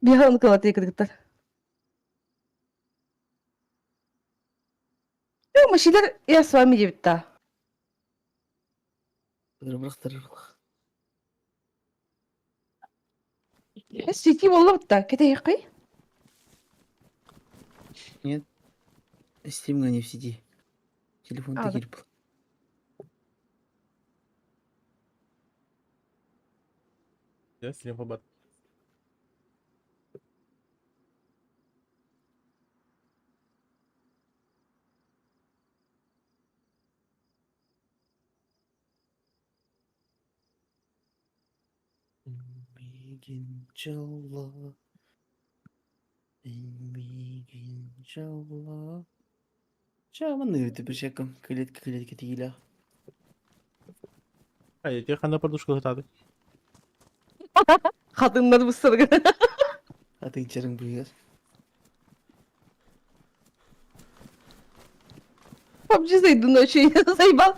Биһаҕын кылатый кыргыттар. Машилер я с вами дебитта. Тырбырах. Сити боллабытта. Кете яқый? Нет, Steam не в сети. Телефон-то А, да. кирпл. Я с ним побат. Мигин чалла. Мигин чалла. Чаманы өтіп бір шакам. Кілетке тегілі. Hayır, я хана подушку хатады. Хатыннар быстыргы. Атын чарың бұйыр. PUBG зайдын очень заебал.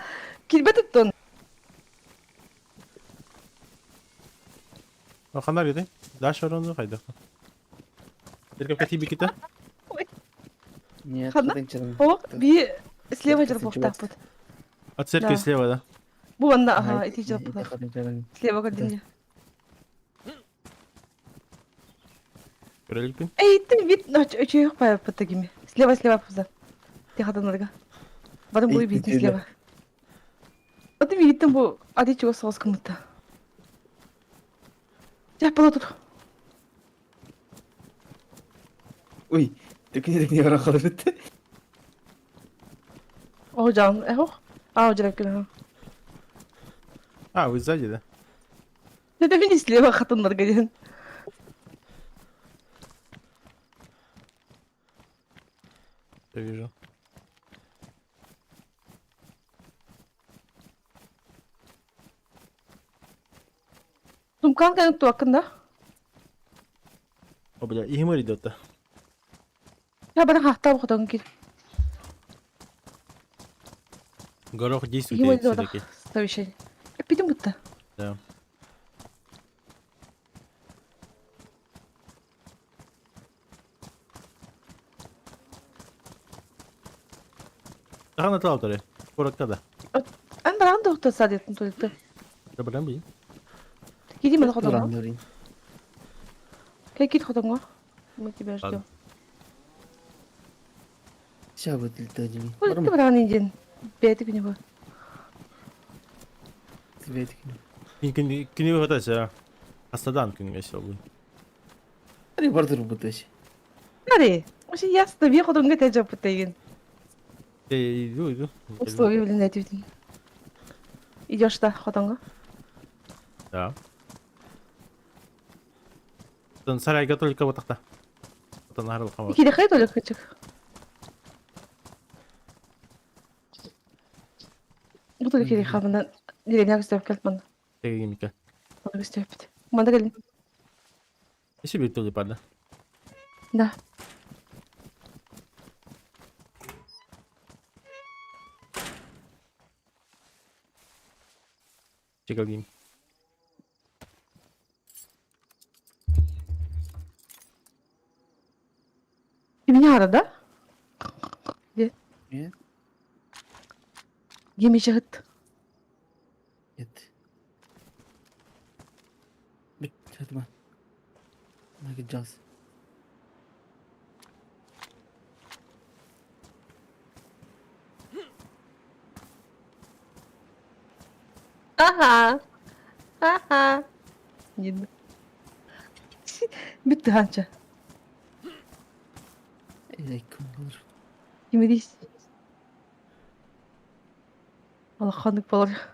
Килбет оттон. Хана гиди. Даш оронду хайда. Еркек катиби кита. Нет, Хана? атын чарың. О, би слева Церковь жербов сентябрь. так вот. От церкви Да. слева, да? Бу анда, ага, ити жербов. Атын чарың. Слева кардинде. Көрелікпен. Эй, ты вид, очо yok пая паттагими. Слева пуза. Ти хатынларга. Бадым бой битин слева. Аты видим бу ади чего соғыз кымытта. Жап бала тұр. Ой, төкіне бара қалып өтті. О, жан, ох. Ау, жүрек кіна. А, вы сзади, да? Это мені слева хатынларга ден. Я вижу. Сумкан кәнік туақында. О, бля, Игимор идет-то. Я бара хақта бұқтан кел. Горох действует Его все-таки. совещание. Пидем будто. Да. Тахана талаптары. Коротко да. Ан баран да ұқта садетін төлікті. Да, блин, блин. Кеди мені қоданға. Дұран. Кет қоданға. Мы тебя ждем. Ладно. Шабы тілті әдемі. Өлікті баран инден. Бәді күні бұл. Тебе тікіне. Күні хватайся. Астадан күні весело будет. Ари бардыр бұтасы. Ари, вообще ясно, бе қоданға тәжі бұтта еген. Иду. Условия блин әтеудің. Идешь да қоданға? Да. Потом сарайга только вот так-то. Потом награл хавал. Кеди қай төлік көчік? Бұтыр кеди қабынан. Дерен яғы өстеп кәліп манда. Теги мика. Манда өстеп біт. Манда кәлін. Если бы то ли падла. Да. Чекал гейм. Ты меня ара, да? Где? Нет, Где мешает? нет. Біт, hadi ben. Buna gideceğiz. Ага. Ага. Видно. Bitti hança. Aleyküm olur. Yemedeyiz. Allah kandık balar.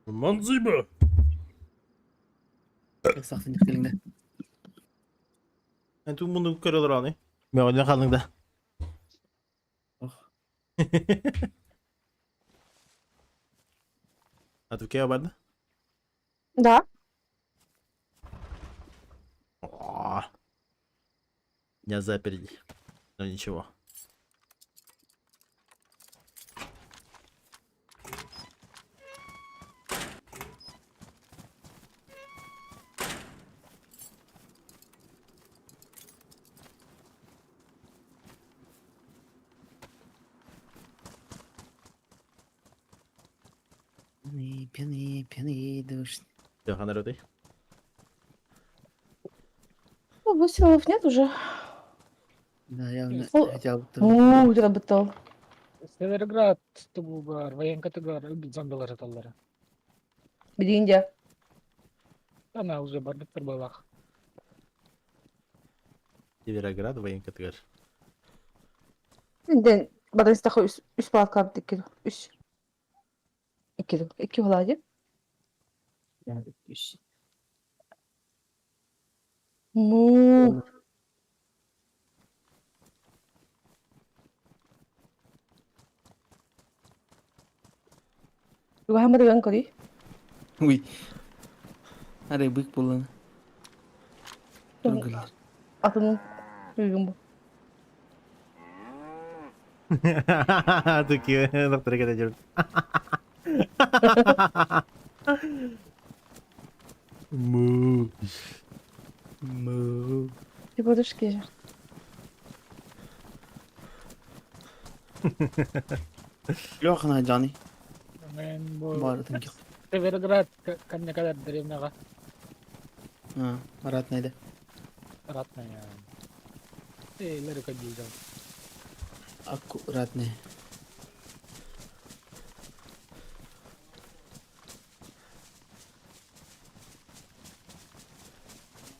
Manzıyma. Saksın dikkelinde. Entu bunu kırılır ani. Ben oyuna kaldın da. Oh. А tu kaya vardı? Да. Не заперли. Но ничего. Пьяный дождь. Все, народы. Ну, выстрелов нет уже. Да, я О, хотел Вот это бытал. Северград тугу бар, военкатыгар, зомбилар аталлары. Билинде. Ана уже бардыктар балах. Североград, военкатыр. Şimdi badan istakı üst balat kapı dikili. Üst. İkili. İki olaydı. Mu. Gua hama dengan kali. Oui. Ada büyük bulan. Tunggu. Atının uygun bu. Tu kaya dokter kita jurut. Mu. Mu. Ти будеш кежа. Лёхана Джани. Men bu Var tunggu. Severgrad ne kadar derevnaga Ha, Marat neydi? ratna ya. Ileri kajildan. Aku Ratne.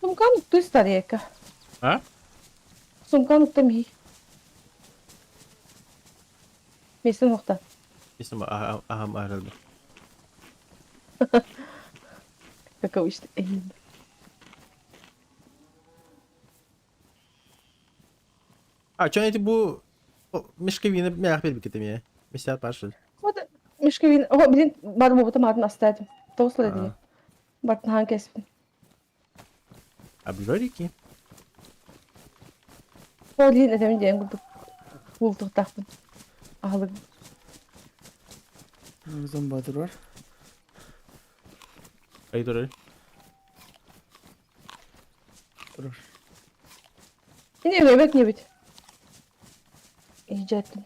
Сумка нукты старека. А? Сумка нукты ми. Месте нукта. Bizim aham ayrıldı. Каково işte elinde. Чё bu мешковины мягко перебикитим ya. Mesela паршил. Вот мешковин. О, блин, бадым опытым атын оставим. Тослы Ага. диye. Бартын хан кеспин. Обжорики. О, блин, эдемин дейін күлдік. Булдық тақпын. Ağlık. Zombadır var. Ayı durur. Durur. Yine yemek ne bit? İyice ettim.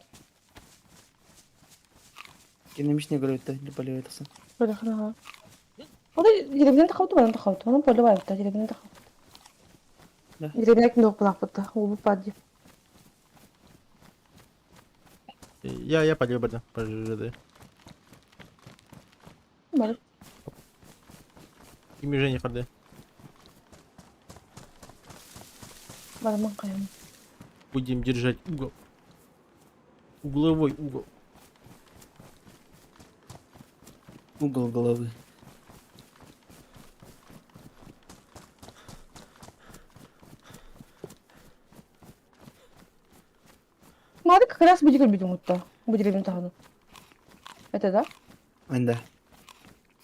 Kendim ne göre öttü. Ne palıyor etasın. Böyle ha. O da yerebilen takavdu bana takavdu. Onun böyle var bir yerebilen takavdu. Ne? Yerebilen kim yok bulak bıttı. O bu paddi. Я полю бардам. Пожрады. Böyle. Kimi Женя ходи. Böyle man kayamam. Будем держать угол. Угловой угол. Угол головы. Надо как раз будет любить мутта. Будет любить тагану. Это да? Anda.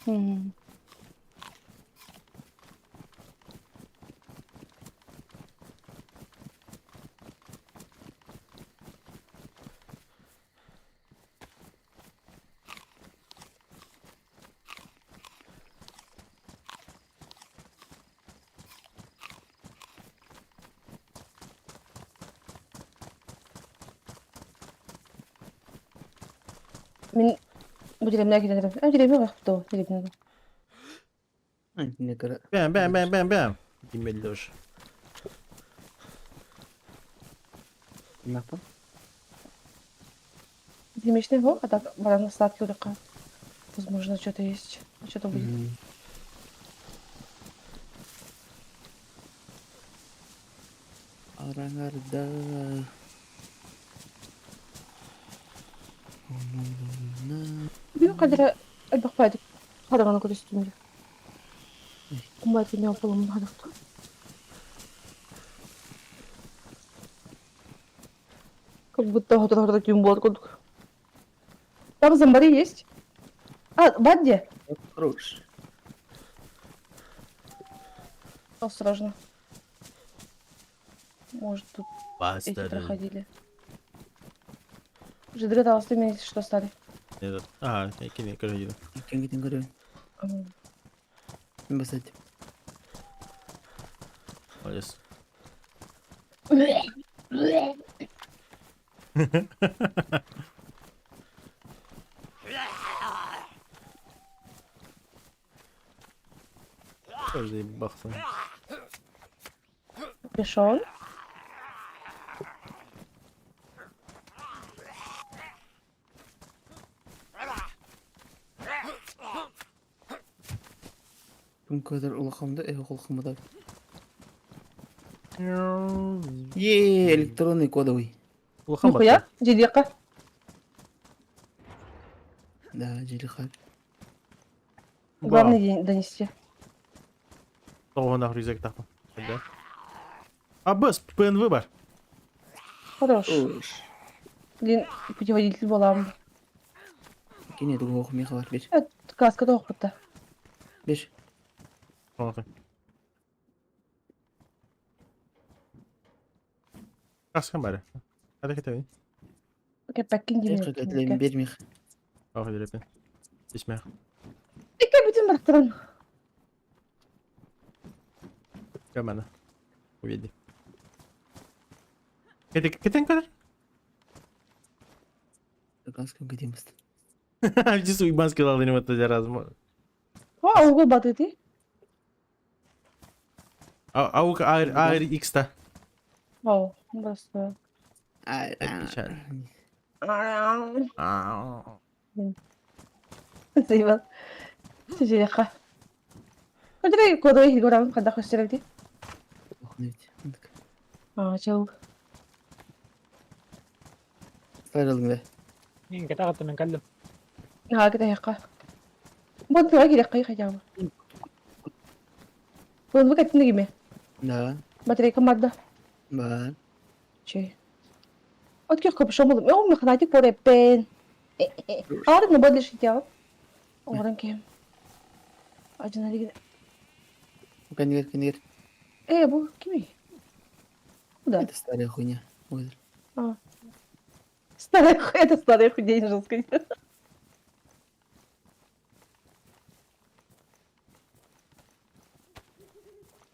Хм. Мен bu dilemine gidelim. Önce dilemi bak bu dilemine. Ne göre. Бэм. Демелёж. Ne yapalım? Демечный его, а так баран остатки улика. Возможно, что-то есть. Что-то будет. Aranlarda. Bir kadar bakmadık. Karagana kostümü. Kumbayı ne yapalım hadi. Как будто вот таким вот. Там зомбари есть? А, Бадди? Хорош. Осторожно. Может, тут эти Bastard. проходили. Жидга дала мне что стали. Evet. Aa, ikini kırıcıydı. Gittin görüyorum. Basit. Maalesef. Şöyle bir baksana. Пришел. Tüm kadar ulaqamda ulaqamda. Еее, электронный кодовый. Улахан Нихуя, дедека. Да, Джелихаль. Главное донести. Того нахуй рюкзак такой. Да. А бэс, ПНВ бар. Хорош. Хорош. Блин, путеводитель балам. Кине тугу оқымай қалар. Беш. Каска да оқытты. Беш. Bakın. Kaskın bari. Hadi git evine. Кепеккин Тек қайтылайын демек. бермейх. Bak hadi repin. İçme. Ике бүтін біріктірін. Gel bana. Уведи. Кетен kadar? Таганском кетеміз. Все суйбанский дал не вот это разум. Ха, оғы баты ти. Аук AR X'ta. Ау, басты. Ай, Geçer. Сейбал. Жидека. Кадыры кодой хилгорам када хөстеректи. оқынайды. А, чау. Стайралдың бе? Yung kita ka nagkalam. ها كده هيقا. بود واجي لقي خجاوة. بود بقى تنجي مه. Да, بطريقة مادة. бар. شيء. أتكي خب شو مضم. يوم مخناتي بوري بين. عارف نبدل شيء تياب. أورن كم. أجنبي كده. Кенигер. إيه أبو كمي. كده. Это старая хуйня. Ой, А. Это старая худень жесткой.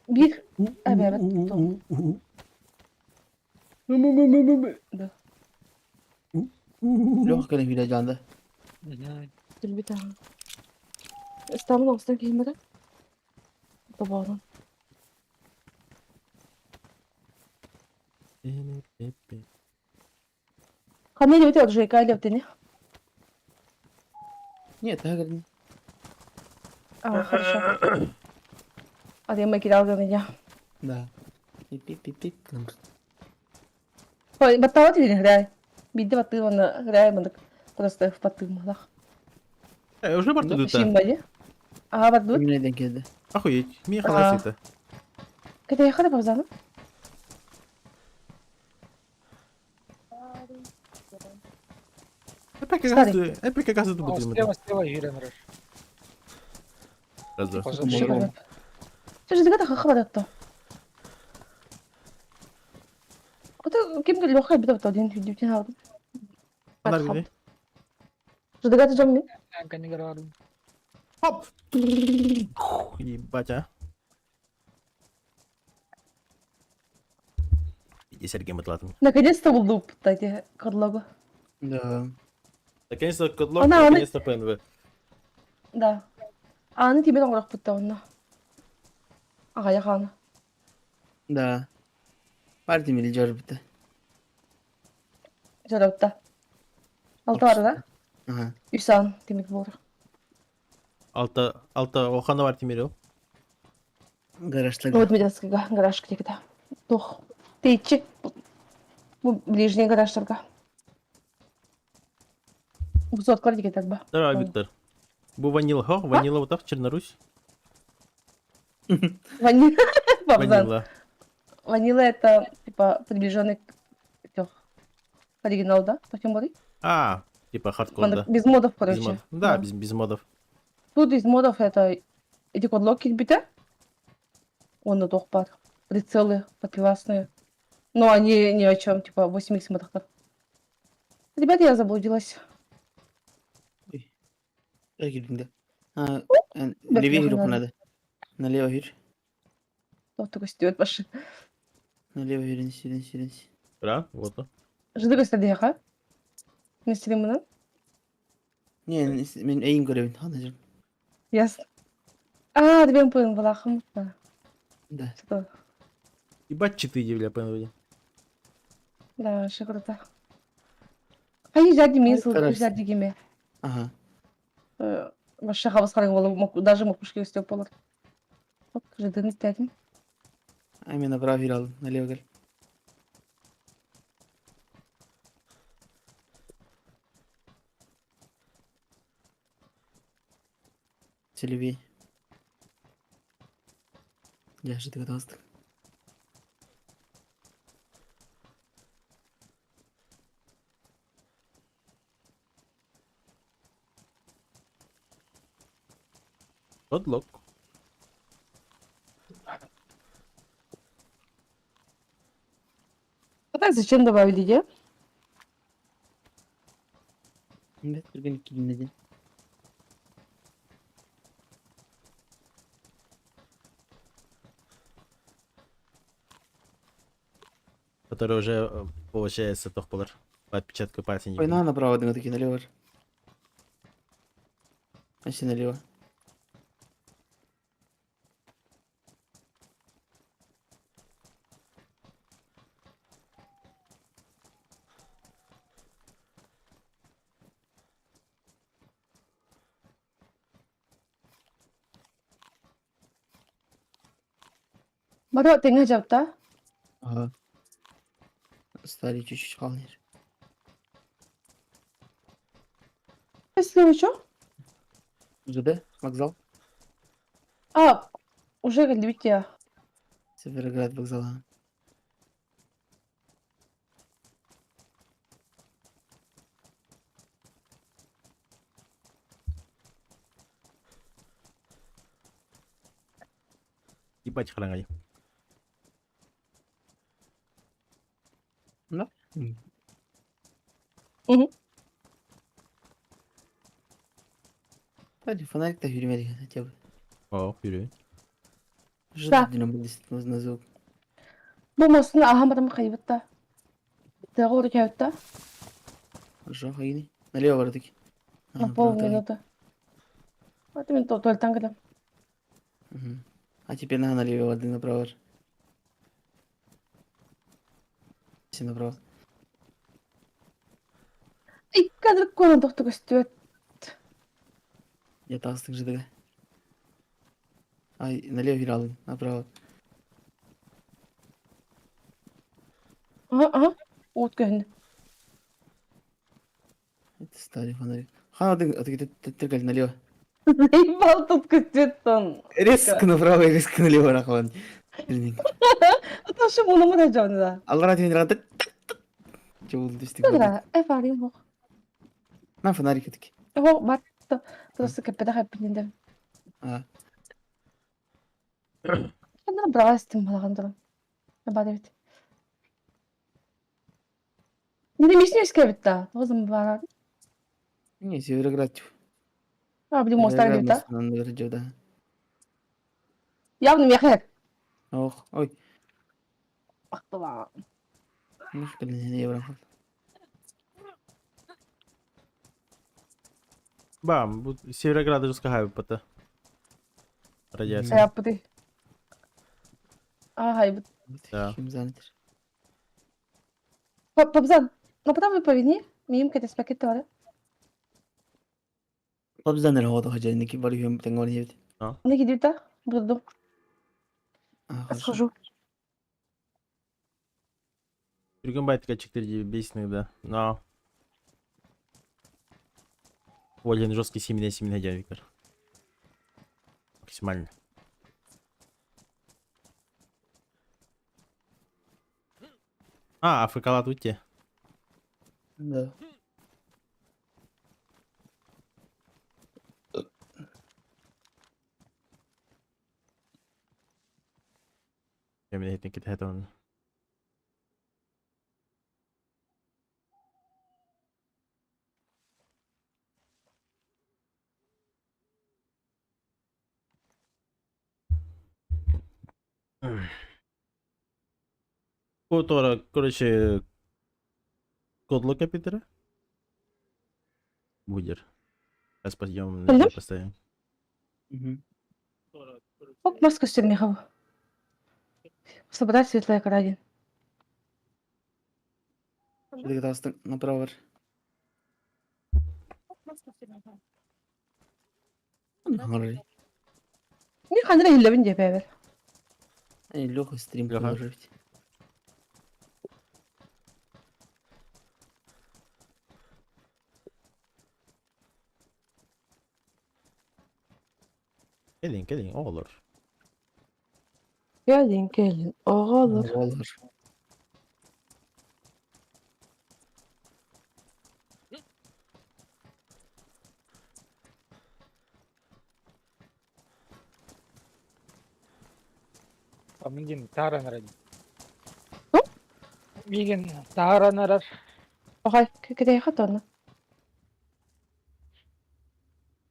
Биг. Абе, да. Лёха кенег видео жанда. Телбита. İstanbul olsun gelmedi. Babanın. Kanne de bitiyor Jeka ile bitiyor. Нет, так говорит. А, хорошо. А я мы кидал меня. Да. Пип-пип-пип. Ой, батал ты не играй. Биди батыл он играй, мы просто в батыл мах. Уже бар тут Şimdi это. бади. Ага, батыл. Nereden geldi? Охуеть. Мне халас это. Когда я ходила по Эпик газы тут Oh, будет. слева hira na rush. Раз, два. Позаду. Можем. Слушай, ты когда хавать-то? Это кем говорил, хай битва то один видео тянул. Onlar biri. Что ты готов жамми? Ang kanigararon. Хоп! Ебать, а. Иди, Сергей Матлатов. Наконец-то улуп, кстати, карлога. Да. Наконец-то кодлок, Она- наконец-то ПНВ. Да. А она тебе там рах путта Ага, я хана. Да. Parti milli bitti. Жаратта. Алты бар да? Ага. Үсан демек болды. Altta Okan'da var Timir o. Гаражтағы. Вот медицинского гараж где-то. Тох. Тейчик. Ближний гаражтарға. Высотка дикий так бы. Давай, Виктор. Бу ванила, хо? Ванила вот так, Чернорусь? Ванила. Бабзан. Ванила. Ванила это, типа, приближенный к оригиналу, да? Таким говорит? А, типа хардкор, да. Без модов, Без короче. модов. Да, без модов. Тут из модов это эти кодлоки бита. Он на двух пар. Прицелы прекрасные. Но они ни о чем, типа 8х мотохтар. Ребята, я заблудилась. Ой. Как girdim Ha, Бәк левее яхын руку надо. надо. Налево гир. Тоқты көстөбөт башы. Налево гир, сирен. Да, вот. Жыды көстөдү яка. Не істеймін мұны? Не, мен әйін көребін. Ана жүрім. Ясно. А, двем пылын балахым. Да. Что? Ебать читы, бля, понял. Да, вообще круто. Қай жәрді мен сыл Қарарсың. жәрді кеме. Ага. Вообще хабас қарың болу, даже мокушке өстеп болар. Вот, жыдын істедім. Ай, мен направо гир алдым. Налево гір. Все левее. Я же догадался. Подлог. А так зачем добавили, де? Да, только не. Который уже, получается, тохпалар. По отпечатку пальца не Ой, видно. на направо, думаю, таки налево. А все налево. Бара теңе жапта. Ага. Стали чуть-чуть қалнер. Если что? ЖД, вокзал. А, уже говорите. Североград вокзала. Ебать хрангай. Да? Угу. Hadi фонарик-то yürümedik хотя бы. О, вперед. Да. ЖД динамбул на звук. Бұл мосын ахамадам қайбытта. Тағылы кәутта. Хорошо, Хаини. Налево таки. На полминуты. Вот мен толтан кедем. А теперь налево воды направо. Все направо. И кәдір көңін тоқты көстөт. Я тастық ЖД. Ай, налево вирал, направо. Ага. От көхінді. Это старый фонарик. Ты тыркали налево. Заебал тут көстөт тон. Резко направо и резко налево рахван. Ата шы мұны мұна жауны да. Аллара тен рады. Че болды істеп. Да, эфарим бұл. На фонарик таки. О, батты. Просто кәппеда қайппенінде. А, Кәдір брава істім балаған тұрын. Бады бет. Не демесіне өске бітті. Тоғызым барады. не, Североград. А, білім остар бітті. Североград, да. Явно мехек. Ох, ой. Ақтыла. Ну, что ли, не евро. Бам, Североград жорстко хайп пота. Радиация. Сәяп бұды. А, хайбыт. Да. Чем занят? Папзан, направо поведни. Миим кәтес пакетті бар. Побзан рахота хажайники бары юм тенгон хевит. Не кедеуті? Бұдым. А, хорошо. Схожу. Жүрген байтқа чектер бейсінің да. Но. Волен жесткий 7 на 7 надел, Виктор. Максимально. А, АФК уйти. Да. Я меня hittin' head on. Котора, короче, кодлока Питера. Будер. Сейчас пойдем на Пойдём? тебя поставим. Мгм. Оп, маска Черняхова. Собрать светлое кради. Şuradaki tastık направо var. Harry. Не хандра хиллевин деп бәбер. Эй, Лёха стрим Лёха. положить. Gelin, o olur. Gelin. Oğulur. Olur. Mingin taharanır. Hı? Mingin taharanır. Ага, когда я хатана.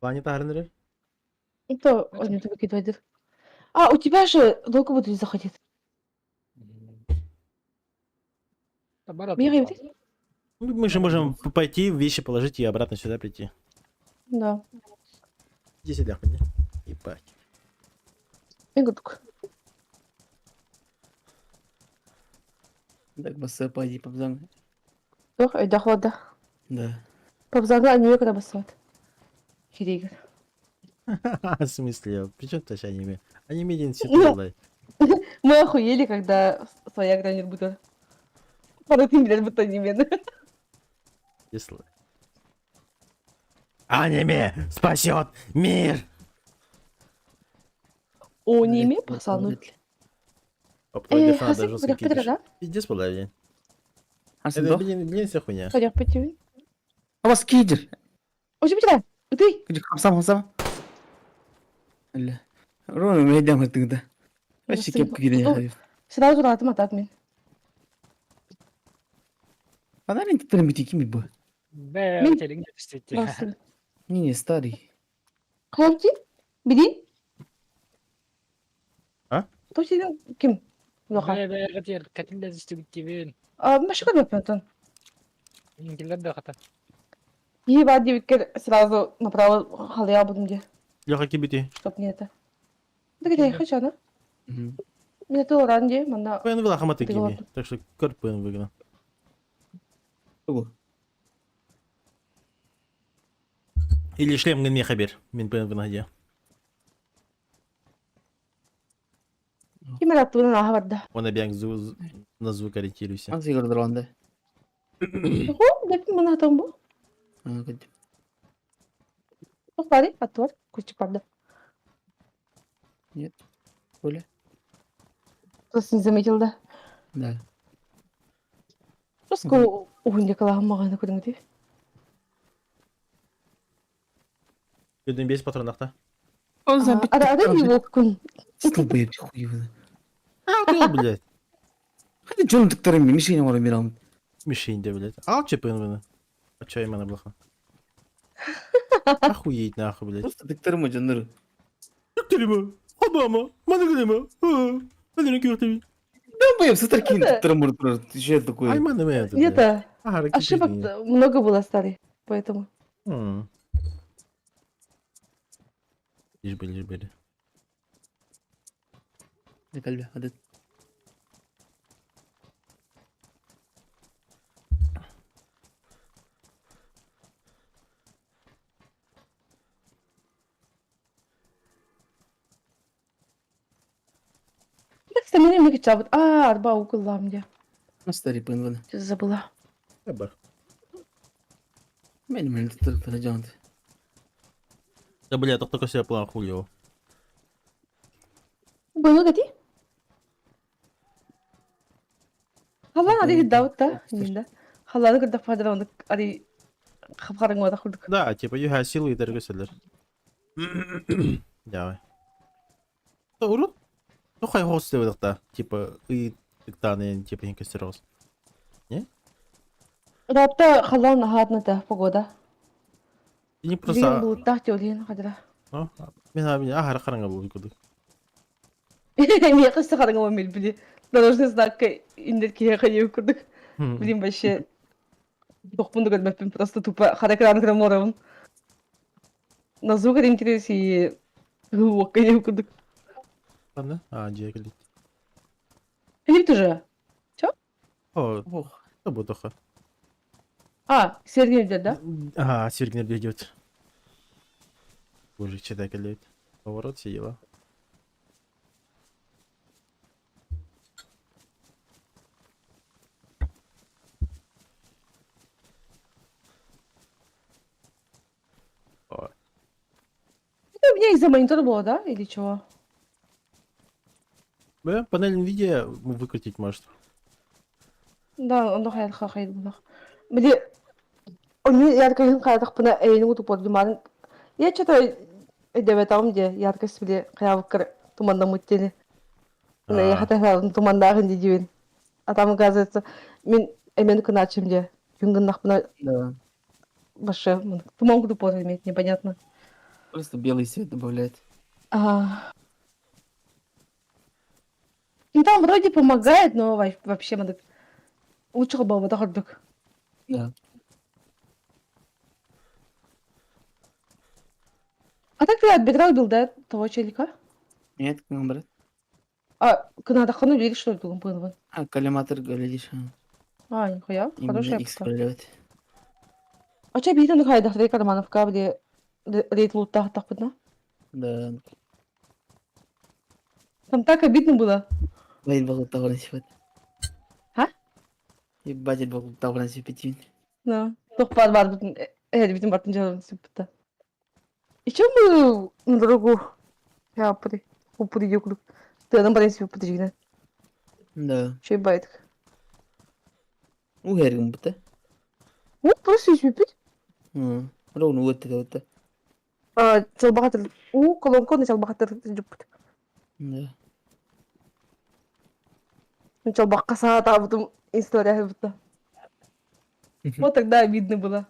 Планета Арнера? Это он не выкидывает. А, у тебя же долго будут заходить. Табарат. Бегай, вот. Мы же можем пойти, вещи положить и обратно сюда прийти. Да. Иди сюда, ходи. Ебать. Игрушка. Так басы пойди побзан. Yok, дохлада. Да. Побзага они когда басват. Хиригер. В смысле? При чем ты аниме? Аниме один все Ну. делай. Мы охуели, когда своя гранит будет. Пара ты, блядь, будто не мен. Если... Аниме спасет мир! О, не имей, пацаны. Попробуй Хасик, даже жестко бля, кидишь. да? Пиздец, блядь. Hasan Это, doch. блин, вся хуйня. Ходя, потюй. Ama skidir. Ой, бля, ты. Gıcık kapsam. Öyle. Ronu meydan mıhtığında. Açık Nasıl? yapıp gidin ya. Сразу ратым атак мен. Bana ne tutarım biti kim bu? Be, çelin yetişti. Nasıl? Не, старый. Хлопцы, бери. А? Кто тебе ким? Лоха. Be, kaçır. Kaçın da düştü gitti ben. А, машина например. Mingiler de kata. Ебать, девятка сразу направо халия будем где, Леха кибити. чтоб не это. Да где я хочу, да? Hı. Мне то ранди, мана. Пен вила хаматы Ты кими. ладно. Так что кор пен выгнал. Bu. Или шлем ген меха бер. Мен пен выгнал. Ким раттуна на хаварда. Он обяг на звук ориентируйся. Nasıl gördü lan de? Хо, деп мана тамбу. Ha, gıcık. Ох, пари, атвар, кучик правда. Böyle. Просто не заметил, да. Да. Просто угунде калагамаганы көрүңү. Gördün без патронахта. O zaman bitti. Ада его күн. Sıkıl bu hepsi huyumu. А, ты, блядь. Hadi canım tıklarım bir şeyine var bir an. Мишень-то, блядь. А че пен выгнал? А че именно блоха? Охуеть нахуй, блядь. Просто tıklarım canları. Kelime. Adama. Bana kelime. Hadi kötü. Ben bu hepsi tıklarım tıklarım burada. Şey такое. Ай, маны это. Где-то Ага, ошибок много было, старый, поэтому. Лишь были. Ne kalbi hadi. Кстати, меня не чабут. А, арба угла мне. Nasıl tarih ben bunu? Что-то забыла. Хабар. Benim elimde tutarım falan canlı. Да, блядь, так только себе план хулио. Было гади? Халан ади хиддаут та, нинда. Халан кырдак падарондuk ади хапхарың вада хурдук. Да, типа, you have силу и дергеселер. Давай. Да, урод. Ну, хай хост себе да. Типа, и тыктаны, типа, инкастерос. Не? Рапта халан хатна та погода. И не Лин просто... булуттах тёлин хадра. Ну, меня ахара харanga был куды. Мне кажется, харың ва мел били. Дорожный знак индер кие хае курдук. Блин, вообще тохпунду гадмаппин просто тупо харакран краморовын. На звук ориентируюсь и глубоко не курдук. Ладно? А, джекли. Филипп тоже. О, Ох, что будет тоха? А, Сергей идет, да? Ага, Сергнер идет. Боже, читай колеет. Поворот сидела. О, Это у меня из-за монитора было, да? Или чего? панель NVIDIA выкрутить может. Да, он дохай хахай дунах. Били, он яркость хаятах пына эйну тупот думан. Я что-то эдебетам де яркость били хаявкар туманда муттени. Я хотя туманда ханди дивин. А там оказывается, мен эмен кыначым де. Юнгыннах пына да. баше. Туман тупот иметь, непонятно. Просто белый свет добавляет. Ну там вроде помогает, но вообще надо... Лучше бы вот так. Да. А так ты отбирал был, да, того челика? Нет, брат. А, надо ханули или что это было? А, коллиматор, глядишь. Нихуя, Именно хорошая X пока. проливает. А че битен хай да три карманов кабли рейд лута так подна? Да. Там так обидно было. Байт багыл тағырын сипат. А? Ебать, багыл тағырын сипатин. Да. Тох бар битен битен бартын жалын сыпта. И чем мы на дорогу? Я упри юклюк. Ты нам барин себе подригна. Да. Че байт. Угергін бұты. Ну, просто себе пить. Рауны өтті де өтті. Çalbağatır. Kolonko ne çalbağatır жуппут. Да. Çalbақ каса табытым история бутта. Вот тогда обидно было.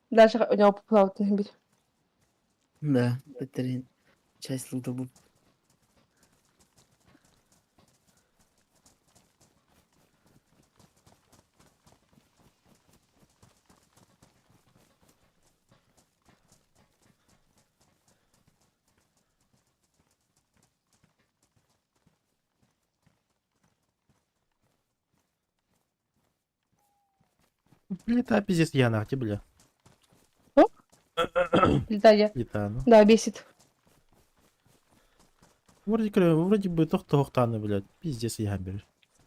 Дальше у него поплавать не быть. Да. Біттерін. Часть лута бұл. Лета пиздец Яна, где бля? Летая. Лета, ну. Да, бесит. Вроде бы тохтаны, блядь. Пиздец я берешь.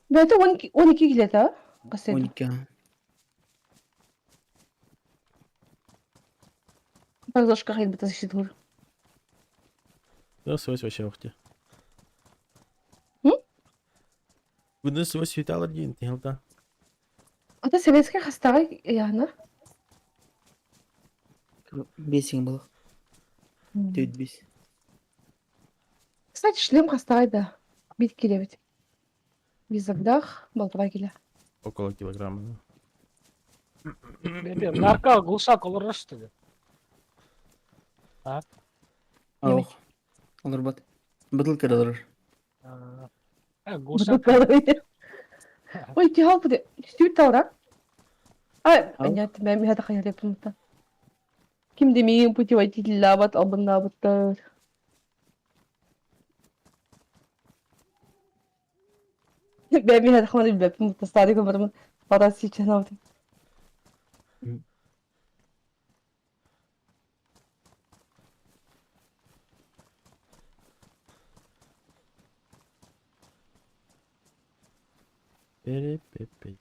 Да это он iki лет, а? Касет. 12. Бардошка хайд бата защитур. Да, свой вообще ухти. М? Будем свой светал один, ты да. А ты советская хастарай, Яна? Бесің бұл. Төт бес. Кстати, шлем хастарай, да. Бит килевить. Визагдах, болтова киле. Около килограмма. Бебе, нарка глушак олар что ли? Ауқ. Олар бат. Бытылкер олар. Глушак. Ой, тихал буде. Стюйт таура. Ау. Нет, мен хада хаяли пункта. Ким демейін путеводитель лабат, албын лабаттар. Ben hada xamani bilbep mutasadi kamarım. Parası için aldım. Перепепей.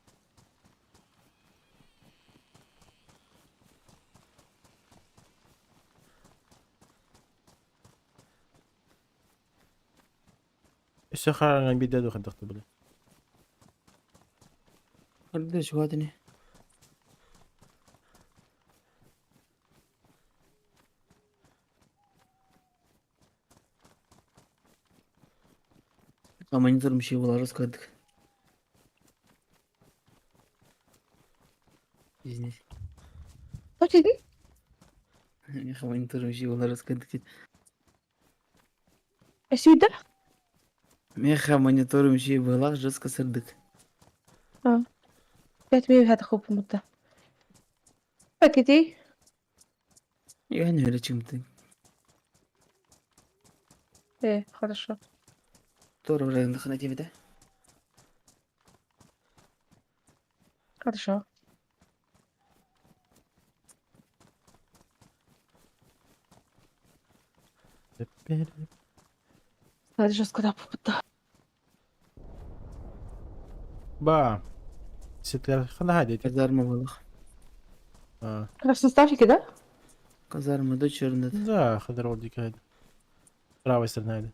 Все харанган биде духан тахты были. Orada şu adı ne? Монитор bir şey bularız kaldık. İzni. Что dedin? Monitör bir şey bularız kaldık. Сюда? Меха монитор bir şey bularız just kısırdık. А. 5 минут هذا خوب مدة. Пакети. Yani öyle çıktı. Хорошо. Doğru rayında kanatı bir de. Хорошо. Надо же сказать, попытаться. Ба. Сетler хана hadi. Kazarma balık. А. Красный ставки, да? Kazarma da çöründe. Да, хадер вроде как. С правой стороны hadi.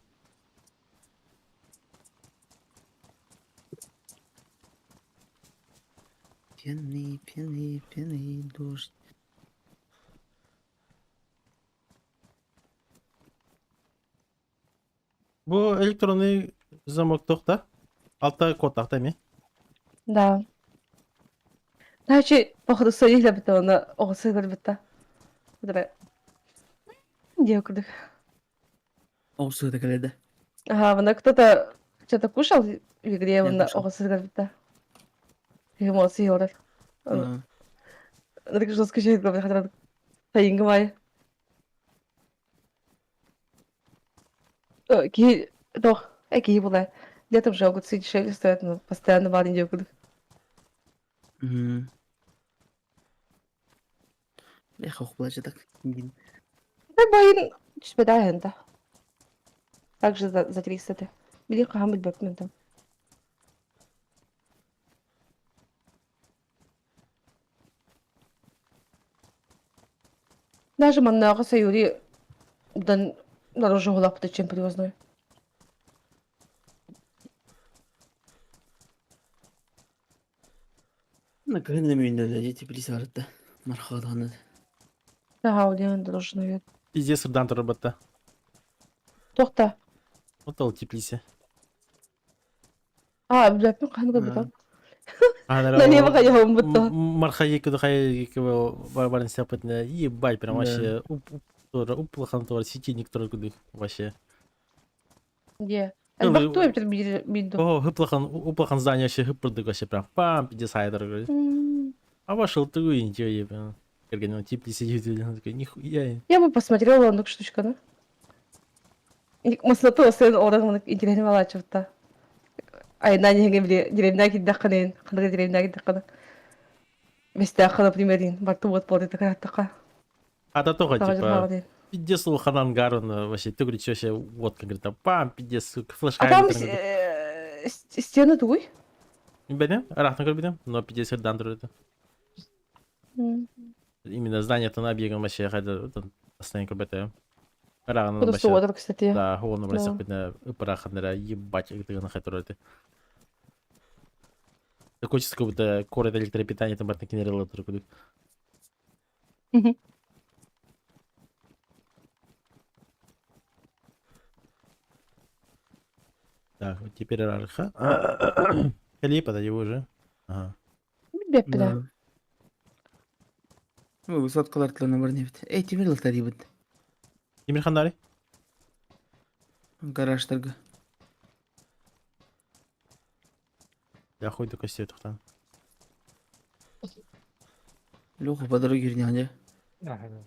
Пьяный, пьяный, пьяный дождь. Bu elektronik zamok da. Altta kod takta mı? Да. Значит, походу, своих лепта, она оғысы көрбітті. Бұдыры. Где күрдік? O sırada kalede. Ага, вона кто-то что-то кушал в игре, Я вона кушал. оғысы көрбітті. Эмоции орыр. Ha. Так жестко жейді көрбітті, қатырады. Тайынғы май. Ки, doch, ки бұлай. Летом же огурцы дешевле стоят, но постоянно варен де күрдік. Hı. Меха ухплачатак. Так байын түспеді айында. Также за 300 ты. Били қағамыл бөпмен там. Даже маннағы сайури дан дороже ғолапты, чем привозной. На крайнем önünde de дети присарытты. Мархаданы. Ага, уден дороже, наверное. Пиздец сырдан тұрып бітті. Тоқта. Вот ол теплисе. Бөпмен қағаны көрбіті. Налево Налево қаяғым бұтты. Марха екі барын істеп бітіне. Ебать, прям Да. вообще уплахан тор, сетейник тор күдік вообще. Де. Ну, Әлбақ той бітір бейді. О, уплахан здание вообще гыпырдык вообще прям пам, пиздец айдыр говорит. А вошел ты ничего ебаный. Керган он теплисе сидит, он такой, нихуя. Я бы посмотрела онық штучканы. Маслаты осын орағымын интернет бала чыпты. Айна неге біле деревня кидді қанайын. Қандығы деревня кидді қаны. Месте ақы, например, барту вот болды тақыраттыққа. А то только Тағы типа, жырмағы дейін. пиздец лоханан гарон вообще, ты говоришь, вообще водка, говорит, там пам, пиздец, сука, флешка. А там стены туй? Бедем, арахна горбидем, но пиздец сырдан тұрды. Именно здание-то набегом вообще, хотя постоянно горбете. Арахна Просто вообще. отыр, кстати. Да, он обращался Да. бедне, ипараханера, ебать, как ты на хайторите. Такой чисто как будто коры электропитания там батна генерала тұрды. Так, вот теперь арха. Клипа, да, его уже. Ага. Беппі да. Высоткалартыларына бар не бит. Эй, темирлықтар ебіт. Емирхан Дари? Гаражтарға. Я хуй до костей тухтан. Лёха по дороге жүрген же. Ага.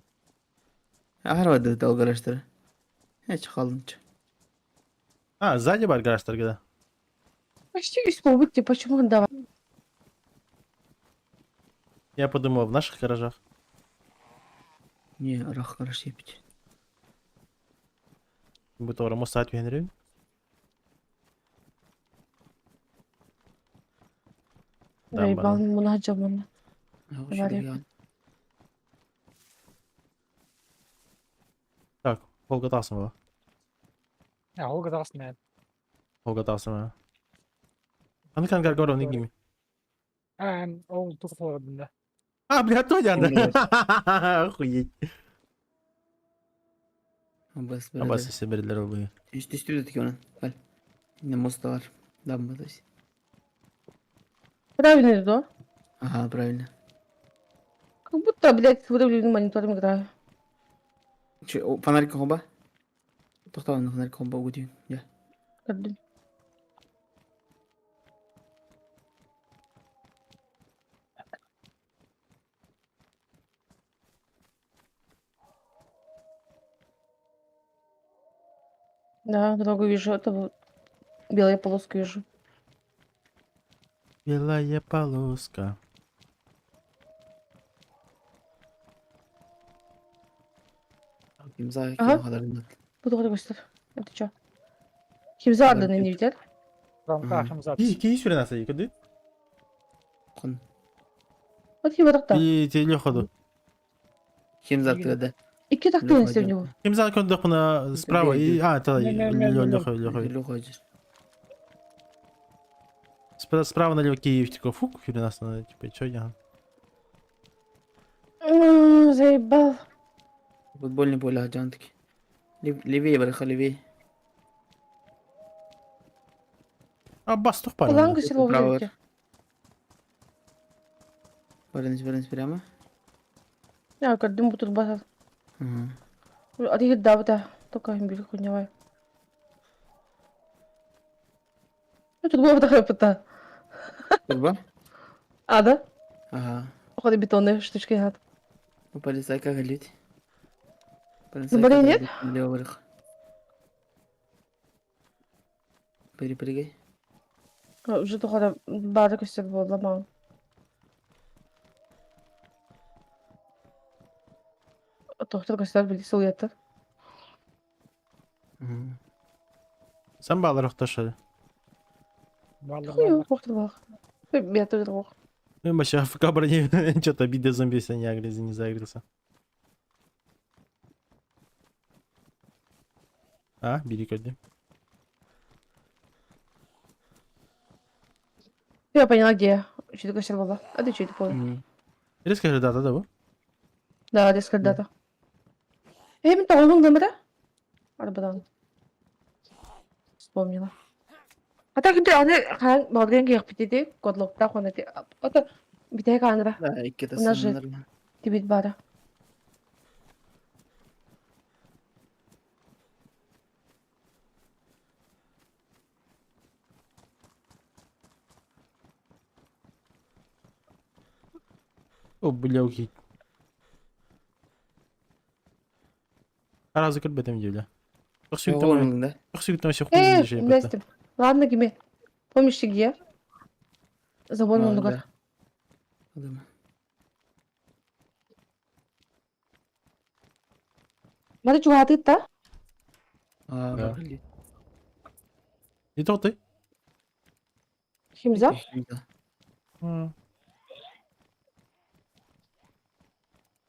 Ағарвады дал гаражтары. Эч қалынчы. А, сзади бар гараж торгада. Почти весь полбыкте, почему он давай? Я подумал, в наших гаражах. Не, арақ гараж ебіт. Будто ораму саат венерин. Да, Райбан мұна жаманы. Ағыш Так, Волга тасым было. Олга дағасын әд. Olga tasma. Hani kan gargaro ne gibi? O tuh bunda. Ah, блядь, то яна. Охуеть. Bas Ama birader. sesi birileri oluyor. Üstü dedik ona. Gel. Yine mosta var. Lamba da işte. Правильно иду, да? Ага, правильно. Как будто, блядь, с выдавленным монитором играю. Че, о, фонарик хоба? Тоқтау, фонарик хоба өтейін. Я. Кірдім. Да, дорогу вижу, это вот белая полоска вижу. Белая полоска. İmza Aha. o kadar değil. Bu doğru göster. Это чё? Kimse adını ne видят? Там Мгм. кашем запись. Ки süre nasıl yıkadı? Kun. Вот его так-то. Bir teli ходу. Kim zaten da? İki tak тылности у него. Kim zaman koyduk buna sправа и... А, это Не-не-не-не-не. лёгкой. Легко. Справа налево Киев, такой фук, юрий нас надо, типа, чё я? Заебал. Футбольный поле Аджантики. Левее, браха, левее. А, бас тухпар. Планка силовой Право. веревки. Вернись прямо. Я кірдім bu басар. Ага. Арихи да бұта. Только били хуйнявай. Тут было такая пыта. Турба? А, да? Ага. Походу бетонные штучки гад. Полицай как галит. Заболел, нет? Лево вверх. Перепрыгай. Уже походу база костер был ломал. Тоқтар костер били сылуяттар. Ага. Sen bağlar taşları. Vallahi Хуй, тоқтар бақ. Я тоже дрог. Ben başı AFK броне, что-то биде зомби если не загрелся. А, бери коди. Я поняла, где я. Что такое костер была. А ты что это понял? Расскажи дата, да, bu? Да, дескать, дата. Мен тоғылдың да? Арбадан. Вспомнила. А так енді аны қан балдырын кеғіп бітеді. Кодлықта қонады. Это бітек аныра. Да, iki de У нас же sınırlar. Тибет бара. О, бля, окей. Разы кір бәтем деулі. Çok sürükten Oğlum da. Çok sürükten şey хуй şey bәтті. Настя, ладно, Гиме. Помнишь, где? Забор Aa, много. da. Adamı. Надо чугаты, да? Aa, Da. bak гаlit. И то ты? Химза?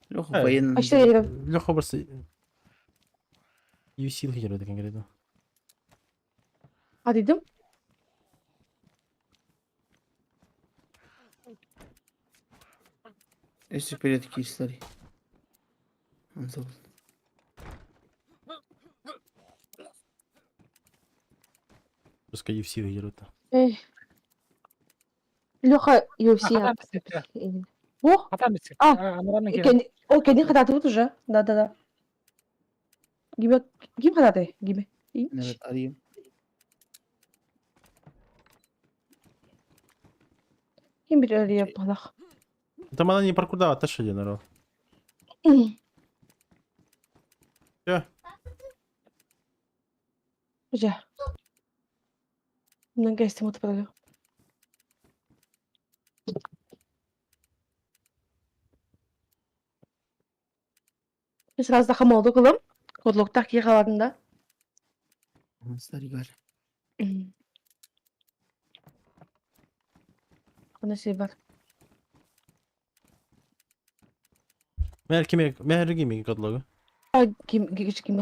Леха, Evet. военный. А что я говорю? Леха просто... UC герой так говорит. А ты идем? Если вперед такие истории. Он забыл. Просто UFC герой. Эй. Леха UFC. Хатам бітті. О, Хатам бітті. А, Амраның керек. О, кенди хататы вот уже. Да. Гиме, ким хататы? Гиме. Evet, arayayım. Ким bir öyle yapalak. Там она не паркурдава, та что народ. Всё. Уже. Bundan geçtim otoparı. Biz biraz daha moldu kılım. Kodlukta ki kaladında. Старый гар. Ona şey var. Meher kimi kodlogu. Ay kim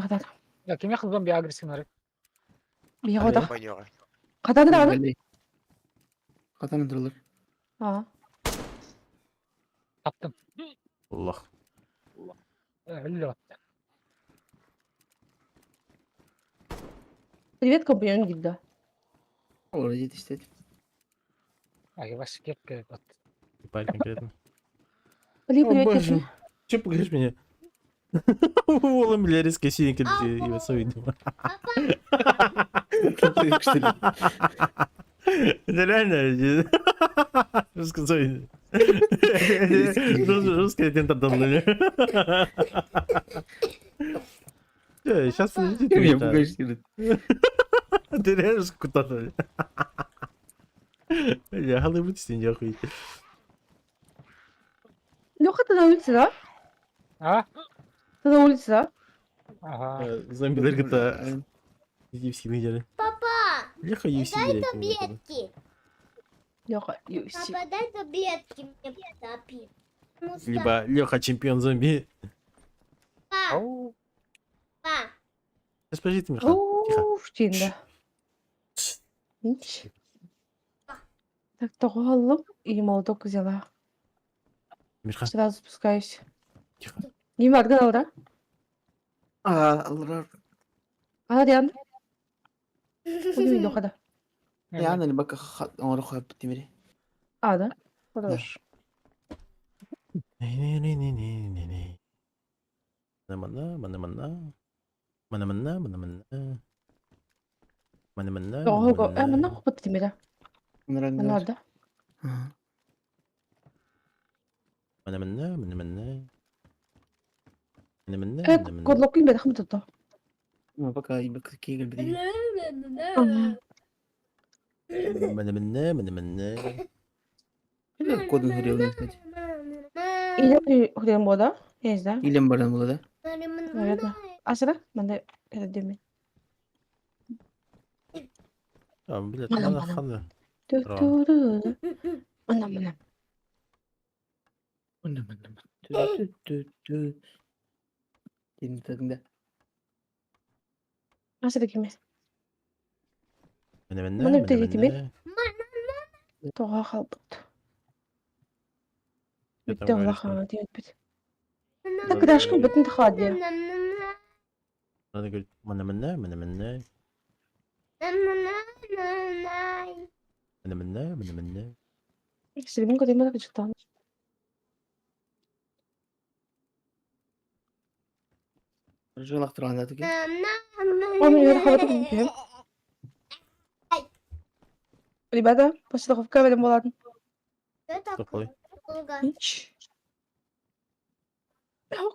kadar. Ya kim yakın bir agresif var. Bir kadar. Поняла. Katandır abi. Belli. Katanın durulur. Ha. Taptım. Allah. Öyle bak. Привет, компаньон Гильда. Oraya yetişti. Ay baş gel gel bak. Парень конкретно. Привет, О, привет, боже. Кефи. Че пугаешь меня? Oğlum bile riske şeyin kılıcı evet soydum. Реально. Русский союз. Русская тентадонная. Сейчас подожди, Я ты это. пугаюсь. Ты реально куда-то. Я Голливуд сидел охуеть. Леха, ты на улице, да? А? Ты на улице, да? Ага. Зомбилер GTA. Иди в силы дядя. Папа, Леха UFC, дай блядь, таблетки. Леха, UFC. Папа, дай таблетки мне попить. Потому что, Либо Леха чемпион зомби. Ау. папа, Сейчас подожди, ты, Мирхан. Тихо. Уф, тинда. Ич. Так, тоголлум и молоток взяла. Мирхан, Сразу спускаюсь. тихо. Неме отгадал, да? Allah. Она Диана. Ой, Леха, да. Ya anne bak onu koyup bitti biri. А, да? Хорош. Не-не-не-не-не-не. Mana mana mana. Mana mana mana mana. Mana mana. Тоого. Мына хопот битимере. Bunlar Мына anne. да. Mana mana mana mana. Mana mana Э, mana mana. кодлок им бедахм тото. Ama bak ay bak kegel bir değil. Mana mana mana mana. Ne kodun hırıyor lan kız. Или худем бода? Я не знаю. İlem bardan bula da. Наверное. А сюда? Мында это деме. Ya блядь, Mana mana mana. хана. Ту-ту-ру. Мына. Annem annem. Tü tü tü. Senin tadında. А сюда кеме. Mana mana Mana mana bir de mana. Тоого халбыт. Я Битте там говоришь, Аллаха диет бит. Надо Так дашкам битен тхадия. Надо говорить mana mana mana mana. Mana mana mana mana. Сильвин кодема так читан. Rıcı aktıran da ki. Он мне хавата кем. Ребята, после того, как я была Такой. нич.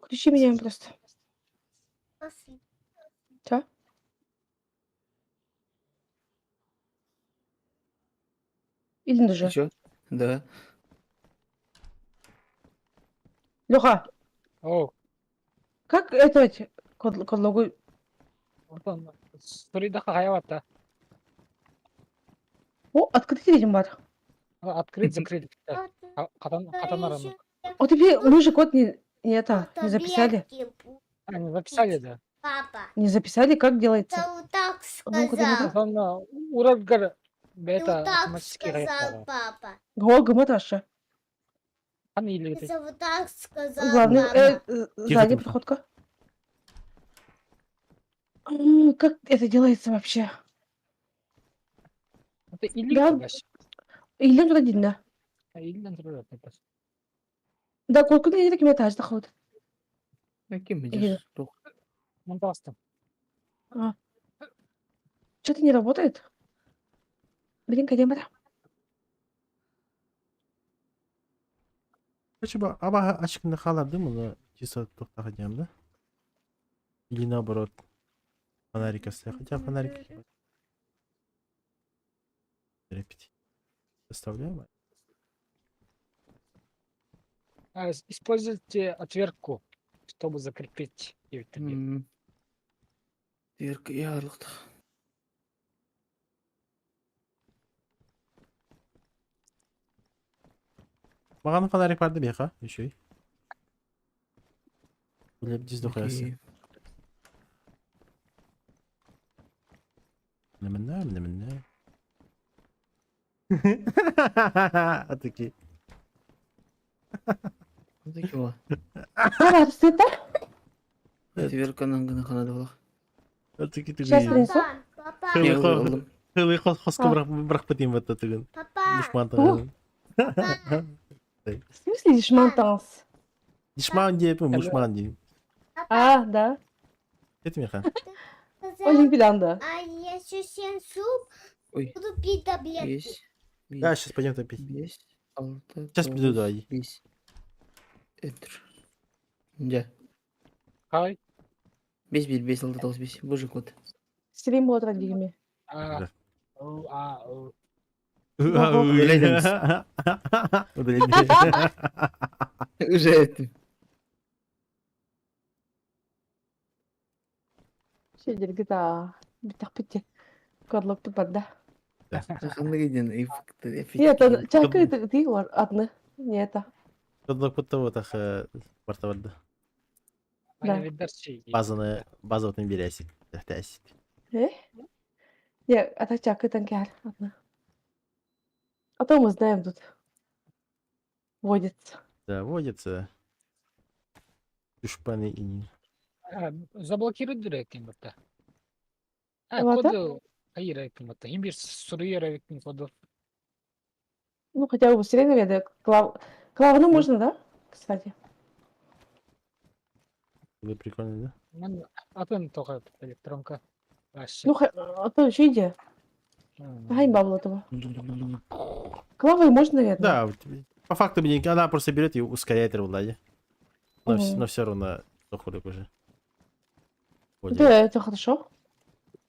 Ключи меняем просто. Чё? Или даже. Что? Да. Леха, Оу. как это кодлогу? Ортон. Сторида хаявата. О, открытый видим бар. Открыть, закрыть. Катанаром. О, тебе мы же код не это, не записали. Они записали, да. Папа, Не записали, как делается. ты вот так Ну, куда сказал. Sonra урагар Ты бета вот так автоматически сказал, гаятара. папа. Гол, Маташа. Они или Ты вот так сказал, Главный, папа. сзади ты. подходка. Как это делается вообще? это или Да. кагаш. Или туда динда. Или антурат это. Да, колку не такими этаж доход. Kim İyi. bilir? Yok. Монтастом. Что-то не работает. Блин, камера. Acaba ama açıkında kalar değil mi onu? Чисто takacağım da. Или наоборот. Фонарик оставил. Хотя фонарик. Репетить. Оставляем. Используйте отвертку, чтобы закрепить витамин. Diyor ki yağlıkta. Маған фонарик vardı bir yaka. Еще и. Böyle bir diz dokuyorsun. Mana mana mana mana. Вот такие. Вот такие вот. Ne var Sveta? Evet. Тверканан гына канады булак. Вот такие Сейчас тугие. принесу. Папа, Я Хылы алдым. хылы хоска А. бырак бытым вот тугын. папа, Душман О. тагын. В смысле дешмантанс? Дишман deyip Hello. muşman deyip. А, да. Etmiyor ha. Очень педанда. а я совсем суп Ой, буду пить таблетку. есть. Ya сейчас пойдем топить. Есть. Алты. Сейчас приду, да. Есть. Этр. Да. Кай. Бес бир, бес, алты, тоғыз, бес. Божий код. Стрим отра дегенмен. А. Да. О, а, о. Öyleydi Уже ettim. Şeyleri da bir takpiti. Кодлок тупадда. Қандай кейден эффекті. Нет, это чакы ты var adını. Не это. Кадлок будто вот так портоварды. Да. Айна видар şey. Базовый бересик. Тәсик. Не, это чакы танкер adını. А то мы знаем тут. Водится. Да, водится. Düşmanı ini. Заблокируй direkt burada. Ha, Evet. kodu. Hayır, burada. Bir soruyor evet kodu. Ну, хотя бы быстрее, наверное. Клавну можно, да? Кстати. Было прикольно, да? Ben atın toka elektronka. Başı. Ну, а то еще иди. Ай, бабло этого. Клавой можно, наверное? Да, по факту она просто берет и ускоряет Влади. Мгм. Но все равно доходит уже. Да, это хорошо.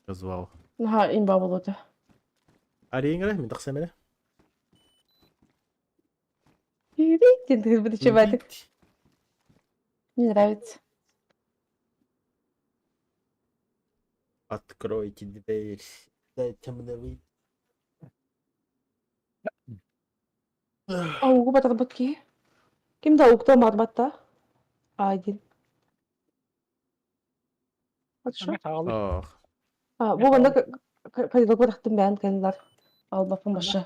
Звал. Ага, имба болото. Арингра, мен тақсам әлі. Видите, ты буду чебатик. Не нравится. Откройте дверь. Дайте мне выйти. Аугу батарбатки. Кимда угта марбатта? Один. Хорошо. Ağlı. Ох. Bu bana kayıtlı bıraktım ben kendiler. Albapın başı.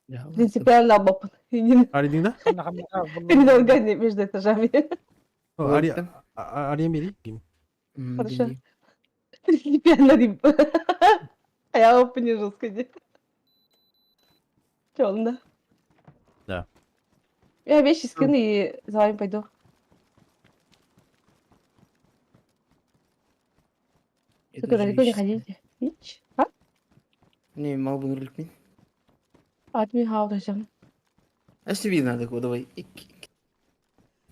Я Принципиально albapın. Yine Аридин, да? передолгание между этажами. Арин бери. Ким? Хорошо. Принципиально дим. Ayağı не жестко не. Темно. Да. Я вещи скину и за вами пойду. Только далеко не ходите. Hiç. Ha? Не, мал бы нурлик мен. Admin havlayacağım. Әсі бейін ады ко, давай.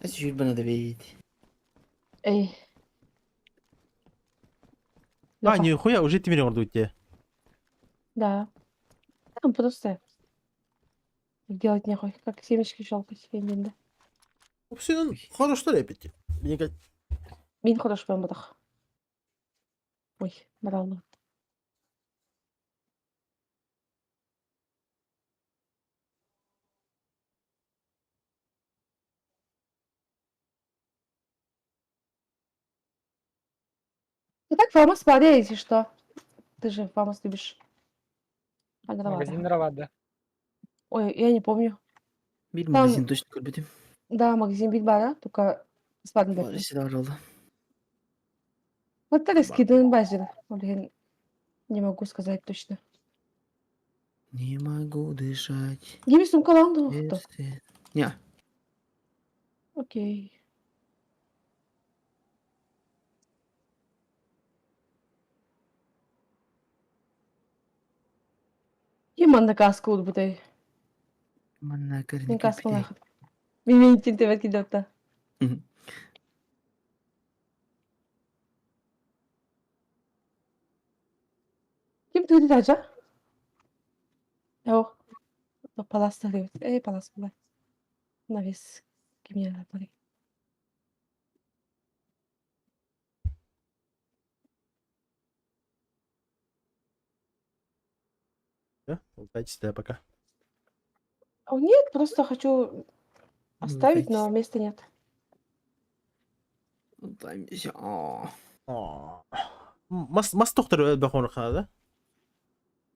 Әсі жүр бана да бейді. Эй. А, Лёха. нихуя, уже теперь орду у тебя. Да. Там просто делать нехуй, как семечки щелкать, я не знаю. Все, хорошо репити. Мне как... Мен хорошо ben бадах. Ой, браво. Ты так фамос паре, если что. Ты же фамос любишь. Агровато. Magazinlere vardı. Ой, я не помню. Bir Там- магазин точно көрбетем. Да, магазин Бильбара, только бесплатно Бар бәрі. есе да жолда. Вот это скидываем базин. Блин, не могу сказать точно. Не могу дышать. Гиби сумкаланду. без тебя. Не, Окей. Kimanda kaskı oldu bu da? мана Мен кәріне kaskı көрбетей. oldu. Мен için tebet gidiyor da. Kim tüydü acaba? Yok. Palas da evet. Palas bu. Навес. Kim yana parayı? Да? Удачи тебе пока. О, нет, просто хочу оставить, но места нет. Ұлтаймыз. Мас доктор бақон қана, да?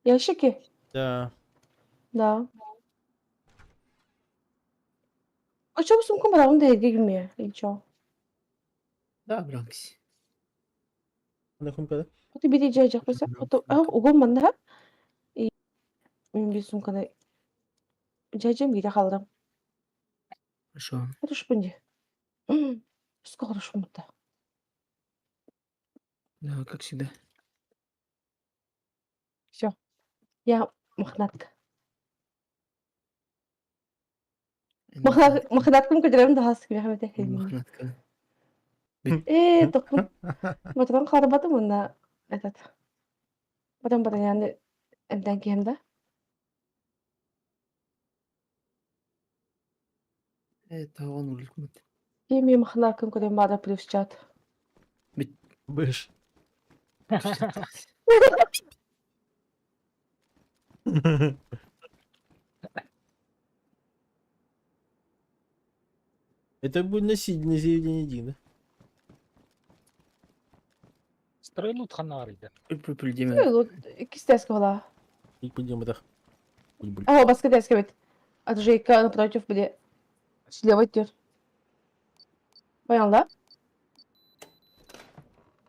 Ящики? Да. Да. А чё сумка была? Он дает гигме. Или чё? Да, Бранкс. Ана хумкада. Вот и бери джайджак просто. Вот угом манда. И би сумканы джайджем гиде халдым. Хорошо. Это ж пунди. Скоро хорошо мутта. Да, как всегда. Всё. Я мохнатка. Мохнаткам көтерем да хас кебе хәмәтә хәлми. Мохнатка. Тохмун. Батыран харбатым онда этот. Потом яны энтән кием да. Тагын үлкмәт. И ми мохнаткам көтерем бада плюс чат. Быш. Это будет на заведение Дина. Стройнут ханарыйды. Үпүл деме. Лут кистәс кала. И пойдем это. Буль-буль. А, баска дәскә бит. А то Жейка напротив где слева идет. Понял, да?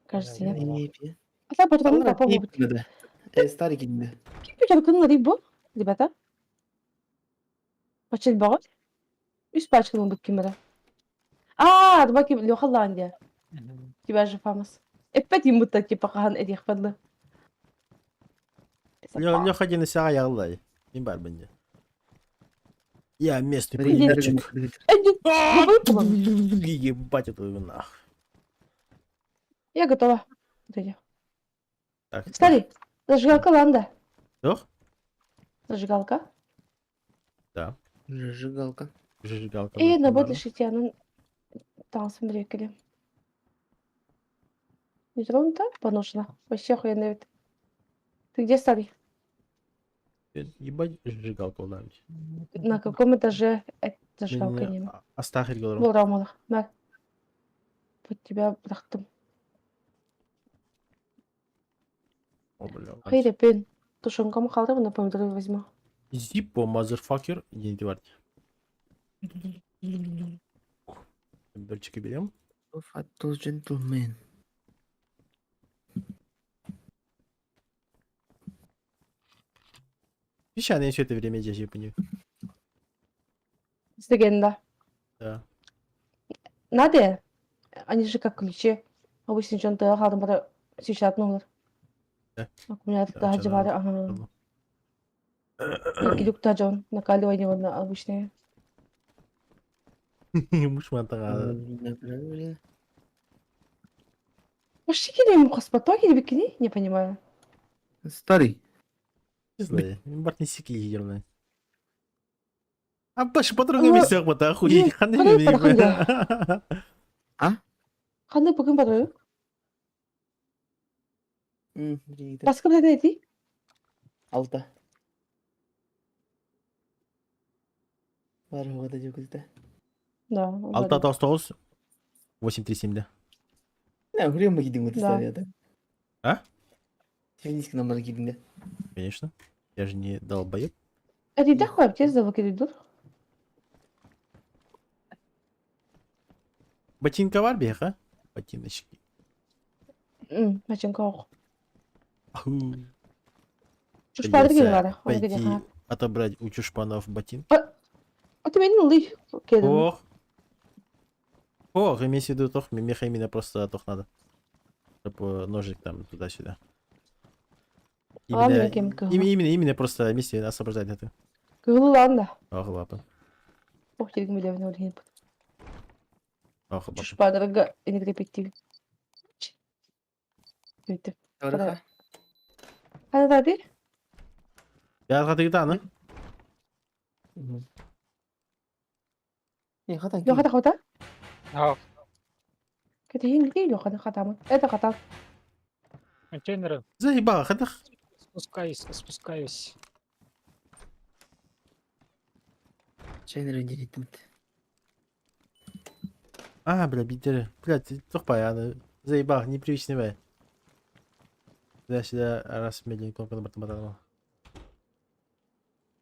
Кажется, нет. Епи. А так потом Аллар папа еп будет. надо. Старый кинде. Кипи кын рибо, ребята. Почти багат. Üst пачканың бит кимере. А, дба ким лё Холландия. Тебя же фамос. Эппет им будто типа хан этих фадлы. Лё ходи на сяга яллай. Не бар бенде. Я местный Рейдер пулеметчик. Эдди, Ебать это нах. я готова. Вот эти. Так. Смотри, зажигалка Ланда. Что? Зажигалка. Да. Зажигалка. Зажигалка. И вот, на нормально. будущее тебя, ну, там смотри, где. Не тронута? Поношена. Вообще охуенный вид. Ты где, старый? Ебать зажигалка удавить. На каком этаже зажигалка не Астахир говорю. Был Рамонах. На. Под тебя бырақтым. О, бля. Хайда, пен. Тушенкам қалды, на помидоры возьму. Зиппо, мазерфакер. Идите варьте. Помидорчики берем. Фатус джентльмен. Песчаные все это время здесь, я понял. Легенда. Да. Надя? Они же как ключи. Обычно что-то халдым бара сейчас номер. Да. Аккумулятор Да, да что-то хаджибара. надо. Ага. И люк таджон. Накаливание вот на обычные. Мушмантага. Вообще кидаем хоспотоки или бикини? Не понимаю. Старый. Не знаю. Бart не сики егерны. А башы подруга мисяк бата охуеть. Нет, Ханы подруга мені. подруга. А? Қандай бүгін бар ой? Рейдер. Басқа бір не еді? Алта. Бар хода жүгізді. Да. Алта 99. 837 да. Не, хрен мы кидим это Да. старый, да? А? Технически нам надо кидим, да? Конечно. Я же не долбоеб. Әді де қойып тез да вакиді дур. Ботинка var bir ha? Ботиночки. Мәчен қауқ. Аху. Чуш падыр келі Придется бары. Оны кеде пойти ха. отобрать у чушпанов ботинки. А ты менің ұлы кедім. Ох. Ох, имейся в виду, тох, меха именно просто тох надо. Чтобы ножик там туда-сюда. А, мне кем кого? Именно просто вместе освобождать это. Кығылы ланда. Ох, лапа. Ох, келгім білевіне өлген. Ох, лапа. Чуш падырға энергетиктив. Өйтіп. Тараха. Қаны дады? Я отходы ну? Не, хатан Лё қата қота? А, Кетейін где лё қата қатамын? Это қата. контейнеры. Заебал, ходах. Спускаюсь. Чайный рендерит. А, бля, битер. Блядь, ты тупо, я заебал, непривычный бай. Сюда раз медленнее кнопку на бортом.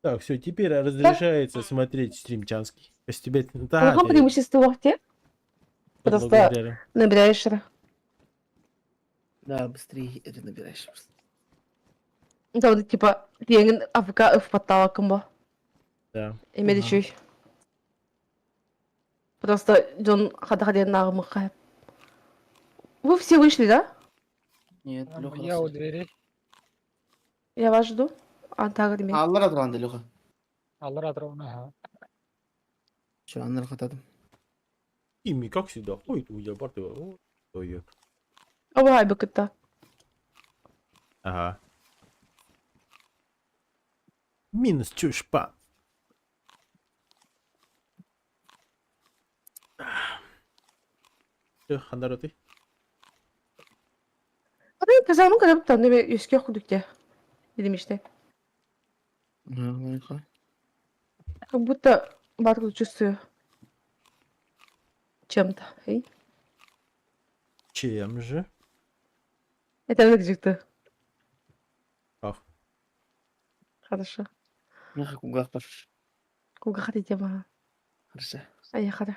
Так, все, теперь разрешается смотреть стримчанский. То есть тебе... Да, Какое ты преимущество в те? подлогу Просто ударил. набираешь. Да, быстрее это набираешь. Да, вот типа, ты АФК в поталаком. Да. Имели чуть. Просто Джон хадахаден нагмыхает. Вы все вышли, да? Нет, Леха. Я у дверей. Я вас жду. А, так, мен. Аллар атырғанды, Леха. Аллар атырауына. Че, аннар қатадым. Ими, как всегда, ходит у тебя порты. Ой, Ава бекетта. ага. Минус чушпа. Все, хандар ты? Аны тазаның кадап таны бе өскө кудукте. Демеште. Леха. Как будто батл чувствую чем-то. Эй? Чем же? Это выглядит. Ах. Хорошо. Леха, кугах паш. Куга хотите ма? Хорошо. А я хара.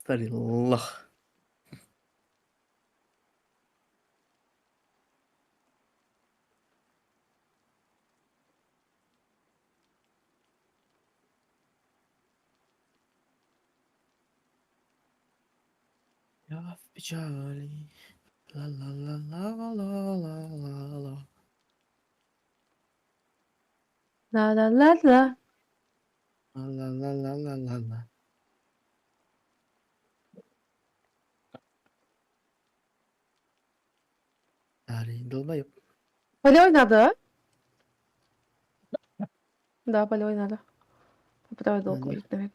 Старый лох. Я в печали. Ла-ла-ла-ла-ла-ла-ла-ла. Ла-ла-ла-ла. Ла-ла-ла-ла-ла-ла. Старый долбоеб. Полевой надо, а? Да, полевой надо. Попытаюсь долго Надо. говорить, наверное.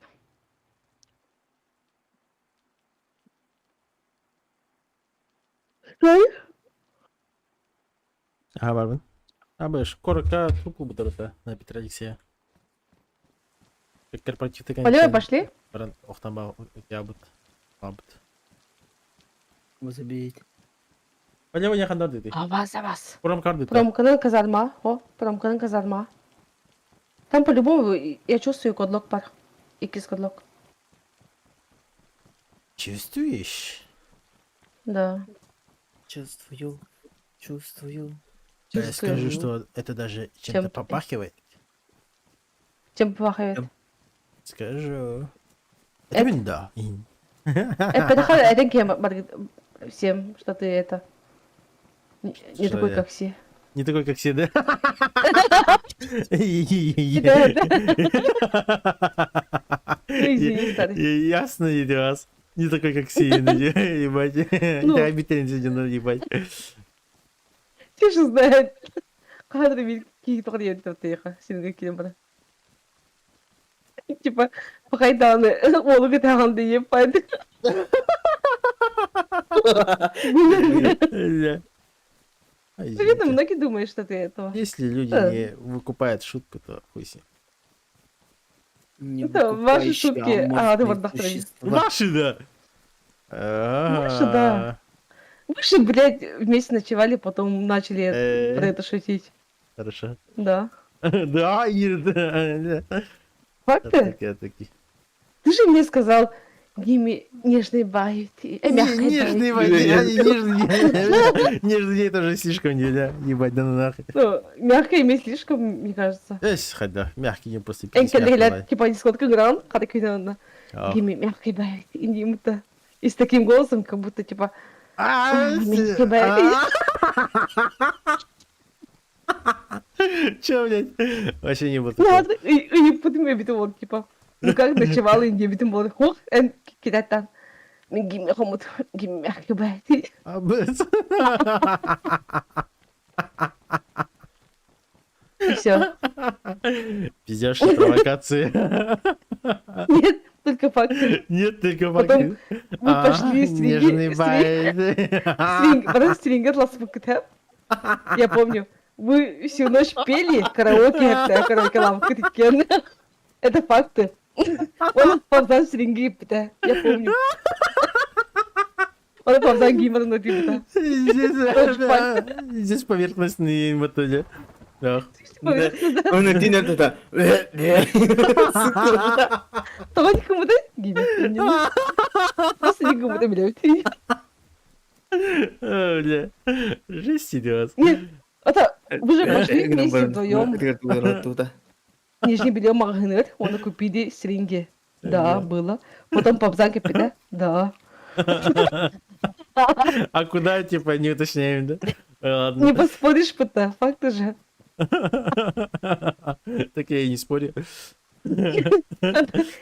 Ой. Ага, Барбин. Абыш, коротко трубку бутырыта на Петра Алексея. Как корпоратив ты, Полевой пошли. Баран, охтан я бут. Абут. Забейте. Полевой не хандар ты. А вас. Пром карды. Промканың казарма. О, промканың казарма. Там по-любому я чувствую кодлок пар. Икис кодлок. Чувствуешь? Да. Чувствую. Чувствую. Я Чувствую. скажу, что это даже чем-то Чем-то. попахивает. Чем пахает? Скажу. Это- Это да. Это кем? Всем, что ты это... Не Что такой, я? как все. Не такой, как все, да? Извини, старый. Ясно, Ильяс. Не такой, как все, ебать. Ну. Я обитатель сегодня, ебать. Ты же знаешь. Кадры бит какие-то клиенты тихо. Синга кембра. Типа, пахайданы. Олуга тағанды епайды. Наверное, многие думают, что ты этого. Если люди Да. не выкупают шутку, то хуй с ним. Не Это ваши выкупающие шутки. А, ты аморфные вот нахрен. существа. Ваши, да. Наши, да. Вы же, блядь, вместе ночевали, потом начали про это шутить. Хорошо. Да. Да, Ира, да. Факты? Такие. Ты же мне сказал, Гими нежный бают. Мягкой Нежный, бают. нежный, это уже слишком нельзя. Ебать, да ну нахуй. Ну, мягкое имя слишком, мне кажется. Хоть да, мягкий не просто пить. Энкелегелят, типа, не сколько гран, когда кидана. Гими мягкой бают. Индимута. И с таким голосом, как будто, типа, мягкой бают. Че, блядь? Вообще не было Ну, такого. ладно, и потом я битым вот, типа, ну как ночевала Индия, битым вот, хух, эн кидатан. Гими хомут, гими мягкой бают. И все. Пиздешь, провокации. Нет, только факты. Нет, только Потом мы пошли Нежный байт. Потом стрингер лас выкатал. Я помню, вы всю ночь пели караоке лампы такие. Это факты. Он попал стринги, я помню. Он папзан геймер на пибета. Здесь поверхностный мотоля. Да. Да. Он один это. Тогда никому да? Геймер. Просто никому да, блядь. Бля. Жесть серьезно. Нет, это вы же пошли вместе вдвоем. Нижний белье магнит, он купили сринги. Да, было. Потом папзан кипита. Да. А куда, типа, не уточняем, да? Ладно. Не поспоришь, пыта, факты же. Так я и не спорю. Это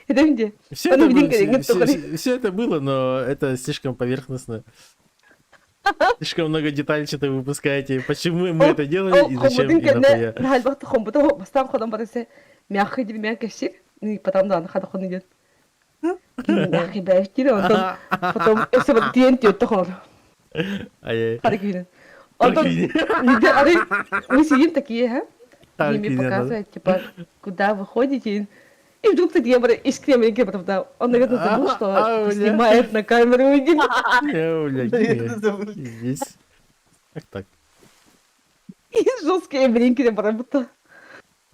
где? Все Он это, один было, корректор, который- все это было, но это слишком поверхностно. Слишком много детальчато вы выпускаете. Почему мы это делали и зачем и нахуя? Нахаль бахты хомбута, бастан ходом барысе. Мягкий дебі мягкий сир. И потом да, нахада хон идет. Мягкий бәйштир, потом если вот тиен тиет тохор. Ай-яй. Хары кивинен. Потом, мы сидим такие, а? Хары Ими кивинен, показывает, типа, куда вы ходите. И вдруг такие из кремлинки, потому что он, наверное, забыл, что бля. снимает на камеру. Я, бля, здесь. Как так? И жесткие блинки работа.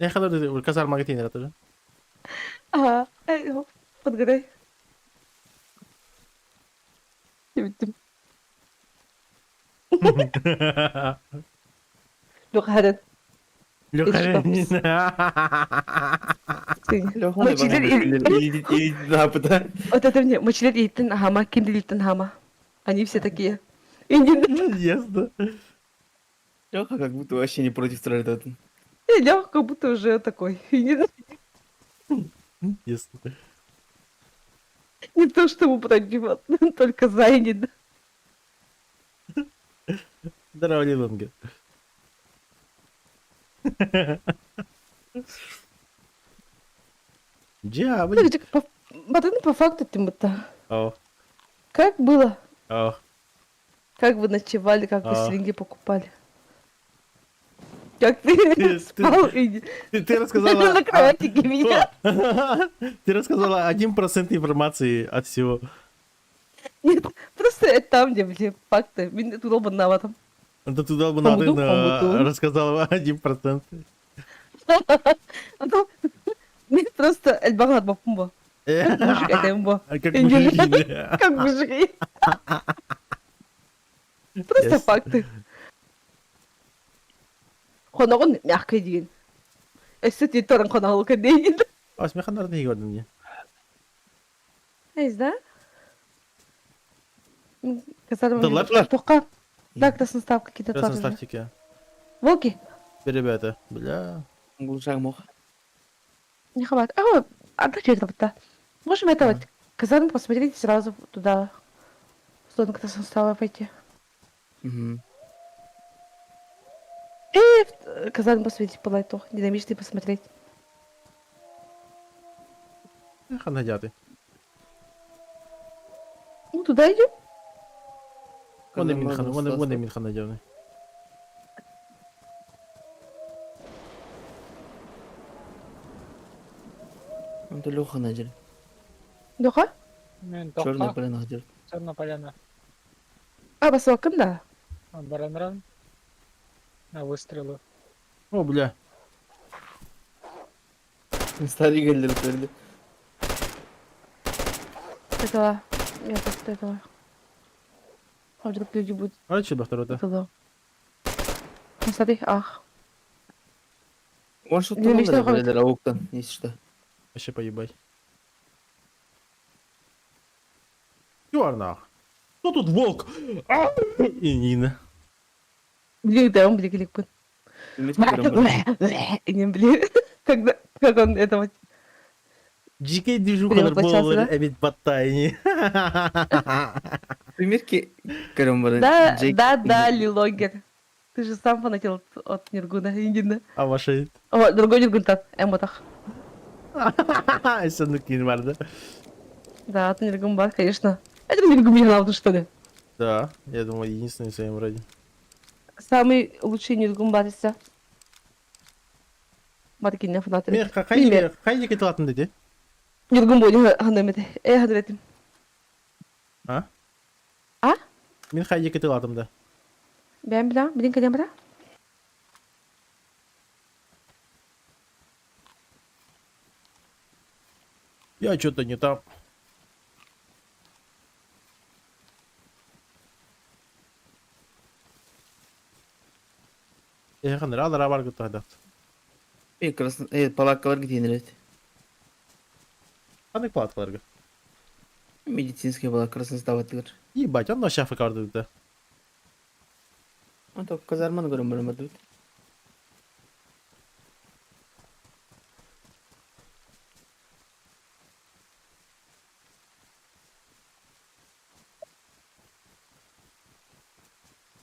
Я ходил казарма гатинера тоже. Ага, подгорай. Лёха, Харен. Лёха, Вот это мне, мочилет Итан Хама, Киндли Итан Хама. Они все такие. И не ясно. Леха как будто вообще не против стреляет. Лёха как будто уже такой. И Ясно. не то, что ему против, только занят. Здорово, Лилонга. Дьявол. Смотрите, по факту, Тимота, О, как было? о. Как вы ночевали, как вы А. свиньи покупали? Как Ты- ты спал и Ты рассказала... на кроватике меня? Ты рассказала 1% информации от всего. Нет, просто это там, где, блин, факты. Меня тут оба на этом. Это туда бы Хомуту, надо хомуту. рассказала 1%. А то мне просто Эльбагат Бапумба. Мужик, это имба. А как Я не мужики, знаю, да. как мужики. Просто Ясно. факты. Хоногон мягкий день. Если ты торан хоногон день. А смеха наверное не годен мне. Эй, да? Казалось, Да ладно. Тока. Да, красный став какие-то Сейчас на твари. стартике. Волки? Ребята, бля. Глушак мох. Не хватит. А что это вот-то? Можем это вот казарму посмотреть и сразу туда. В сторону красного става пойти. Мгм. И казарму посмотреть по лайту. Динамичный посмотреть. Ха надяти. Ну, туда идем. Вони Казарма мінхан, вони Стаса. мінхан надяти. Это Леха надел. Леха? Мен Черная тоққа, поляна надел. черная поляна. А, басылкын да. Баранран. На выстрелы. О, бля. Старый геллер стрельды. Этого. Я просто этого. А вдруг люди будут А че второй-то? туда. Ну, смотри, ах. Он что-то Не мечтай, надо, Хавик. геллера, Октан, если что. Вообще поебать. Чёрнах. Кто тут волк? А! И Нина. Блин, да, он блин, клик будет. И не блин. Когда, как он это вот. Дикий движуха Перевоплощался, нормально, да? эбит батайни. Примерки Карамбара. Да, Лилогер. Ты же сам фанател от Ниргуна, Индина. А ваша... О, другой Ниргун-то, эмотах. Сандукин варда. Да, от Ниргунбар, конечно. Это Ниргун главное, что ли? Да, я думаю, единственный в своем роде. Самый лучший Ниргунбар из всех. Маркиня фанаты. Мен хайди кетилатын деди. Ниргун бойы ханымеде. Ханыметим. А? А? Мен қай екі тыл атымда. Ben bilen, bilin kalem bırak. Я что-то не там. Қандай алара бар күтті қайдақ. Палаткалар кетейін. Қандай палаткаларға? Медицинский палат красноставаттылар. Ебать, он шафы карды да. Он только казарманы көрім бірін барды.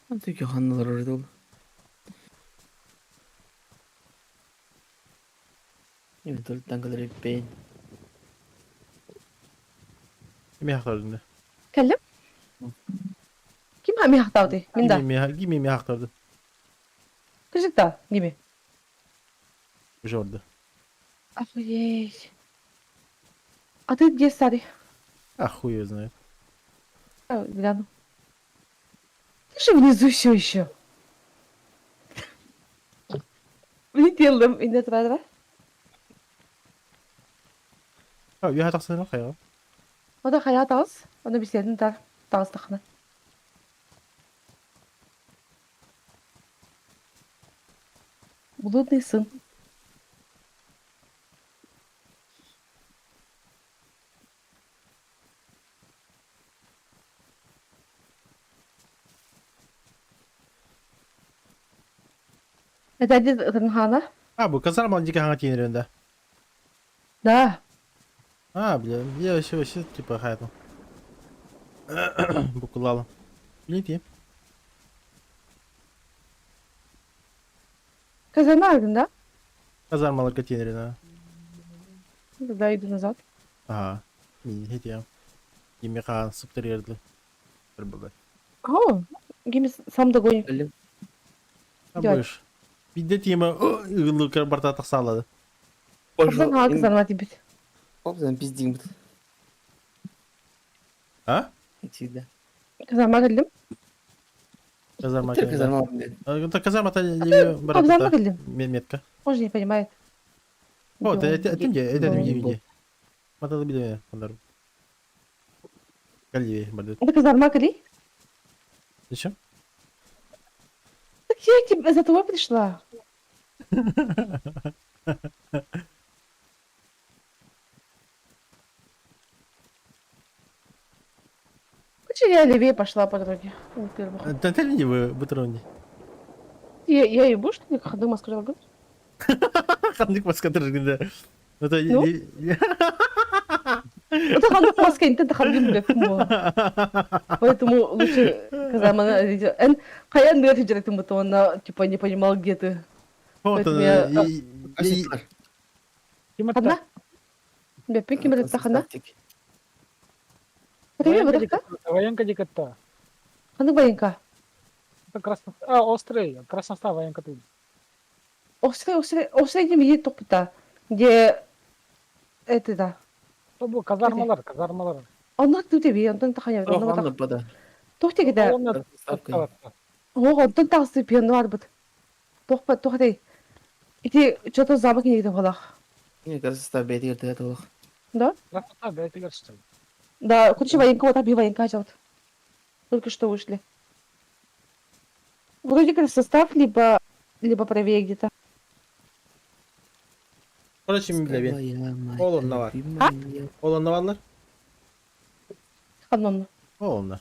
Он только ханналар орды ол. Емен толы танкалар еппейін. Кеме хақтарды. Kalem. Kim hami haktavdı? Minda. Кеме хақтарды. Kıcık da gibi. Жорды. Охуеть. А ты где, старый? А хуй его знает. Гляну. Ты же внизу все еще. Влетел инде тұрады. А, я тақсаны қайға. O da hayat az. Onu bir senin dar. Dağız tıkını. Блудный сын. Это один Ренхана? А, бұл казарманың жеке хаңа тейінерінде. Да. А, бля, я вообще типа хайпу. Букулала. Билети. Казарма ardında. Казармалар контейнеріне. Тогда иду назад. Ага. Мен хетем. Еме қан сыптыр ерді. Бір болды. О, гимн сам догоню. Әлім. А Дядь. будешь. Бидде тема ұғылы барта тақсалады. Абзан haa kızarma tibet. Обзан пиздим бұд. А? Всегда. Kızarma geldim. Казарма Тек кенде. казарма алдым деді. Это казарма-то левее Абзан барата. geldim. Метка. Он же не понимает. Вот, это где? Это Ну, где? Маталы биде қандар. Галевее барды. Это kızarma гели. Зачем? Так я к тебе за тобой пришла. Почему я левее пошла по дороге? Во-первых. Тәнтәл не вы бутрони. Я ебу, что ли, ходы Москвы говорю? Қандық басқа тұрғында. Это Ну? Это хандык Москва, не хандым деп Поэтому лучше казарма. Эн қаян ныр жүректің бұты, она типа не понимал, где ты. Вот Поэтому я- Қаситлар. Хана? Беппен кем берет хана? Тактик. Привет, братка. Военка дикота. Хандык военка. Это красно... А, острый. Красноста военка тут. Острый дем есть топыта, где это да. То был казармалар. Он тут тебе, он тут ханя, он Рохлан вот напада. тохте где. Ставкой. Он тут так сыпен var бит. Тохте. Ити что-то замок не видел валах. Мне кажется, став бейті ерді әті олық. Да? Краснота, да, это что ли? Да, короче, военка вот оби военка идет. Только что вышли. Вроде как состав, либо правее где-то. Короче, мен білебен. Олонда бар. А? Олонда барлар? Ханон. Олонда.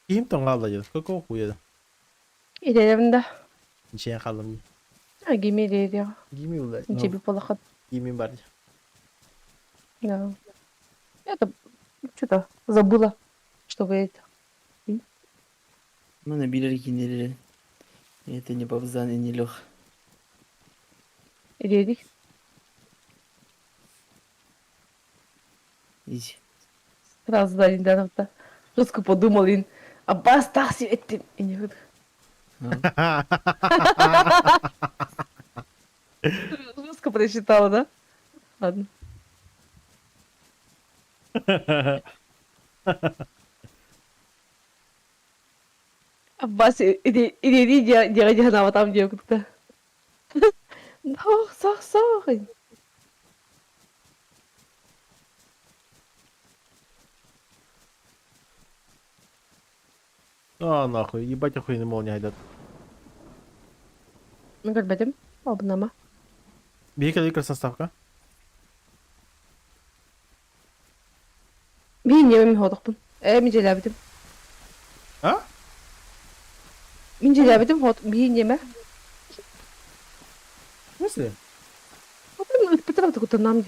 Киім тоң қалда жеді. Көк оқу еді. İlerinde. Ничейін қалдым не. А, гимели я. Киімі бұл Ничего бы полохат. Киімім бар. Да. Это что-то забыла, что вы это. Мына билер екендері. Это не Бабзан и не Лех. Иреdik. Изи. Сразу да, недавно. Жестко подумал, и Аббас такси этим. И не выйду. Жестко Рассчитала, да? Ладно. Аббас, иди, делай диагонал, там девка-то. Сах. А, нахуй, ебать охуенный молния айдат. Ну, как бәдем? Абнама. Бейкал красная ставка. Мен немем ходықпын. Мен желәбідім. А? Мен желәбідім, мен неме. В смысле? Потом пыталам так утонам.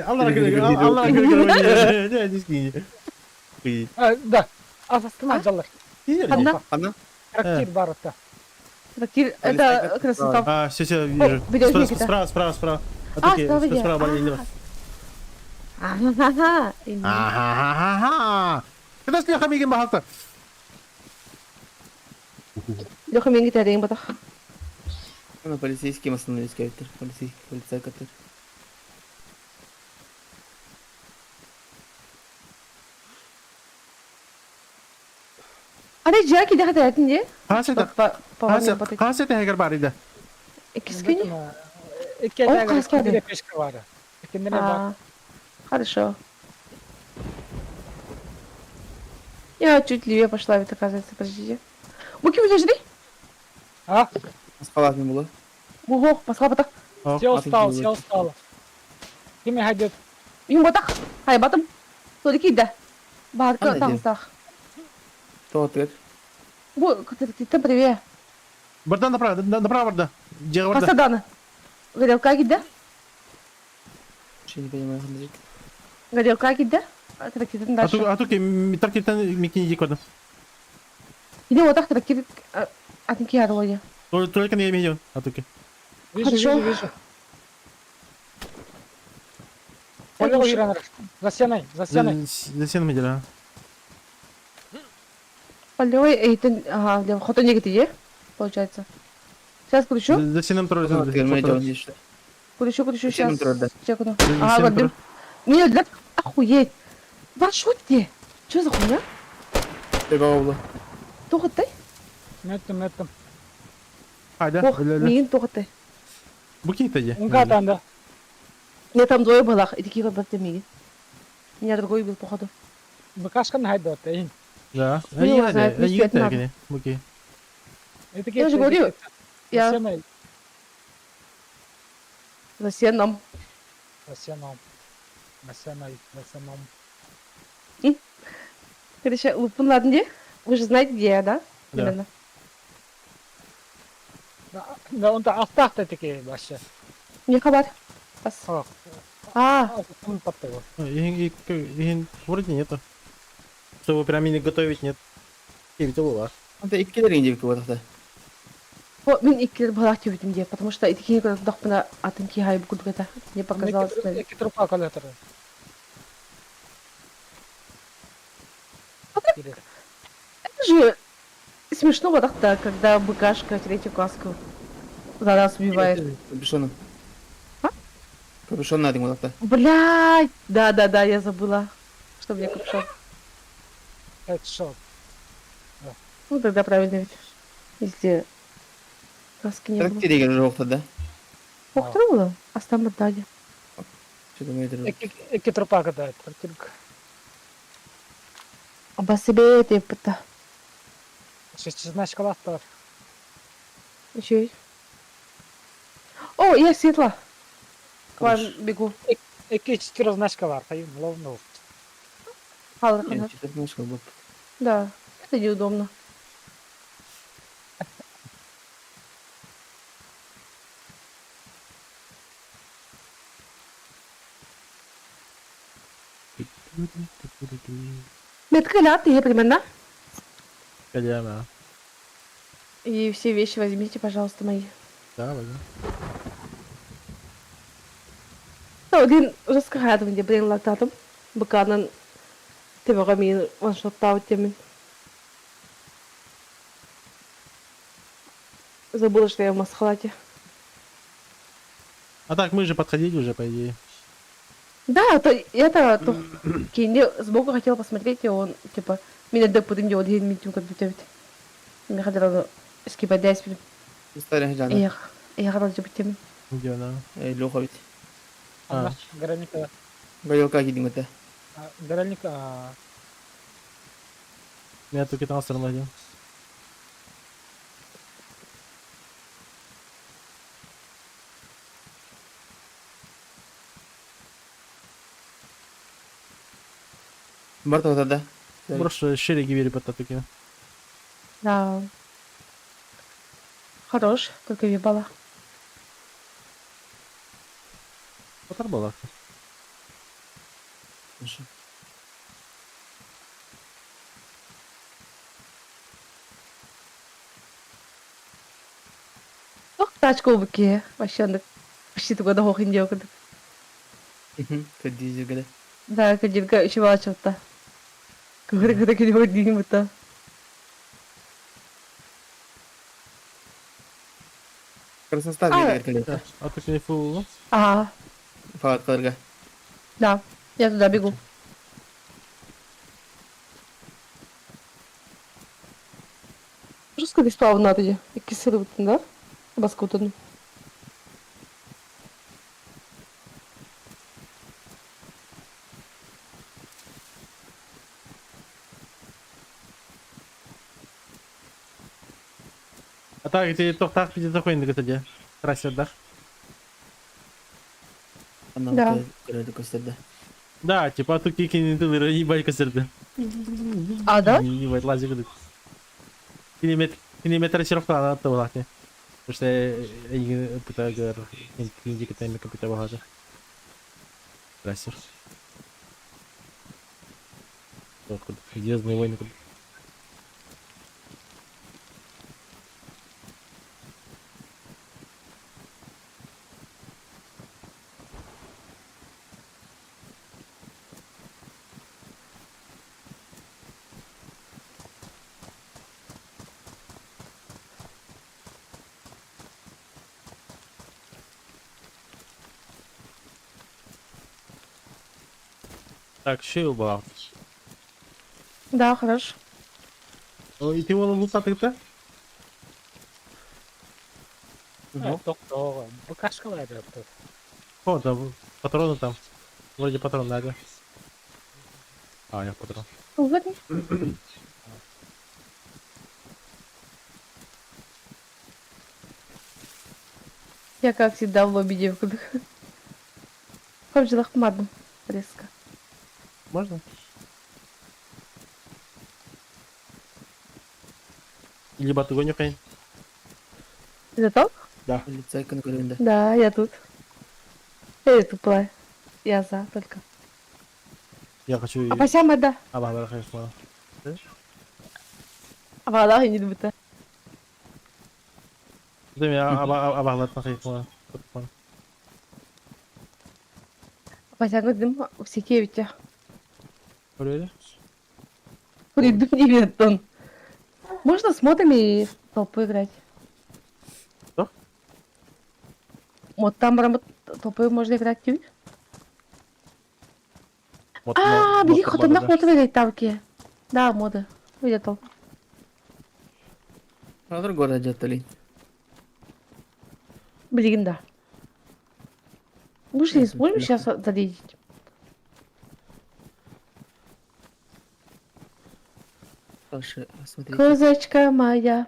Аллах не скинь. Да. Астана жалар. Одна? Одна? Трактир бар отта. Трактир, это красота. А, все, вижу. видео снимки-то. Справа. А, справа видео. Справа, лево. Ага. Ага. Когда с лехами ген бахалта? Леха мен кетерейін батақ. Она полицейским остановились, кайтер. Полицай катер. Ане жаки да хата ятын же? Касет, касет хегер бар иде. Кискини? İki О, tane kaskade. bir de peşke var. İkindine bak. Хорошо. Я чуть левее пошла, ведь оказывается, подождите. Буки, подожди. Ha? Спалат не было. Ого, пошла батақ. Все Атың устал, келіп все устал. Кime hadi Юм батақ. Хай батым. Тоды кейді. Бағытқа Ана, тағыстақ. То ответ. Бұл, күтіртеттен приве. Барда направо барда. Жега барда. Қасаданы. Горелка кейді. Вообще не понимаю, язык. Горелка кейді. Трактирден дальше. Атуки, трактиртен микини дик барда. Иди отақ трактир. Атынки арылойы. Только не имею. Атуки. вижу. Понял, Иран. За стеной. За сеном идет, Полевой, эйтен, ага, хотон егеті е, получается. Сейчас кручу. За сеном трое. Ну, ответ, мы идем здесь, что ли? Кручу, Зачем сейчас. трудно? Чекну. За Ага, сеном гордым. Меня для... Охуеть. Вашу где? Что за хуйня? Прибавила. Тоғыттай? Мэттім. Хайда, Ох, мен тоғыттай. Буки иди. Унгатанда. Мне там двое было, и такие вот миги. Меня другой убил, походу. Быкашкан хайда отта. Да. Ну, его знает, не свет надо. Буки. Я же говорю, я За за сеном. стеном. За стеной. Короче, лупун, ладно, где? Вы же знаете, где я, да? Да. Именно. Да, он-то астахта такие вообще. Мне хабар. Пас. Он подтыл. И вроде нету. Чтобы прям не готовить, нет. И ведь было. Это и киллерин девка вот это. Мен иккілер балақ теуітім де, потому что итікені көріп дұқпына атын ки хайып күлгіті. Мне показалось, что... Які трупа коллектора. Это же смешно вот так-то, когда быкашка третью каску за нас убивает. Капюшоном. А? Капюшон надо ему так-то. Блядь! Да, я забыла, что мне капюшон. Это шо? Ну тогда правильно ведь. Если каски не было. Трактире жёг тогда. Ох, трудно. А там отдали. Что-то мы это... Які трупа кидає. Трактирка. Оба себе это пыта. Шестизна шоколад. Еще есть. О, я светла. К вам бегу. Які 4 значка var. Hayır, ловно. Халра, Нет, конечно. что-то знаешь, как бы. Да, это неудобно. Метка лятые примерно. Кадяма. И все вещи возьмите, пожалуйста, мои. Да, возьми. Один раскрадывание, блин, лактатом. Баканан темирамин, ваншоттау темин. Забыла, что я в масхалате. А так мы же подходили уже, по идее. Да, то это то Кенди сбоку хотел посмотреть, и он типа меня допустим делал один митинг как будто. Мне хотел скипать 10 минут. История И жана. я хотел типа тем. Где она? Лёха ведь. А. Ана Гараника. Гаёлка кидим это. Гараника. Я тут 15 один. Барта вот да. Просто шереги вери под такими. Да. Хорош, только ебала. Вот была. Хорошо. Ох, тачку выки. Вообще, он почти такой дохох индиок. Кадизи гада. Да, кадинка еще что-то. Когда к нему день-то. Красноставь А. егер калета. А тут не фул. Ага, Фават калерга. да. Я туда бегу. Жестко ты спал на тоді. Які сили, да? Баскутану. А так, ты тохтах пиздец охуенный кстати. Трассе, да? Она Да. калета костяда. Да, типа тут кики не тылы, ебать косерды. А, да? Ебать лазик идут. Километр сирофта на то лахне. Потому что я пытаюсь говорить, не китайми капита багато. Трассер. Звездные войны. Так, ще убрав. Да, хорош. О, і ти воно лутати-то? Доктор. Букашка лайдер. О, там патроны там. Вроде патрон надо. А, я патрон. Ладно. Я как всегда в лобби девках. Как же лохматно. Резко. Можно? Либо ты гоню, Ты готов? Да. Лица икона календа. Да, я тут. Я тупая. Я за только. Я хочу... А посяма, да. А, ладно, конечно. А вода не думаю. Ты меня обогнать на хейфона. Посяма, дым в Сикевиче. Проверили? Придумали тон. Можно с модами в толпу играть? Что? Вот там прям толпы можно играть. Тюй? Вот, А, блин, вот, хоть одна мода играть тавки. Да, мода. Видел. А другой радио ли. Блин, да. Мы же не сможем сейчас залезть. Саша, смотри. Козочка моя.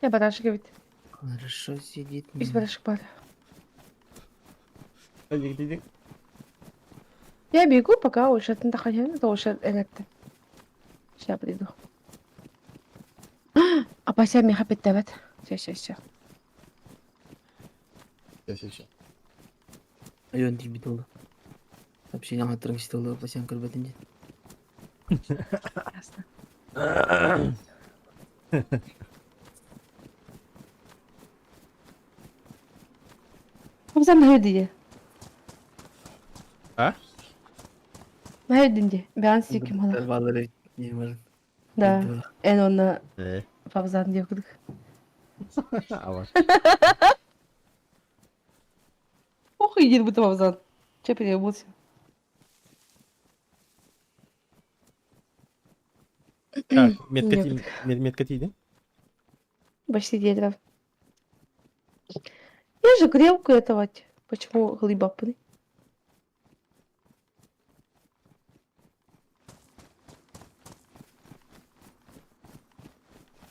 Я барашек ведь. Хорошо сидит. Из барашек пара. Иди. Я бегу, пока уж это доходит, это уж это. Сейчас приду. А пася меня хапит давать. Все. Сейчас. Ayun, di bitulo. Tapos yung nakatrang si tulo pa siyang kalbatin dyan. Ясно. Hamza nerede? А? Nerede? Ben sikim hala. Talbaları yemeğin. Да. En ona Э. Favzan diyor. А вот. Ох, иди бы там взад. Че переобулся? Так, Нет. метка тиді. Почти дерево. Я же грелку этого. Почему глыбапный?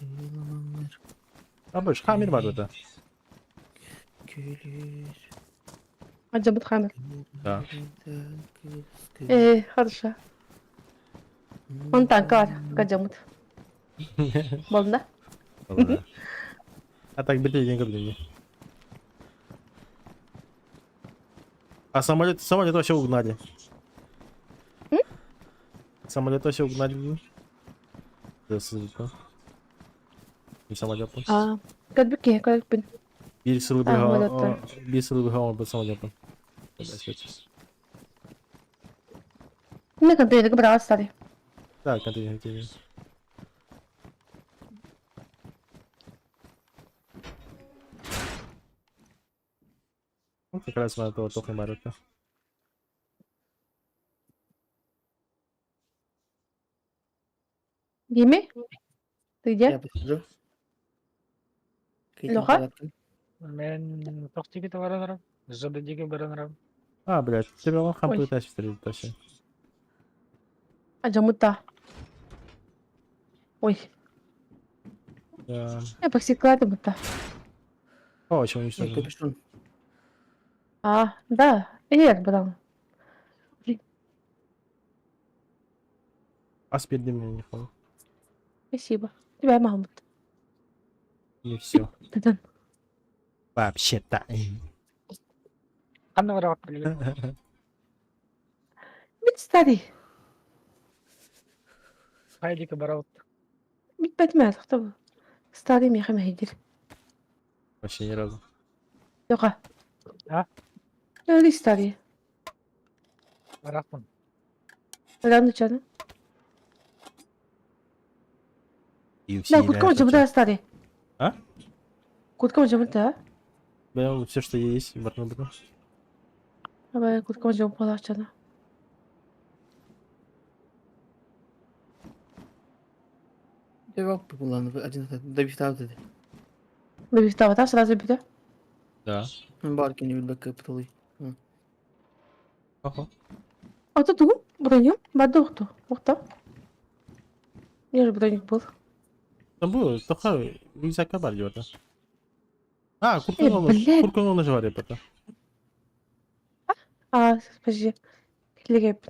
Yılanlar Abi şu hamir var orada. gülür. Аджабыт хамер. Да. Хорошо. Он так, Аджамут. Болды. Vallahi. А так бедный не. А самолет вообще угнали. Самолет вообще угнали. Да, ссылка. Не самолет. Кадбике, кадбин. Bir sılı bir Самолетler. bir sılı bir hava самолетом. На контейнер брал, старый. Да, контейнер. Вот как раз на то только Марука. Гими? Ты где? Ya betul. Лёха? Мен тоқтики баранарам. Жадыдиге баранарам. А, блядь, тебя вон хам Ой. пытаешься стрелять вообще. Аджамута. Ой, Да. я посекла это будто. О, еще Yok уничтожил. kapışın. Да. Нет, братан. А с перед мне не хвал. Спасибо. Тебя, Махмуд. Не все. Братан. Вообще-то. Анна варават прилип. Бит старый. Хайдике барават. Бит бәтмәд. Кто? Старый меха мехидир. Вообще ни разу. Лёха. А? Лёли старый. Барахман. Рано чана. И Да, курткам жабыта старый. А? Курткам жабыта. Прям все, что есть, барну буду. Абай курткам жабыта чана. Yok bu kullandı. Acın da bir tane dedi. Бивта вата сразу бита. Да. Барки не bilbek kapitalı. Ага. А тут тугу броню. Бадохту. Ухта. Я же броник был. Там было, только рюкзака бар orada. А, блядь. куркан onu var ya burada. Подожди. Хилегеп.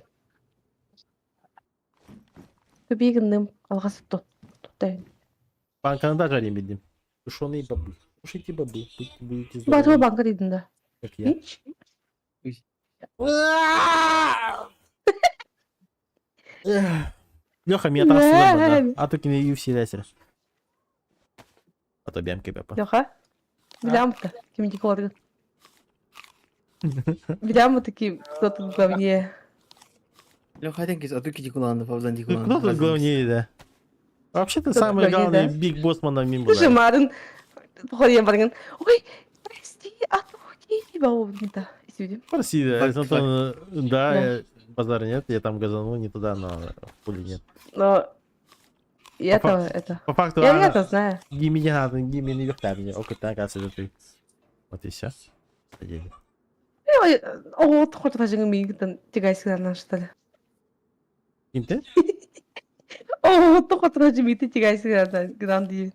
Көбегіннің алғасы тұттайын. Bankanı da arayayım bildim. Уж он и бабы. Уж эти бабы. Будете Батыма здоровы, банка дейдің да. как я. Ич? Леха, меня там сломано, да? А то кине UFC лезер. А то бямки пепа. Леха? Білямка. Кемді колоргын. Біляма таки кто-то в главне. Yok hadi kez adı kişi kullandı. Fazla değil kullandı. Кто тут главнее, да? Вообще-то Кто самый главнее, главный да? Биг Боссман на мим Слушай, была. Марын. Походим баргын. Ой, прости, отпусти. Типа обнята. Извини. Спроси, да. Факт, если он- Да, базара нет, я там газанул не туда, но хули нет. Но... И это... По факту, Я это знаю. Гимми не надо, Гимми не вертай меня. Окей, оказывается, ты. Вот и все. О, хоть даже мигтан тягайсыгана, что ли. Kim ты? О, то хоть даже мигты тягайсыгана, гранди.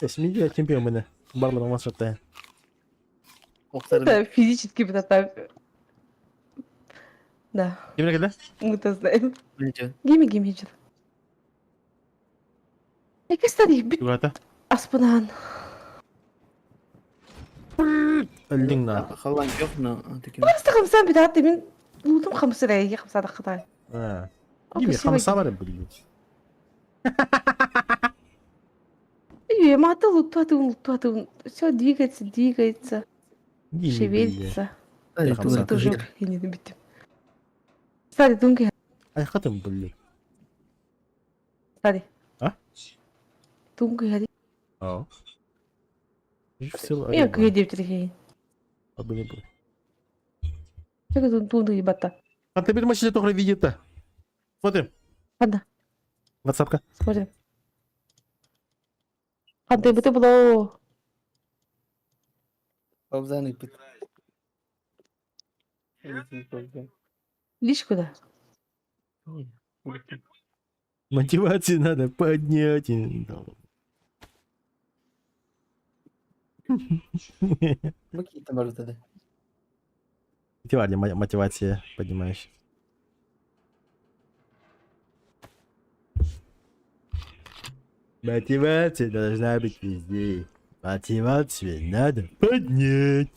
Медиа чемпион мені. Барлығын масштабта. Oktarım. Это физически так. Да, Кімдер келді? мы-то знаем. Bence. Гими жүр. Кстати, бит Югата. аспынан. Өлдің на. Kalan yok mu? Tüküm. Просто хамсан бит мен лутым хамсырай, я хамсада қытай. Гимми спасибо, хамса Гимми. бар блин. Мата лутатым. Все двигается, Гимми, шевелится. Hadi Hamza. tuvalet Тоже tuvalet. я не добитым. Старый думки, Ай, хатым блин. старый. А? Думки, Ау. Все я күйе деп жүргейін. Абыны был. Что ты тут ебать-то? А ты машине только видит-то. Смотрим. Ладно, Ватсапка. смотрим. Ханты быты было. Павзаны пыт. Лишь куда? Мотивации надо поднять. Маки там бару тогда. Мотивация, мотивация поднимаешь. Мотивация должна быть везде. Мотивацию надо поднять.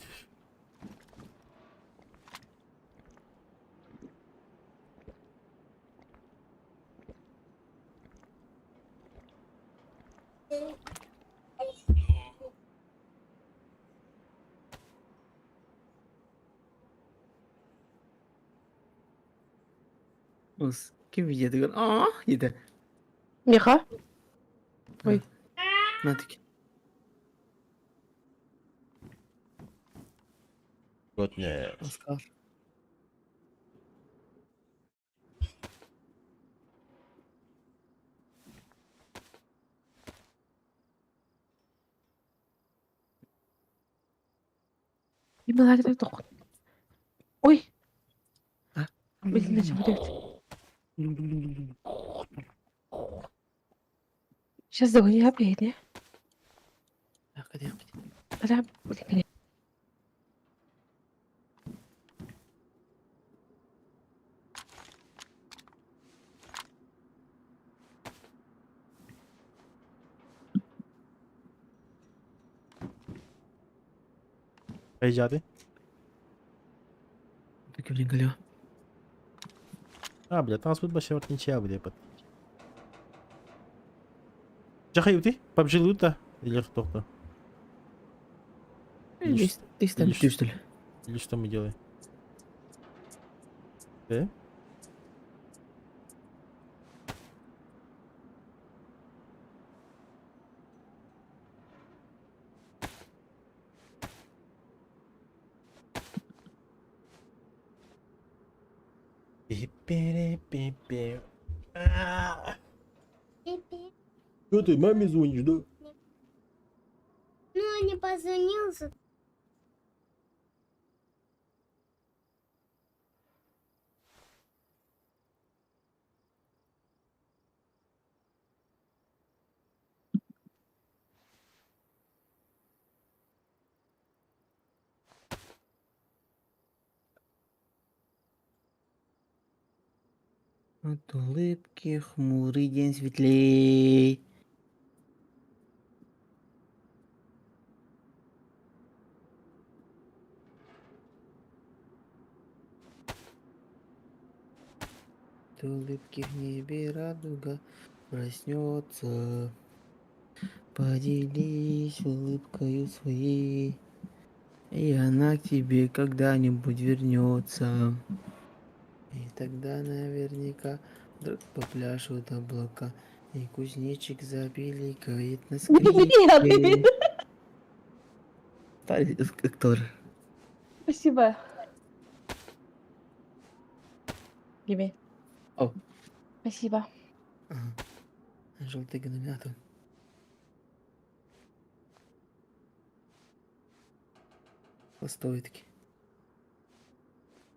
Ус. Kim видит? Говорит, дейді. Меха? Ой. На таки. Вот не. Оскар. И была это только. Ой. А? Блин, на чем делать? Сейчас догони опять, не? Да, блин. Поезжати. Таки блин галё. А, блядь, транспорт вообще вот ничья, блядь. Жахаюты? Побжилут-то? Или что-то? Ты там Лишь- ты что ли? Или что мы делаем? Да? Пи-пи-пи-пи. А, Пи-пи. Что ты маме звонишь, да? Ну, не позвонился. От улыбки хмурый день светлей. От улыбки в небе радуга проснется. Поделись улыбкою своей, и она к тебе когда-нибудь вернется. И тогда наверняка вдруг попляшут облака, и кузнечик запиликает на Нет, скрипке. Кто же? спасибо. Гиби. О. Спасибо. Ага. Желтый гономятор. Хвостовый-таки.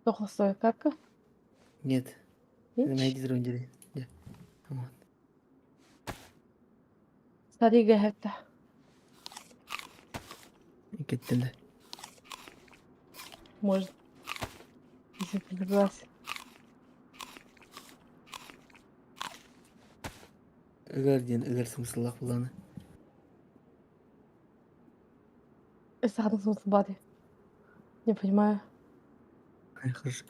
Что холостой, карка? Нет. Найди зрундили. Да. Вот. Старига хәтта. И кеттенде. Может. Если ты согласен. Гардиан смыслах плана. Сахарный смысл бады. Не понимаю. Хорошо.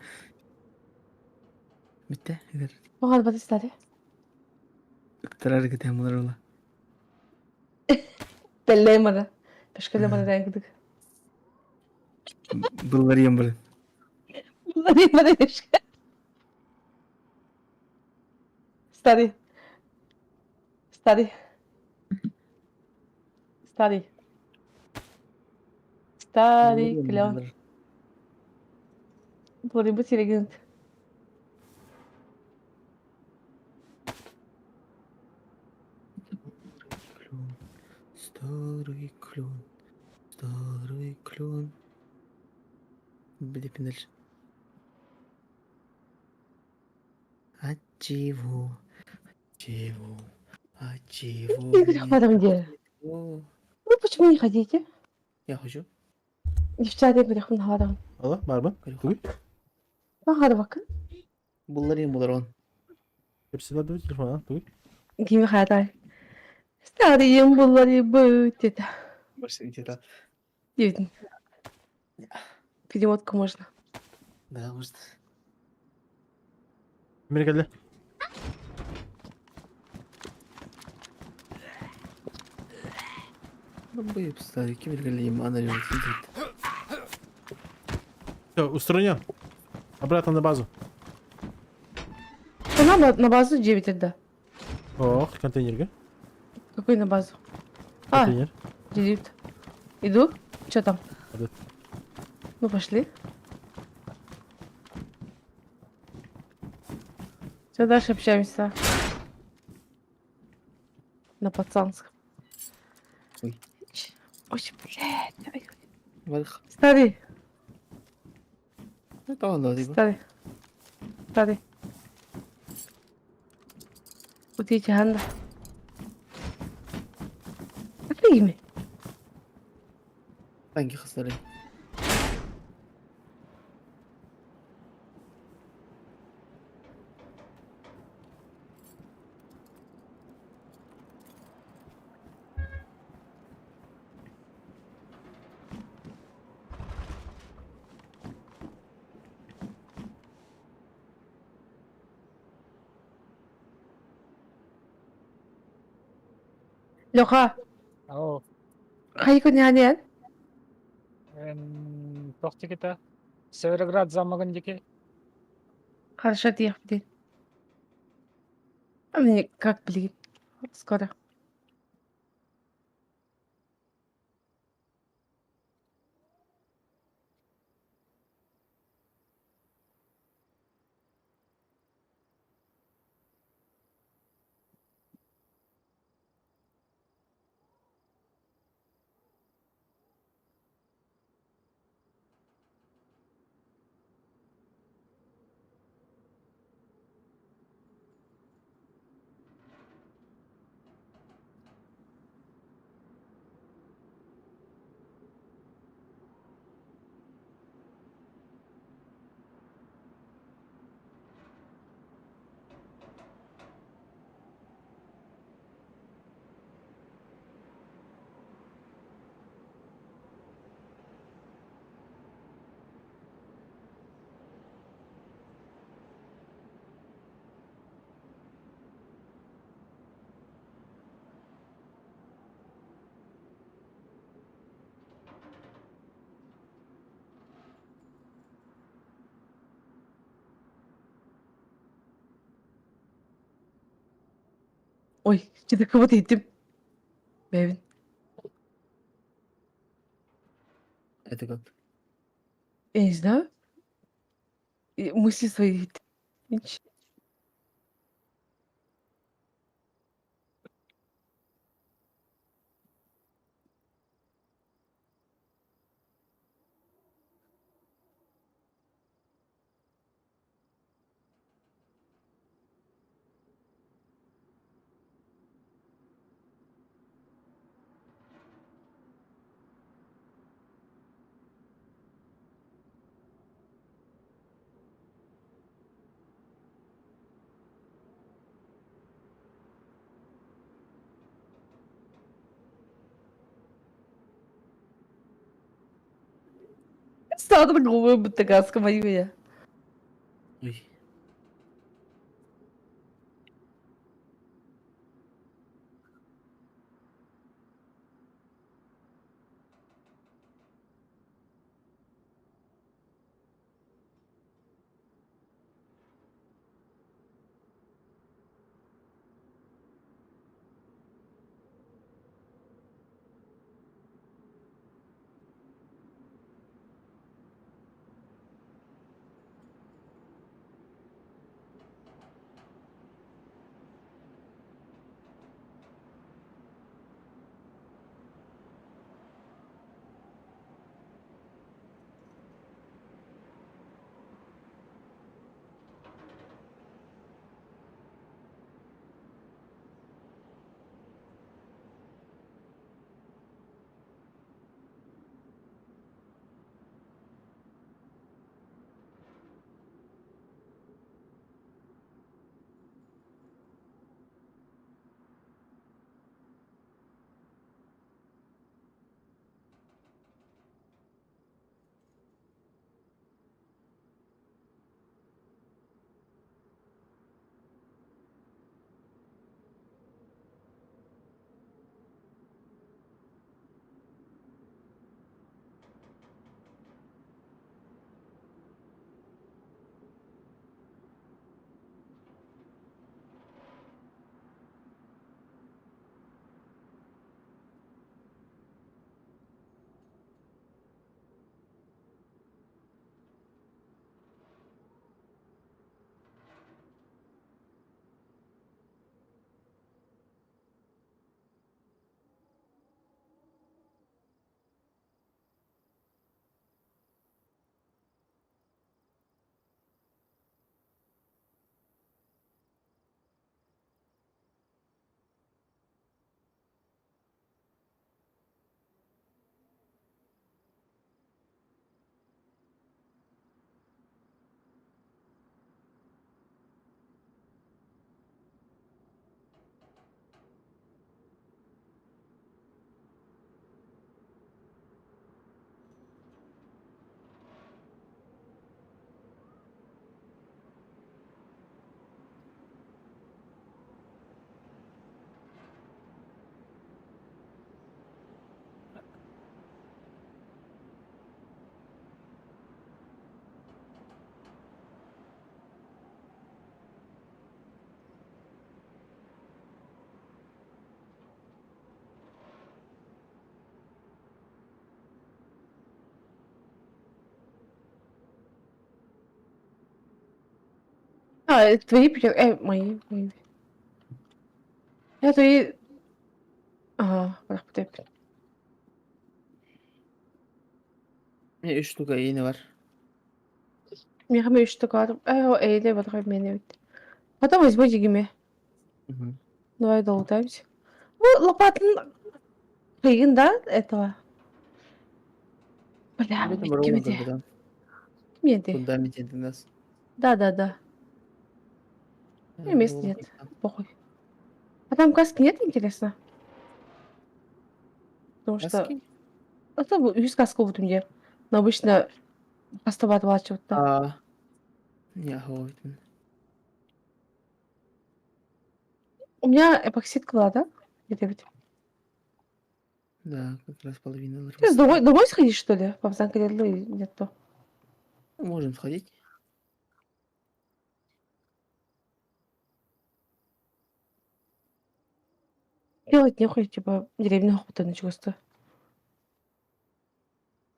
Битте, Гар. Маған бады старый. Тарар кете амаларыла. Телемана. Пешкелемана рәңгідік. Быллар ембір. Телемана пешке. Старый. Старый. Старый. Старый клен. Boleh bersih lagi nanti. Клен, старый клен, старый клен. Блин, дальше. От чего? Чего? От чего Игорь мне хватом так где? тепло? Ну почему не хотите? Я хочу. Девчата Игорь хватом. Allah, var mı? Говорю, Bugün. Hadi bakın. Булларин буларон. Hepsi var değil mi telefona? Bugün. Kimi хватай. Старые буллары будет. Больше где-то. Девять. Перемотку можно. Да, может. Emir geldi. Бомбы старый, кибергали, анализ сидит. Все, устранен. Обратно на базу. Она на базу 9 тогда. Ох, контейнерга. Какой на базу? А, Контейнер. 9. Иду. Что там? Hadi. Ну пошли. Все, дальше общаемся. На пацанском. Ой. Ой, блядь. Ай, Вальх. Старый, Это он, да, типа. старый. Старый. Удите, Ганна. Офигеть. Танки старый. Леха, Oo. хайку не анет? Тохти kita. Североград замаган дики. Хорошо, отъехали. А мне как, блин, скоро. Ой, что-то кого-то едим. Бевин. Это как? Я не знаю. И мысли свои. Стала торговая бутагаска моя. Ой. А, твои мои. Я твои... Ага, бірақ бітеп. Міне 3 штука иіні бар. Меха үштік арым. О, эйле батырға мені өт. Потом возьму дегіме. Мгм. Давай долутаемся. Ну, лопатын қиын да, этого. Бля, Бетім бар өйткені оған де. кірбеден. Менде. Фундамент ентіндес. Да. Емес нет. Похуй. А там каски нет, интересно? Потому что... Каски? Это 100 каска вот у меня. Но обычно кастова оплачивают, да. А. Не, хавайтын. У меня эпоксидка была, да? Где-то ведь. Да, как раз половина Сейчас ларвы. домой сходить, что ли? Папсан или нет то? Можем сходить. Делать нехуй, типа, деревню охота началось-то.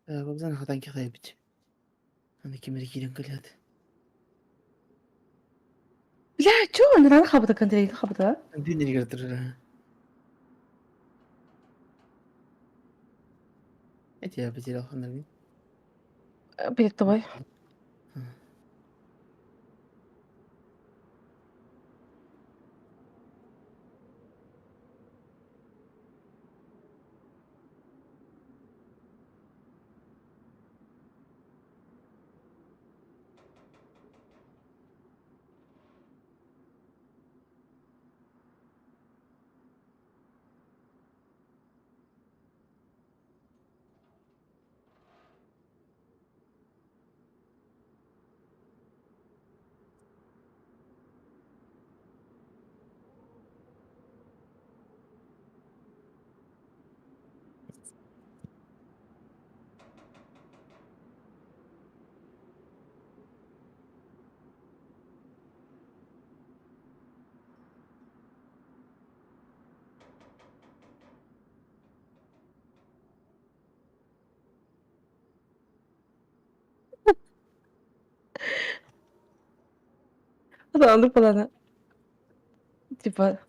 Бабзан хатан кихай бит. Аны кемерекиден калят. Бля, чё, он рано хабата контроль хабата, а? Дүйнер кертір. Эти я потерял ханармин. Перед тобой. Ладно, ладно. Типа,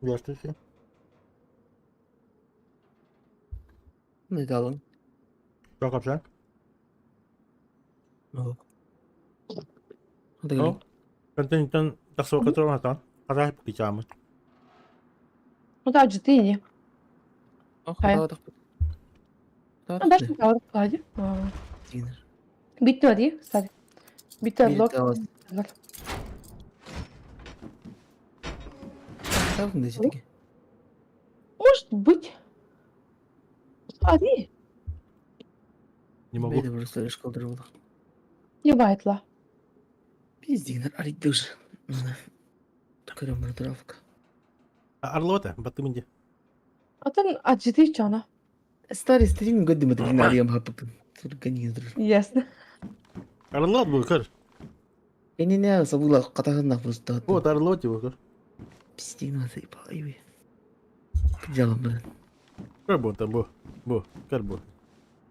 Здравствуйте. Ne kalın? Çok yapacak? Oo. Hadi Oh, gelin. ben tasavvur katılmadan. Kadar yapacağım. Ну да, ciddi iyi. Oh, Hayır. hadi hadi. Ha, Hadi ben hadi. şimdi aldım sadece. Ha. Dinler. Bitti hadi. Hadi. Bitti Bir log. daha. Kalkın diyecektik. Может быть. Hadi. Не могу. Beyde burası öyle kaldırıldı. Ебает. Biz dinler. Ali dur. Takırım burada rafık. Арлота, батымынде. А ciddi чана. Старый стрим годы мы такие на Алиям хаппым. Только не dur. Ясно. Арлот bu kır. Beni ne sabula katağın просто. Вот Арлоте bu kır. Пиздец, надо и поиви. Делом, блин. Kır bu tam bu. Bu. Kır bu.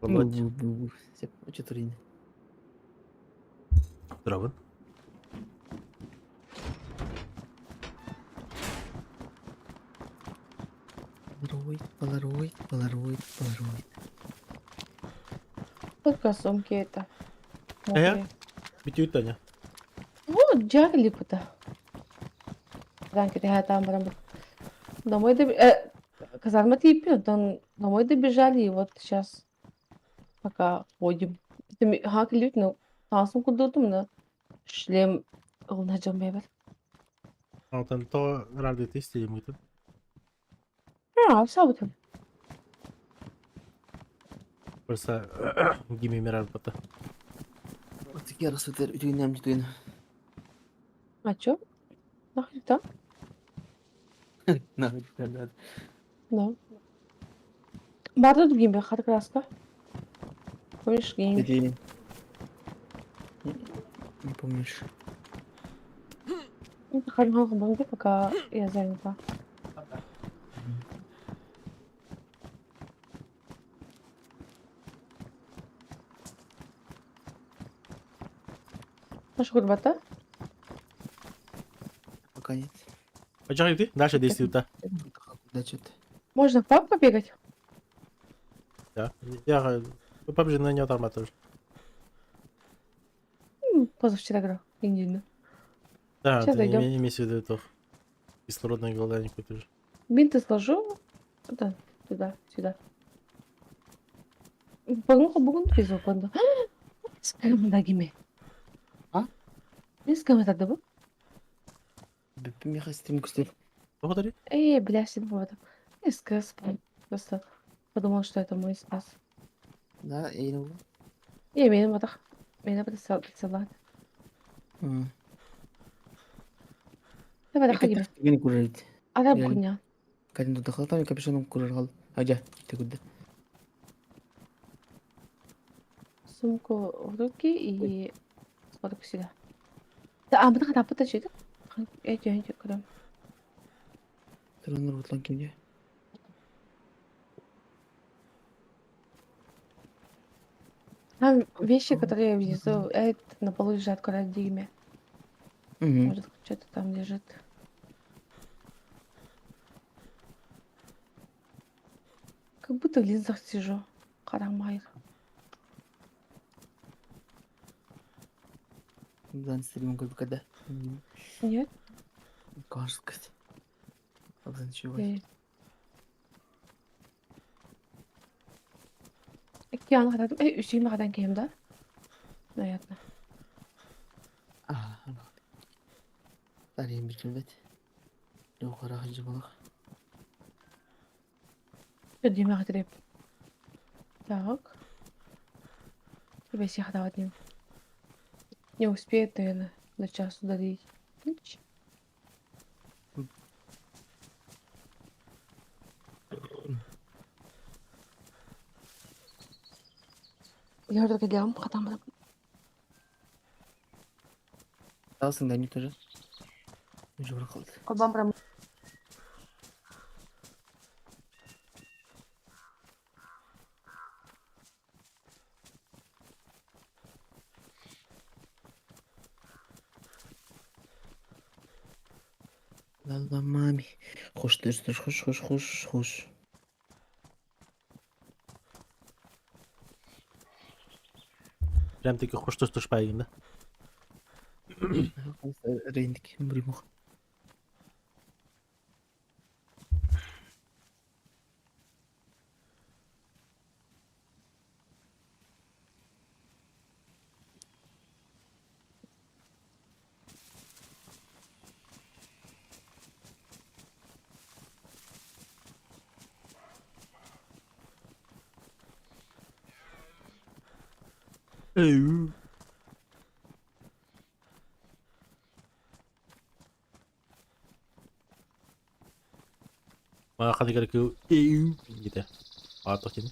Арлот. Bu. Сеп, четырин. Здравы. Полароид. Только сумки это. Ага. Bitiyor tane. Вот, джагли куда. Раньше я там прям домой казарма типа, домой добежали, и вот сейчас пока ходим. Хак лют, ну, тасым кудурдum da шлем olunacağım beyler. Altın to herhalde isteyeyim gittim. Ha, sabıtım. Bursa gimi herhalde bata. Artık yarısı der. Ütüyün hem ütüyün. А чё? Нахуй там? Ne yapayım? Да. Барды другим бе, хат краска. Помнишь, гейм? Dedi. Не помнишь. Хальмал банги, пока я занята. Наш гурбата? Пока нет. Acayip değil. Дальше действует, да. Да что-то. Можно в паб побегать? Да. Я PUBG на не оторма тоже. Позавчера играл. Недельно. Да, Сейчас ты зайдем. имеешь в виду то. Кислородное голодание тоже. Бинты сложу. Да, туда, сюда. Бүгін физо қонды. Скамда кеме. А? Не скамда бұл? Беппим я стрим кустер. Благодарю. Бля, себе вот. Не сказ. Просто подумал, что это мой сказ. Да, я не могу. Мені вот Мені присылать. Давай, Катя, ходим. бeni kurardı. Араб Yani. хуйня. Kadın da takıltan kapüşonum kurar hal. Hadi, tekudde. Сумку в руки и смотрю сюда. Да, а мы так работать что-то? Эти, куда? Sıranlar otlan kimce? Там вещи, которые я внизу, на полу лежат, куда диме. Может, что-то там лежит. Как будто в линзах сижу. Карамайр. Ben streamim koyup kada. Нет? Кажется, кстати. Абзан чего? Океан катадым. Üşüyüm кадан кием да? Наверное. Ah, ana. Darayım bir kelbet. Ne o kadar hacı balık. Диме катырып. Так. Тебе всех давать. Не успеет, наверное, до часу дарить. Ничего. Я уже так делам, потом. Dalsın da ne тоже. Уже bırakalım. Обам прям. Lalla mami. Хош дұрыс, хош. Прям таки хош туш туш да. Рейндік, біремоқ. Эу. Мага кандай керек эу gitu ya. Артық кейін.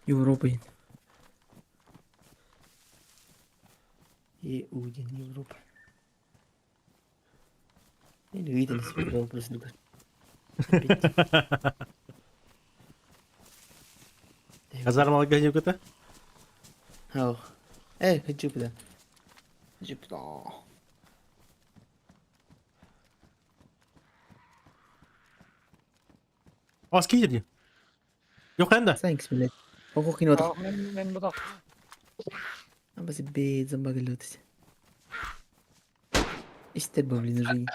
Европа енді. EU ден Европа. Енді үйден спирал просылдар. Казармаға келіп кетті. Ау. Хочу піда. Asker diyor. Yok hem de. Thanks, millet. Оқу қиын отыр. Мен бұдақ. Басы бейт зомбаға лөтісі. Істер бұл, блин, уже.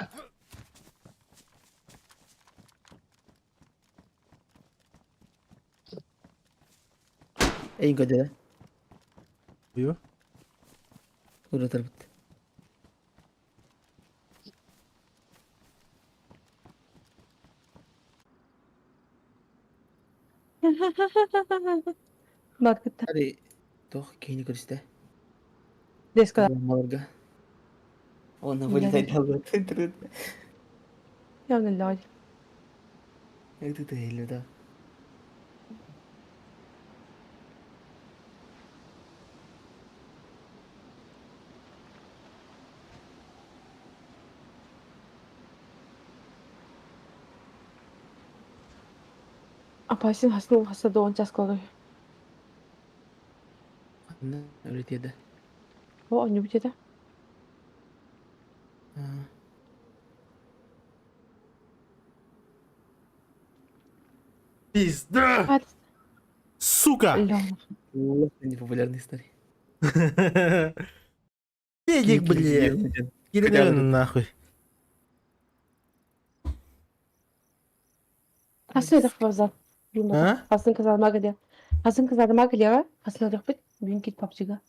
Эйн көді. Diyor. Ура тарбыт. Bak gitti. Hadi. Тоқ, кейіні көрісті. Deska. Маларға. Оны Иә, вылетай иә. далға тәнтірді. Явно ляль. Это ты, Люда. Апайсың хасының хасады он час қалды. Аны öğretiydi. О, не бітеді. Пизда! Hadi. Сука! Ляль. Allah непопулярная история. Педик, блядь. Иди нахуй. Хасың едік базар. А? Хасың кызарма келе. Хасың кызарма келе. Хасың едік бит. Мен кет папчыға.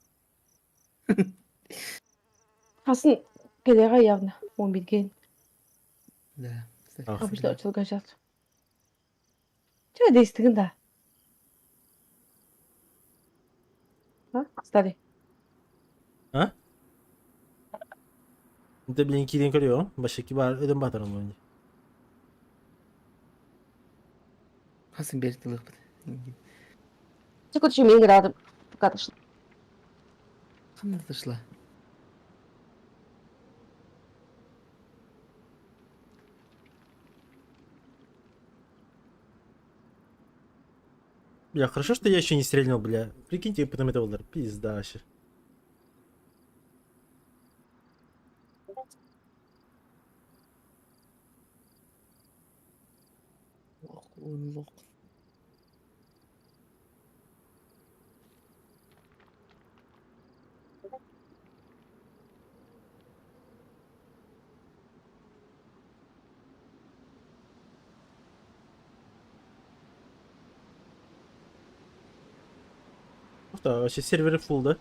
Хасың келеға явно. Он билген. Да. Обычно очылға жат. Чего дейстігін да? А? Старый. Ha? Inte blir en killing körüyor. Baştaki var ödüm batar onu önce. Хасың берді лық. Чего ты мен градым? Катышын. Қандай тышла? Бля, хорошо, что я еще не стрельнул, бля. Прикиньте, потом это удар. Пизда вообще. Лық. Да, вообще серверы full, да?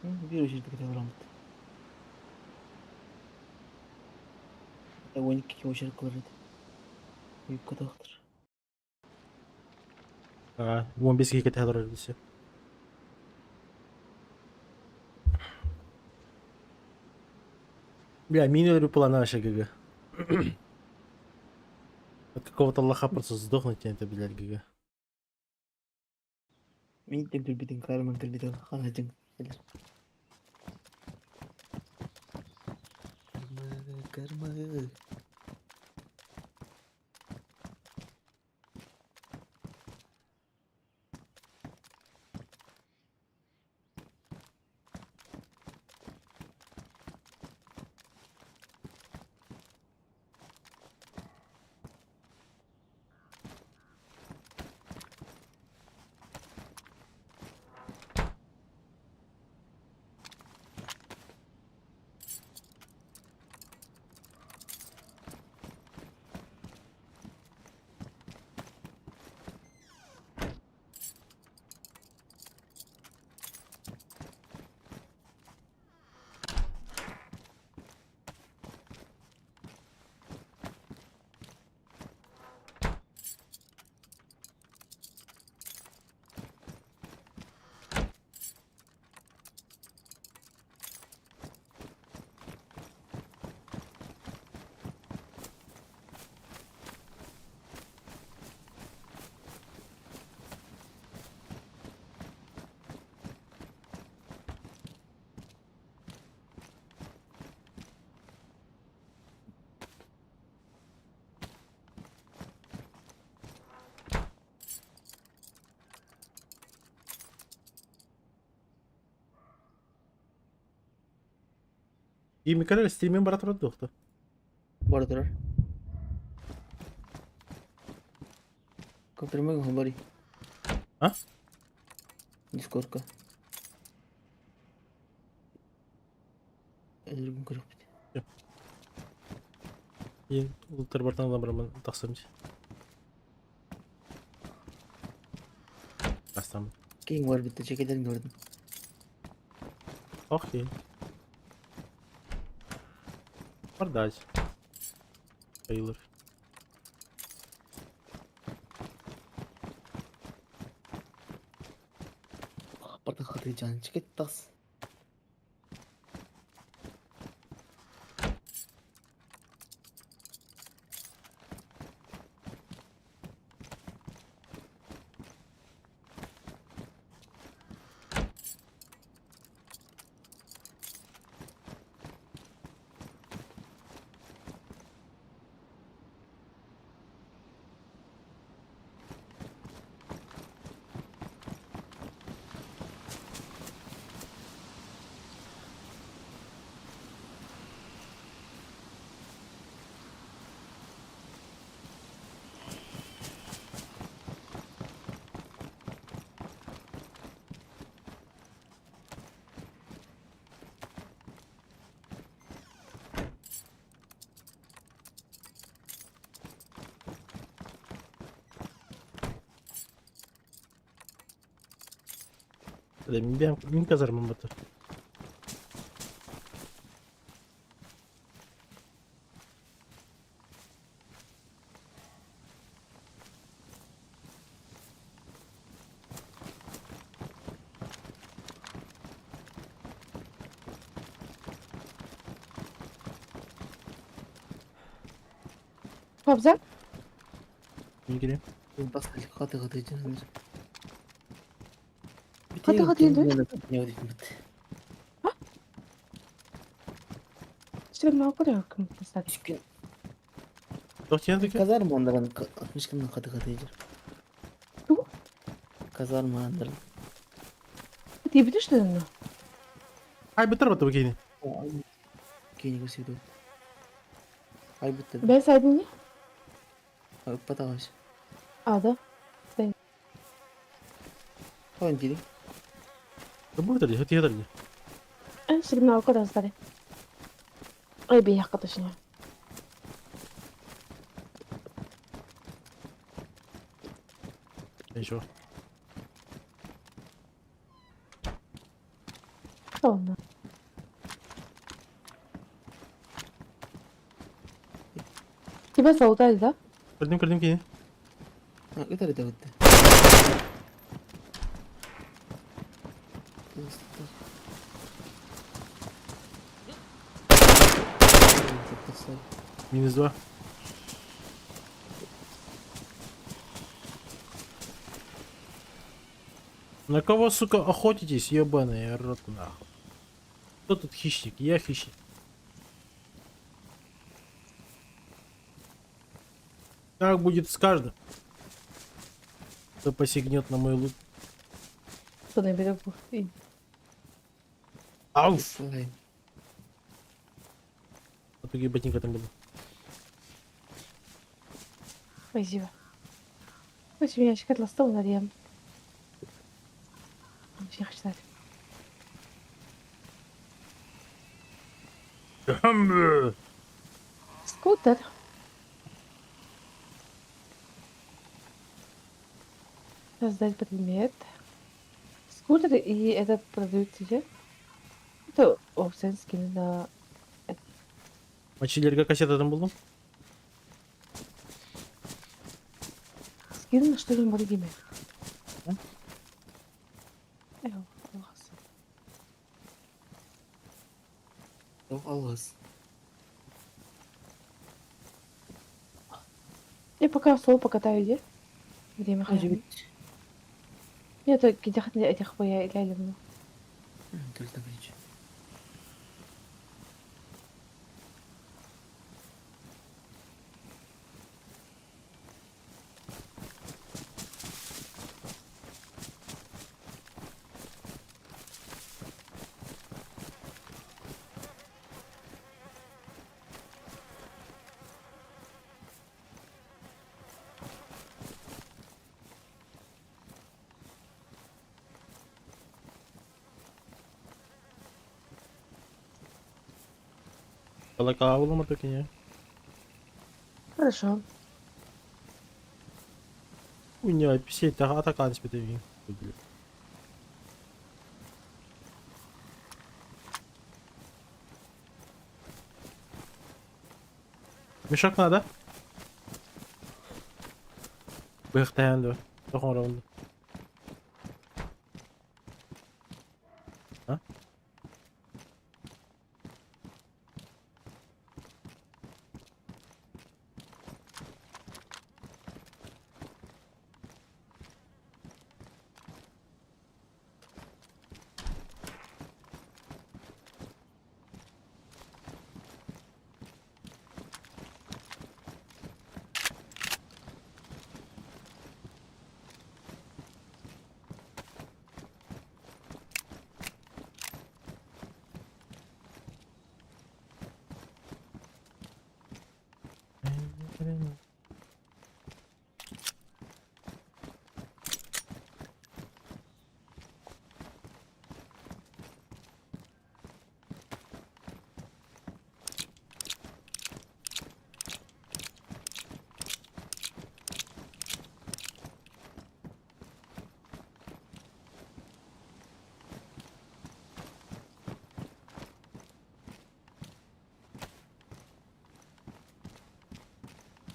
Bir жерді кете аламыз. Он екі очередь қылар еді. Үйіп кете ақтыр. Ага, 15 ге кетеді орай все. Бля, минеры плана вообще ГГ. От какого-то лоха просто сдохнуть это, блядь, ГГ. Мен тілбетін қарымын тілбетін қалажың. Кармағы. Кийими кере стримин бара турат доқты. Бар тұрар. Көпірмеген хон бари. А? Дискордқа. Әзіргін көріп біте. Кейін ултар бартаңдан барамын тақсам же. Астам. Кейін бар бітті, чекелерін көрдім. Окей. Продать. Тейлор. Бартын қатыры жанын чекет тақс. Min kazarım batır. Kabza? İyi gireyim. Тақс қаты жанын. Қаты енді? Не өтетін бітті. Sürekli algı da yok. Mesela. Үшкен. Doktor ki. Казарма ондарын ешкімнің қаты жүр. Ду? Казарма ондарын. Diye bilir işte onu. Ay bitir batı bakayım. Кейін көрсету. Ай бітті. Ben saydım ne? Пата қойшы. Ada. Қойын дейдің. Bu kadar ya. Hadi hadi. En sürekli algı da zaten. Ay bir arkadaşın ya. Ben şu. Sonra. Gibi soldaydı da. Kırdım ki. Өтір өте өтті. Минус 2. На кого, сука, охотитесь, ебаный рот нахуй? Кто тут хищник? Я хищник. Так будет с каждым, кто посягнет на мой лут. Sonra biri bu. İyi. Ауф! Слайм. В итоге ботинка там было. Спасибо. Очень меня шикарно стол надеем. Очень хочу знать. Скутер. Создать предмет. Скутер и это продаются где? Это опция скины на... Мочилерге кассета там было? Скины на что ли моргими? Да? Аллахсы. Алғыз. Я пока стол покатаю, где? Время Қай хожу. жібет? Нет, этих я ляйлю. Тілді бірінші. Балака bulamadık ya. Хорошо. У нее все это атакан спидови. Мешок надо? Бэхтэнду. Тохон раунду. А?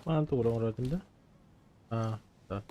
Mana tuh orang-orang tenda. Ah, dah.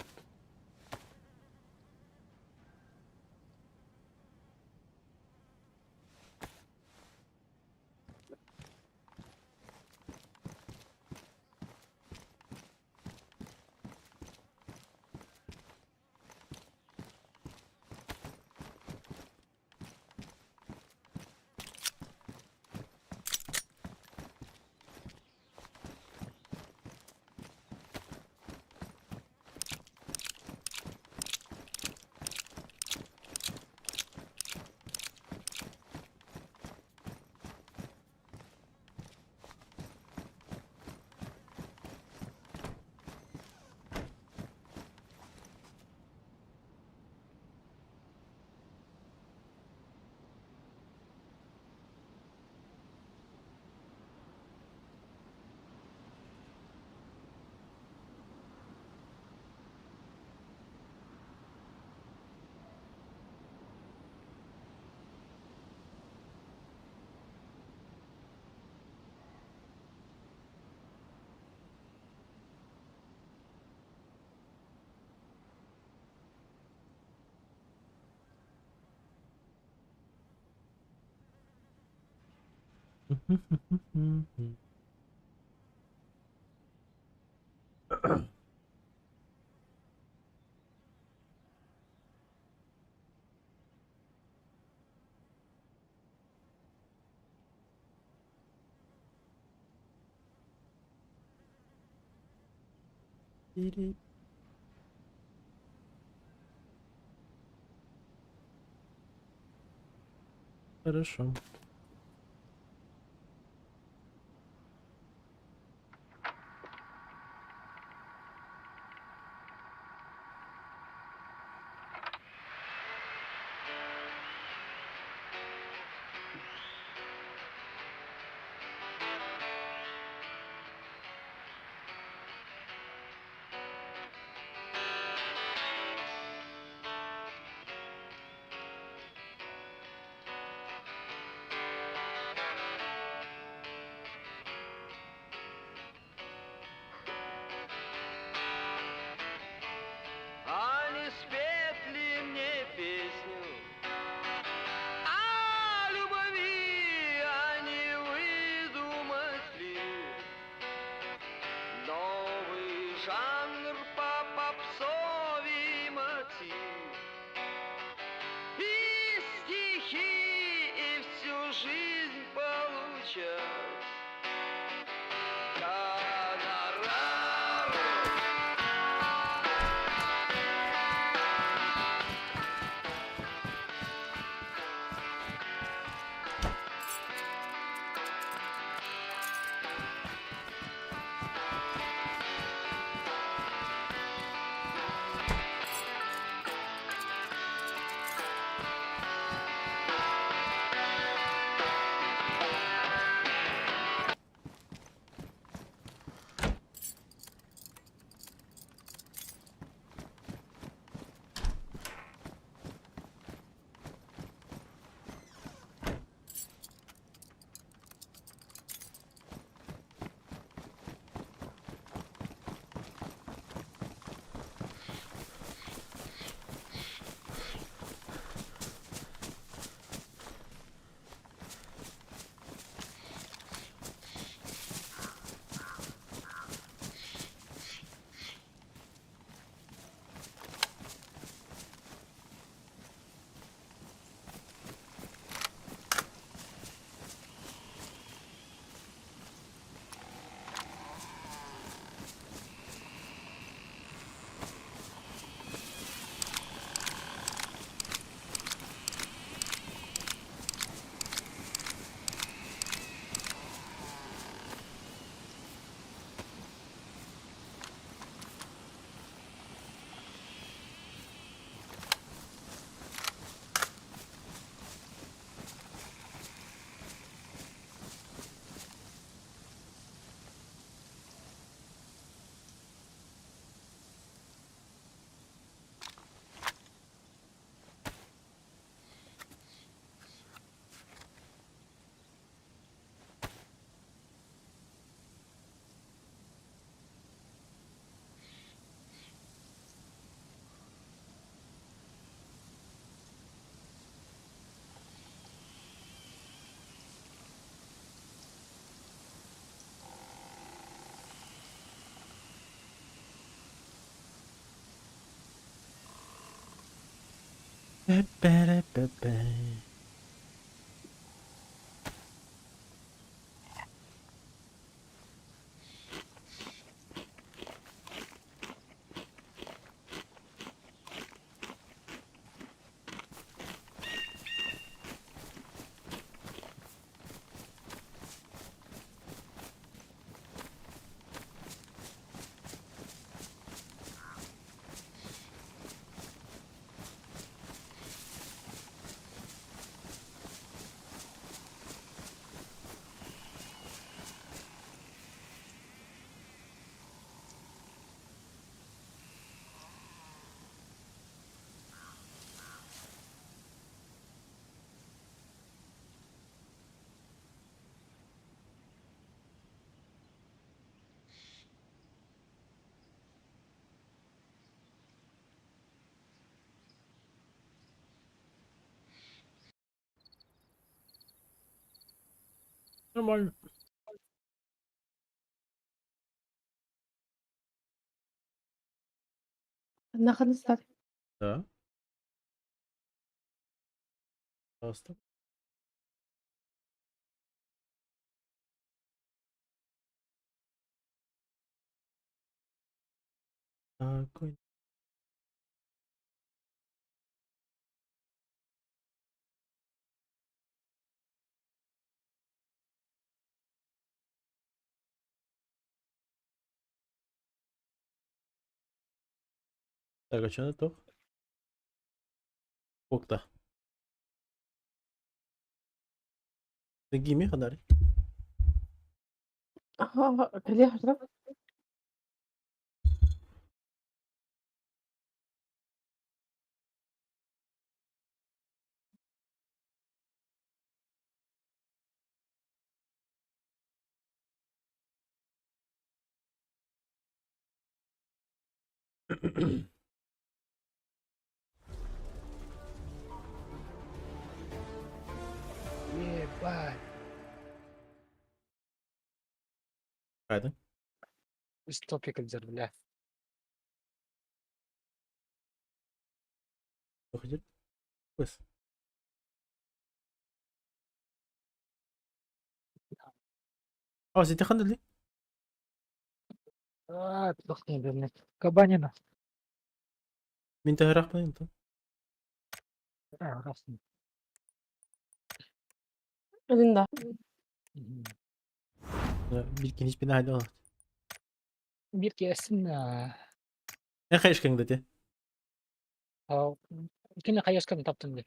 Хорошо. Пе-пе-ре-пе-пе. Нормально. Нахрен стать. Да. Пожалуйста. Такой. Так, а что на то? Окта. Такими хадари. Ага, где что? Ебать. Хайда. Из топика бля. Что хотели? Быс. А, зайти хандали? Тохне бля. Кабанина. Мин тагырак мын то. Раз. Элинда. Билкин hiçbirine haydi olur. Bir kesin Ne kayışkan dedi? kina kayaskan таптын бе.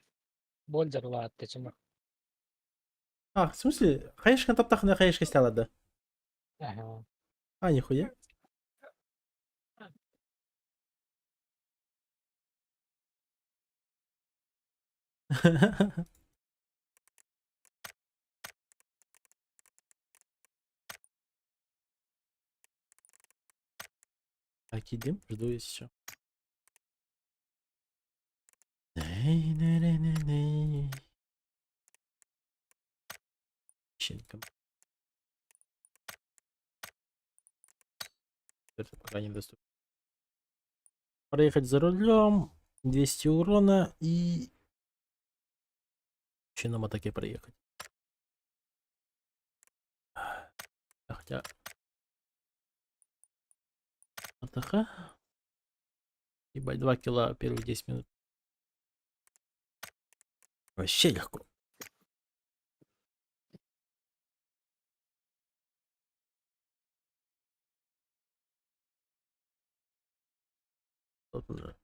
Бол зарватты чыма. А, в смысле? Кайышкан таптах не кайышка стелады. Ага. А, нихуя. Так, идем, жду еще. Щенком. Это пока недоступно. Проехать за рулем. 200 урона и... Еще на мотоке проехать. Хотя... Мотока. Ебать, 2 кило первые 10 минут. Вообще легко. Вот уже.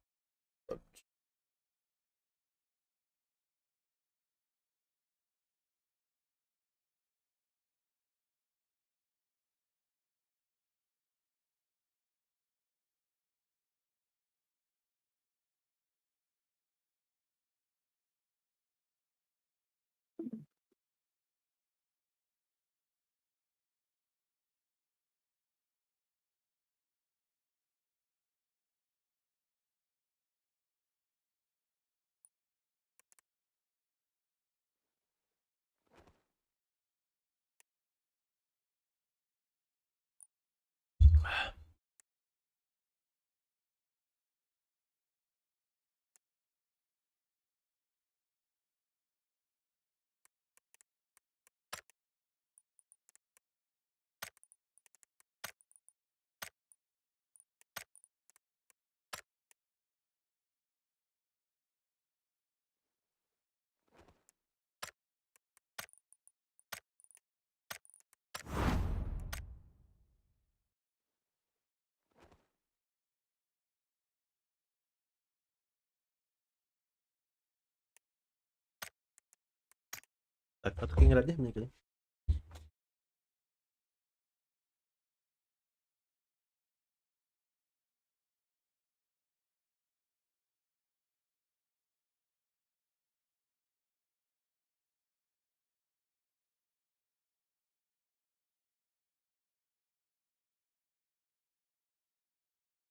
Так, а такие ради мне кали.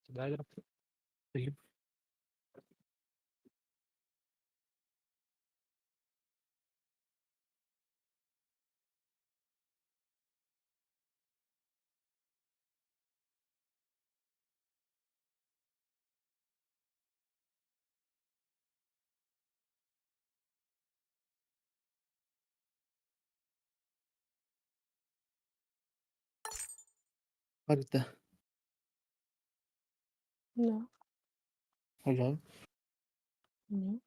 Далі. Harita. No, Hola. no.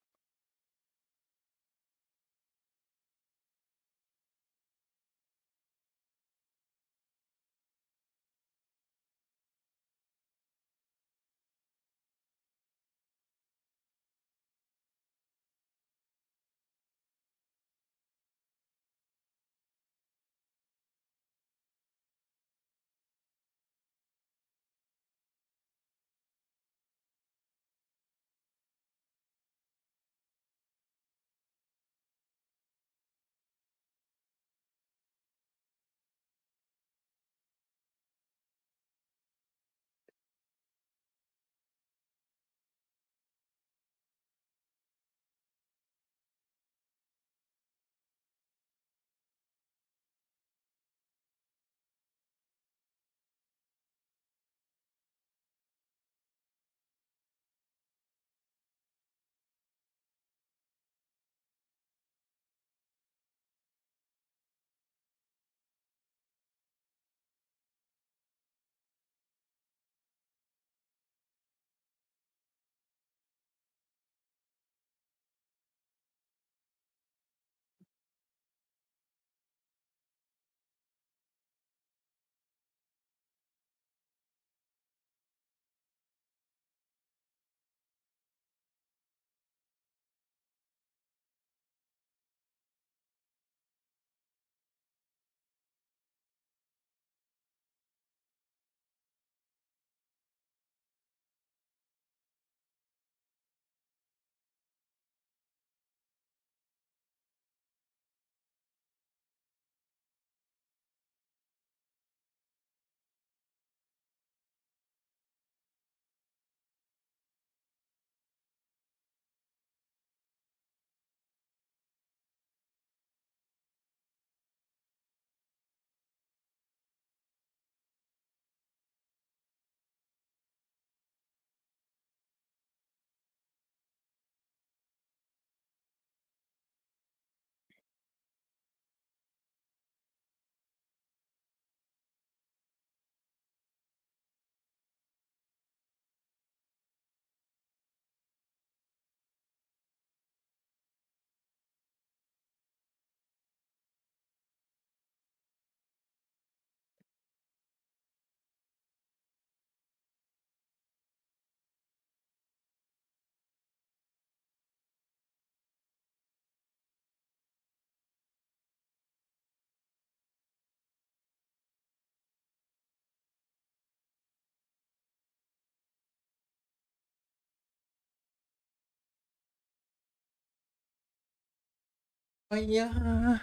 Fire.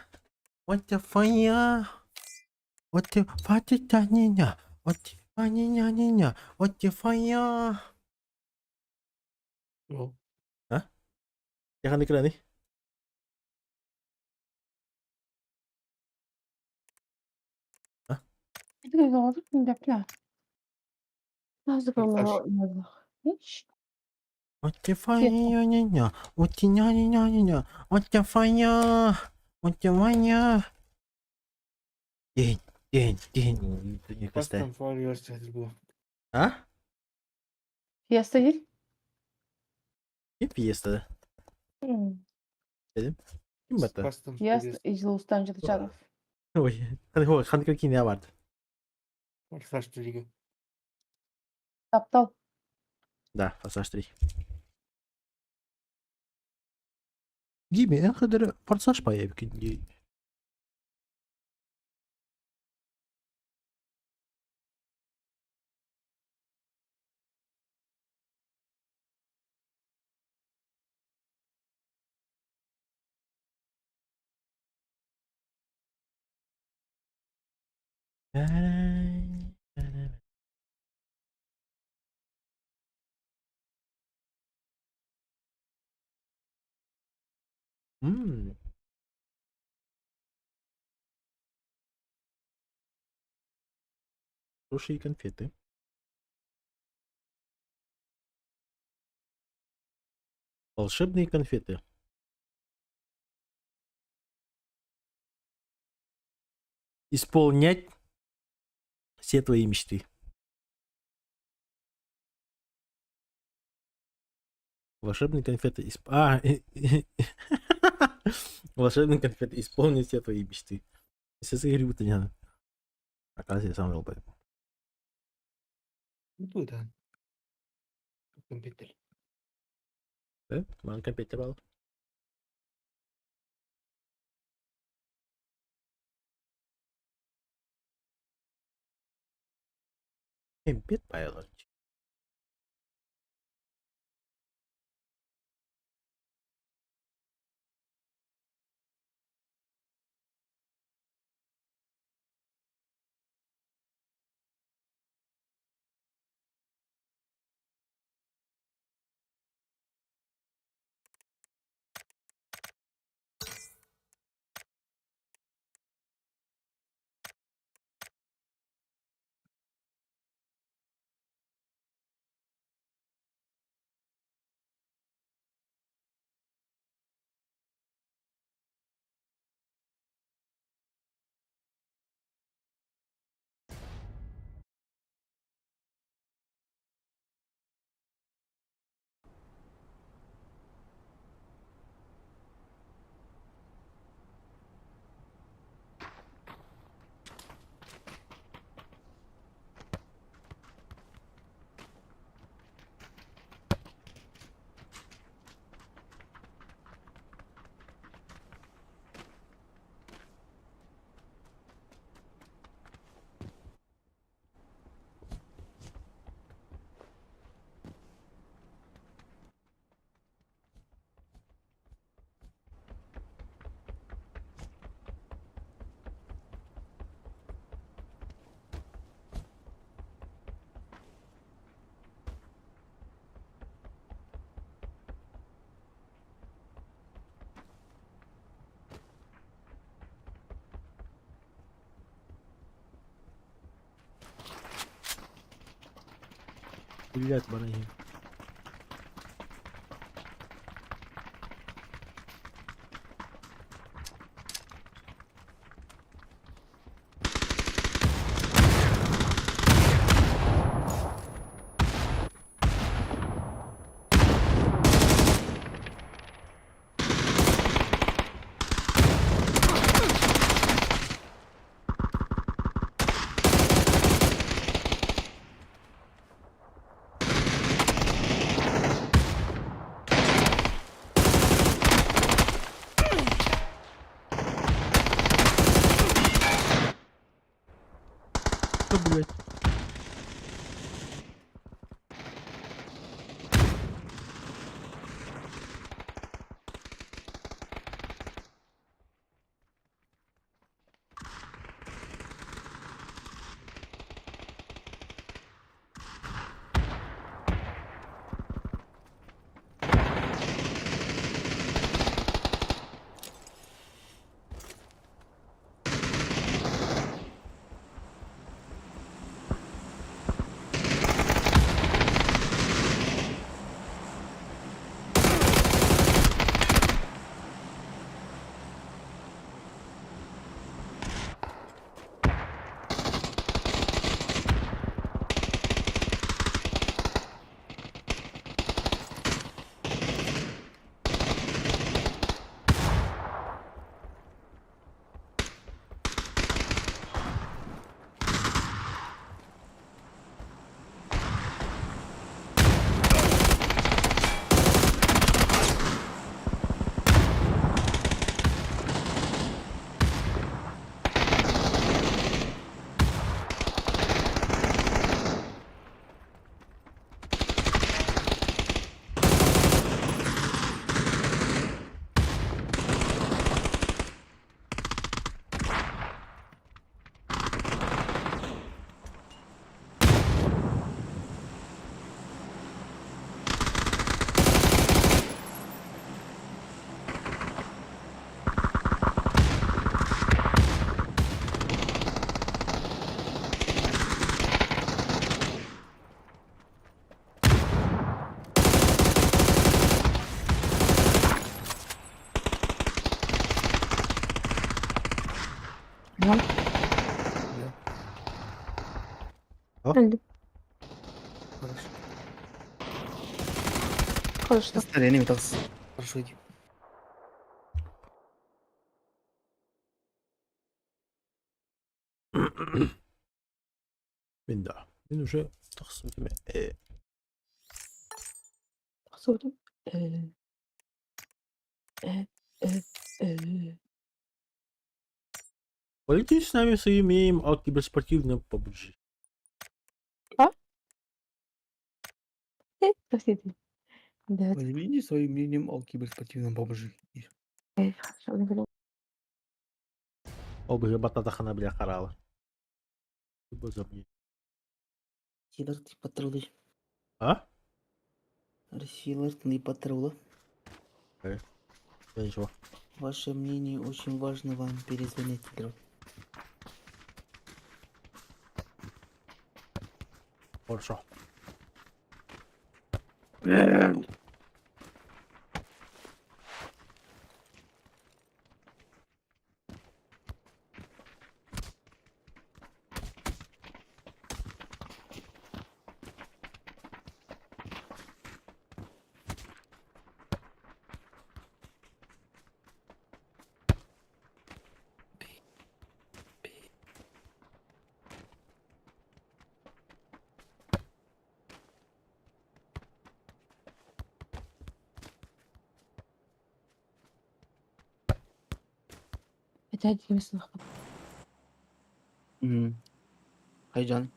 What the fire? What the fire? What the fire? What the fire? Oh. Hah? Jangan dikira nih. Это как вот не бля. Надо Аркаш. было. Видишь? What the fire? What the ня-ня-ня-ня? What the fire? What the fire? День. Не Fast костай. and Furious это было. А? Fiesta değil. И пьеста. Dedim. Kim battı? Fast and Fiesta Furious. Icılı Canov. Ой. Hadi какие не vardı. Форсаж 3. Aptal. Да, Форсаж 3. Gibi en kadar Форсаж появки. М. Суши и конфеты. Волшебные конфеты. Исполнять все твои мечты. Волшебные конфеты. Волшебные конфеты. Исполнить все твои мечты. Если с игры будто не надо. Оказывается, я сам вел поэтому. Itu dah. Komputer. Да? Ман компьютер был. Компьютер biology. Блять, бараги. Что, блять? Lan. Да, Öldüm. хорошо. Konuştum. Старый метался. Хорошо иди. Да. Ben уже тахсым кеме. Sordum. Ee, ee, ee. Полетите с нами соимеем о киберспортивном PUBG. Совсем değil. Evet. Возьмите своим мнением о киберспортивном PUBG. Хорошо, не говорю. Обыгы бататахана бля харала. Типа забей. Силар ты патрулы. А? Силар ты патрулы. Да ничего. Ваше мнение очень важно, вам перезвонить, друг. Хорошо. Hadi yemesin. Хайджан.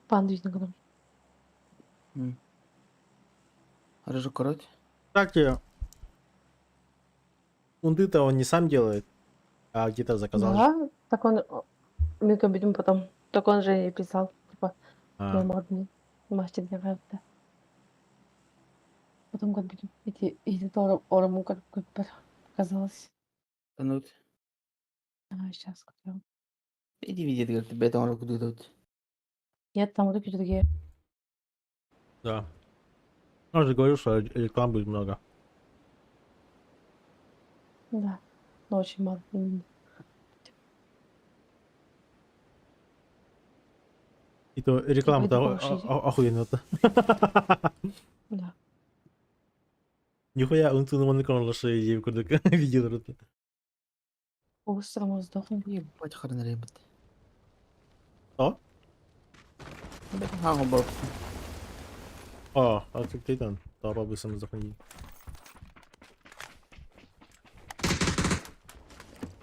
Панду yüzüne kadar. Хорошо, коротко. Кстати, унты-то он не сам делает, а где-то заказал. же. Да, так он... Мы будем потом. Так он же и писал. Типа, А, модный мастер для веб-да. Потом как будем идти ораму как показалось. Ну, Сейчас как я... иди видит, как тебе там руку дадут. Нет, там вот такие другие. да. Я же говорю, что реклам будет много. Да. Но очень мало. И то Выйду реклама-то повыше. охуенно-то. Да. Нихуя унтуны конлашы еп көрдік видеоларды. Быстро сдохнем. Ебать, хрен ребят. Что? Ага, баб. А как ты там? Да, бабысам заходи.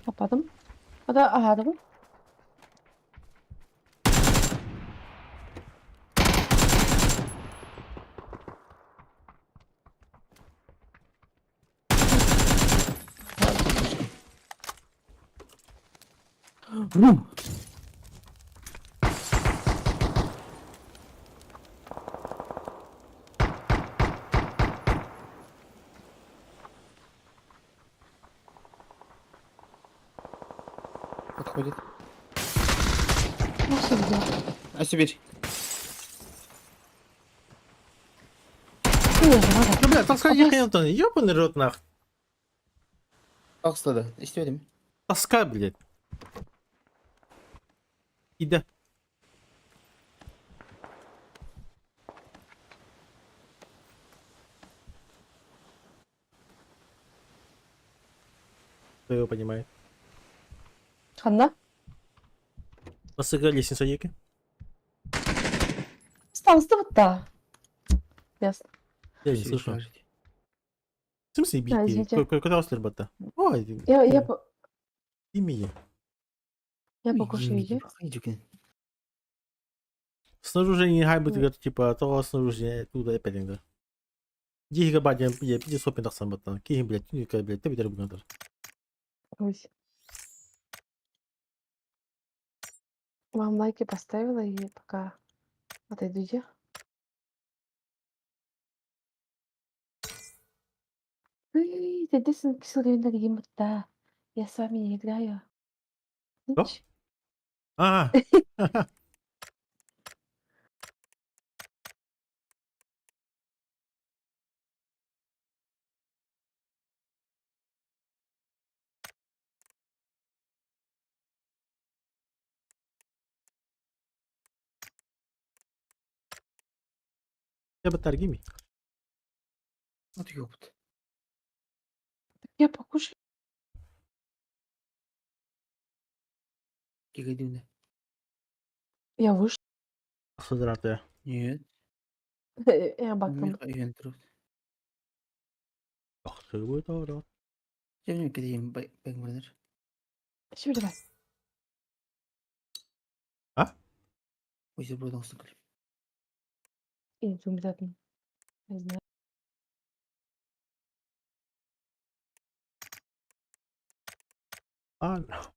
Kapadım. O da aradım. Подходит. Nasıl gidiyor? А Сибирь. İyi hadi. Ну, бля, таскай Объяс- Хэмптон, ёбаный рот нах. Как стада? История. Таскай, блядь. Иди. Кто его понимает? Ханна? Посыграй лестницу Еки. Станция вот да. Ясно. Я не слышу. В смысле Да, бить? извините. Куда слербата? Ой, имени. Я покушаю видео. Снаружи не гайбы, типа, то снаружи туда опять иногда. 10 гигабайт я 500 пинтах сам батан. Кихи, блядь, блядь, ты бедер бугантар. Ой. Вам лайки поставила и пока отойдете. Эй, ты написал каким-то. Да. Я с вами не играю. Что? Ич. А, Я батаргими. Вот ёпт. Я покушаю. Кигайдуна. Я вышла. Сыдыраты. Нет. Я бактым. Үйен тұрып. Жақсы будет ора. Және кетейін бәңгімірдер. Şimdi bak. Өйсер бұрдан ұстың кіл. İyi, обязательно. Не знаю. Ладно.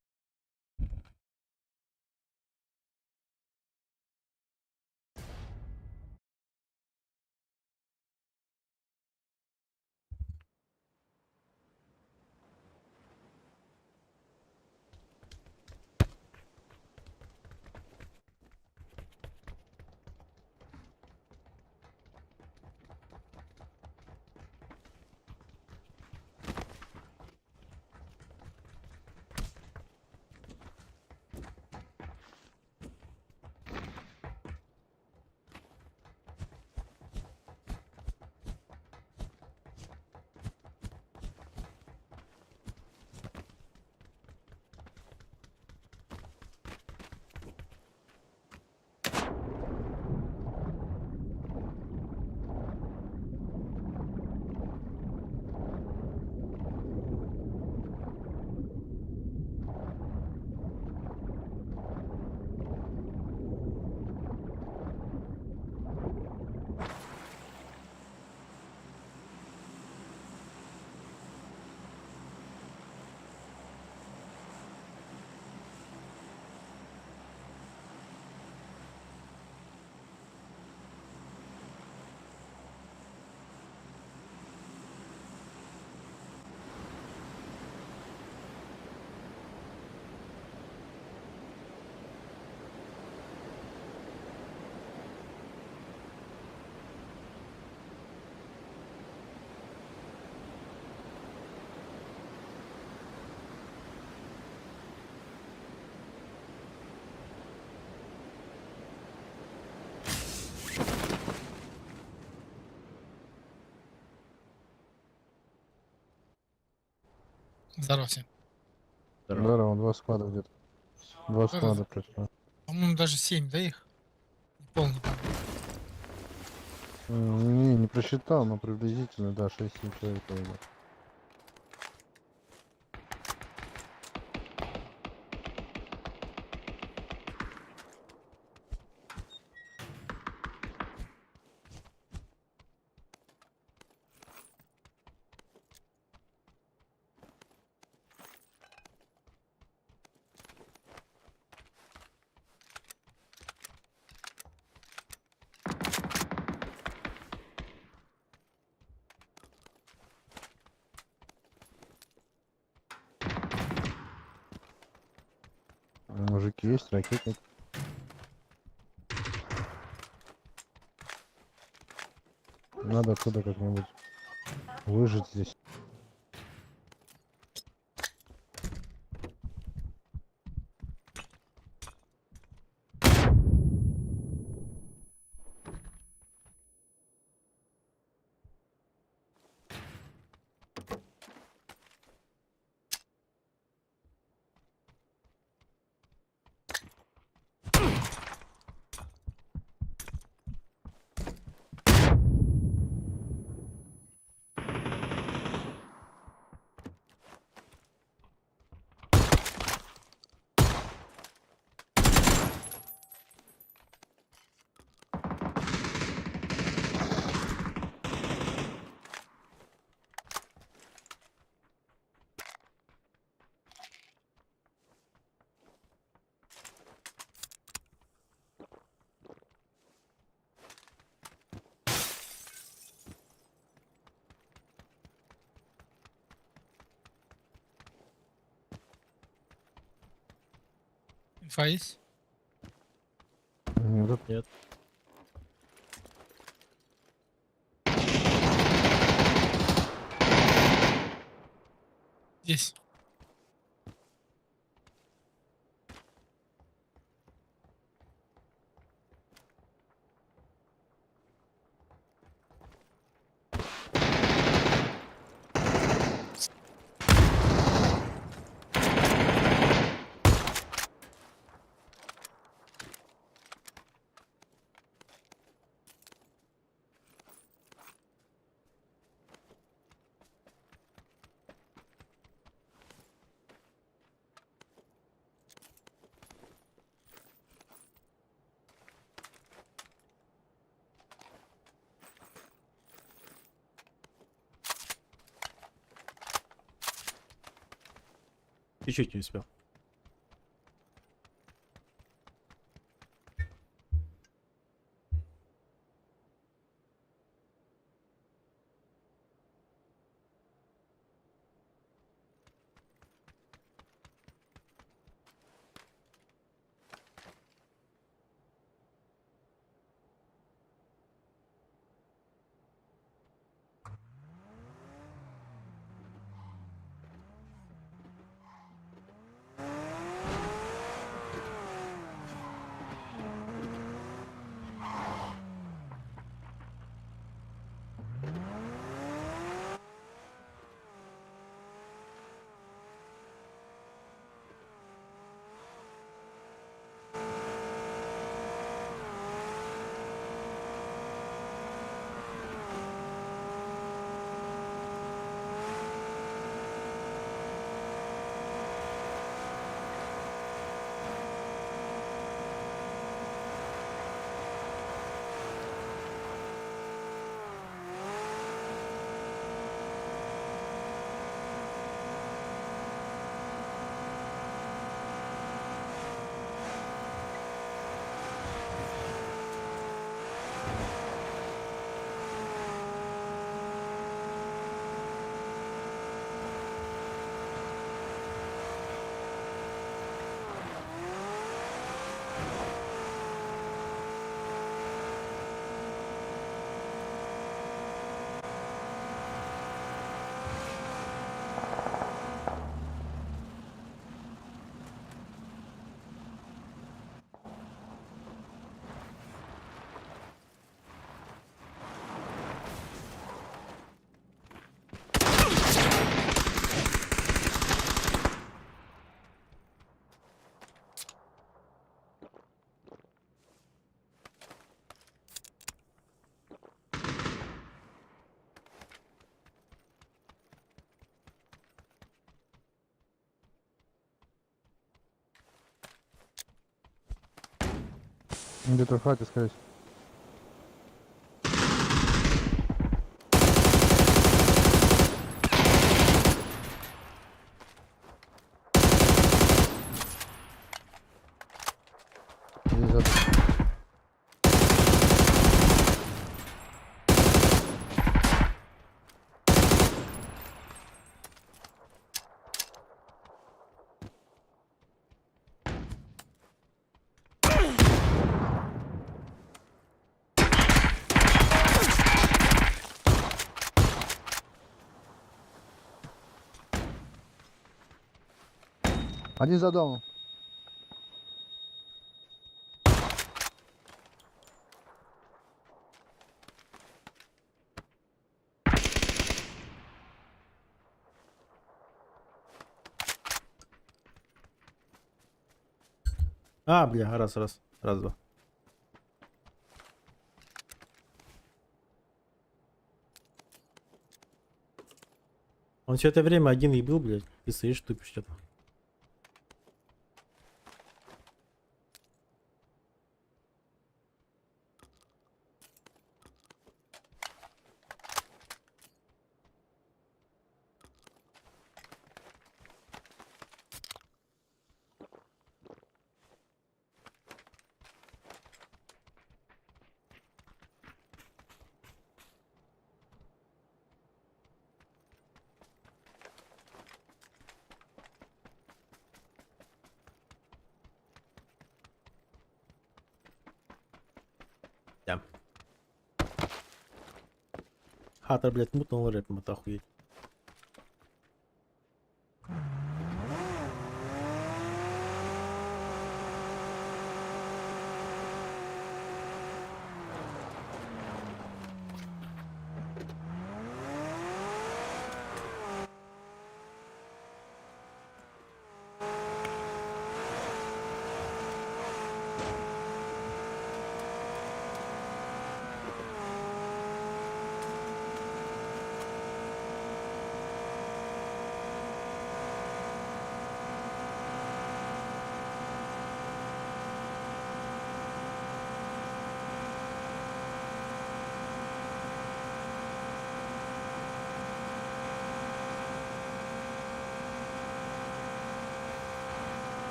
Здорово всем. Здорово, 2 склада где-то. 2 склада против нас. По-моему, даже 7, да, их? Не полный. Не просчитал, но приблизительно, да, 6-7 человек. Наверное. Мужики есть, ракетник. Надо отсюда как-нибудь выжить здесь. Инфа есть? Тут Нет. Здесь. Чуть-чуть не успел. Где-то в хате, скорее всего. Здесь за- Один за домом. А, бля, раз, два. Он все это время один и был, блядь. Ты стоишь, тупишь что-то. Да. Хата, блядь, мутного рэп, вот охуеть.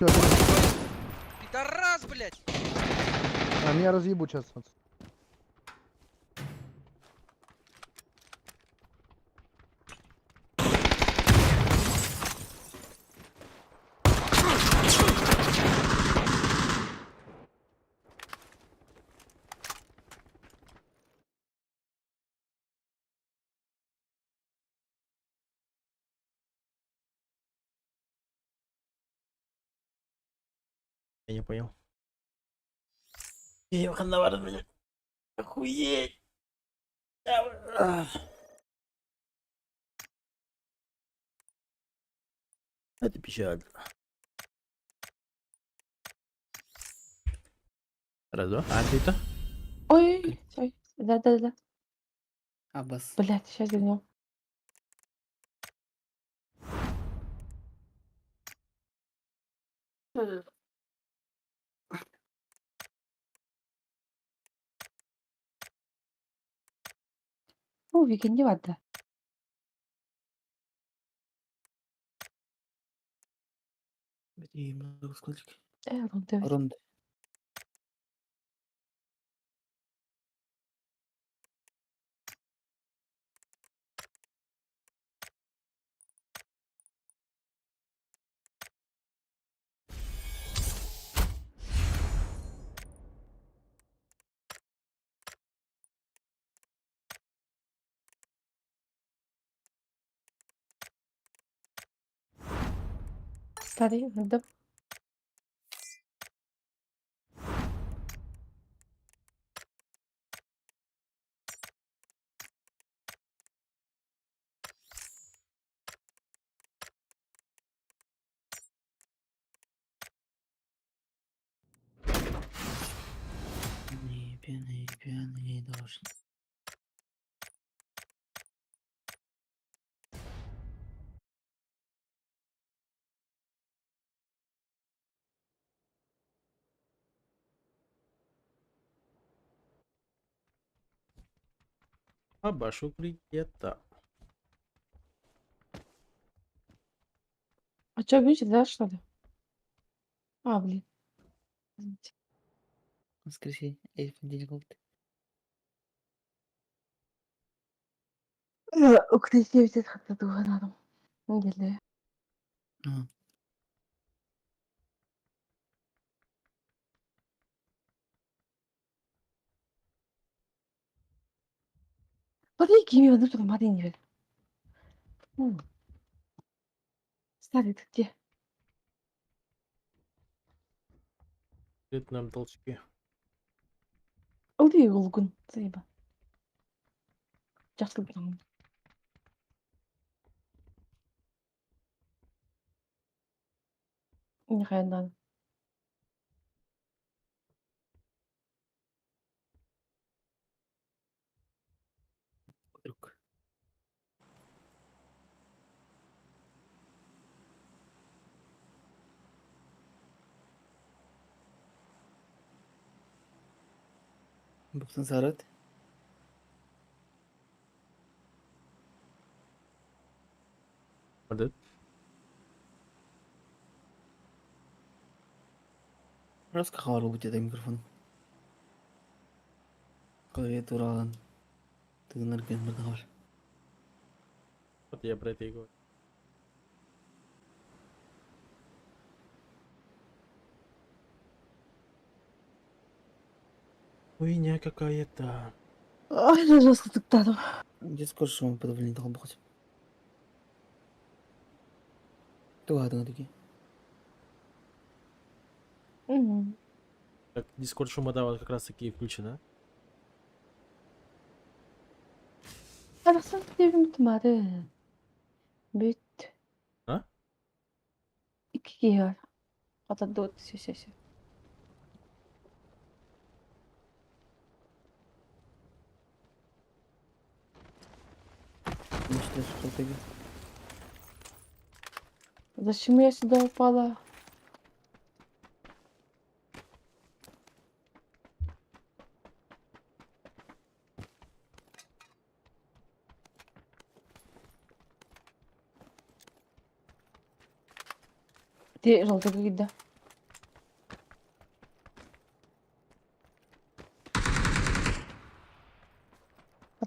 Пидорас, блядь! А меня разъебут сейчас. Я не понял. Я хандавар, блядь. Охуеть. Это печально. Раз, два. А, ты это? Ой, ой, да. Аббас. Блядь, сейчас вернем. Вика, не вода. Бери много сколько. Рунда. Ронда. Старый, да. Пьяный дождь. Абашу крикета. А что, видите, да, что ли? А, блин. Извините. Воскресенье. Эй, понедельник. Укрытие взять как-то долго надо. Неделя. Ага. Смотри, какие минуты в Марине. Старый, ты где? Это нам толчки. Ылды улгун, заеба. Жақсылық там. Не қайдан. Друг. Бұқтың сарат. Мадет. Раз қағар өтеді микрофон. Қалай тураған. Тығынар кен бір қағар. Вот я про это и говорю. Хуйня какая-то. Ай, жақсылықтан. Дискорд шоу подавление тағын бұқыз. Туғадыңа деке. Так, Discord шумодава как раз таки включена. Қазақстан телевизионы 말은 몇 А? ikkiga qotadi все. Мечтаешь, что ты? Зачем я сюда упала? Где желтый гида?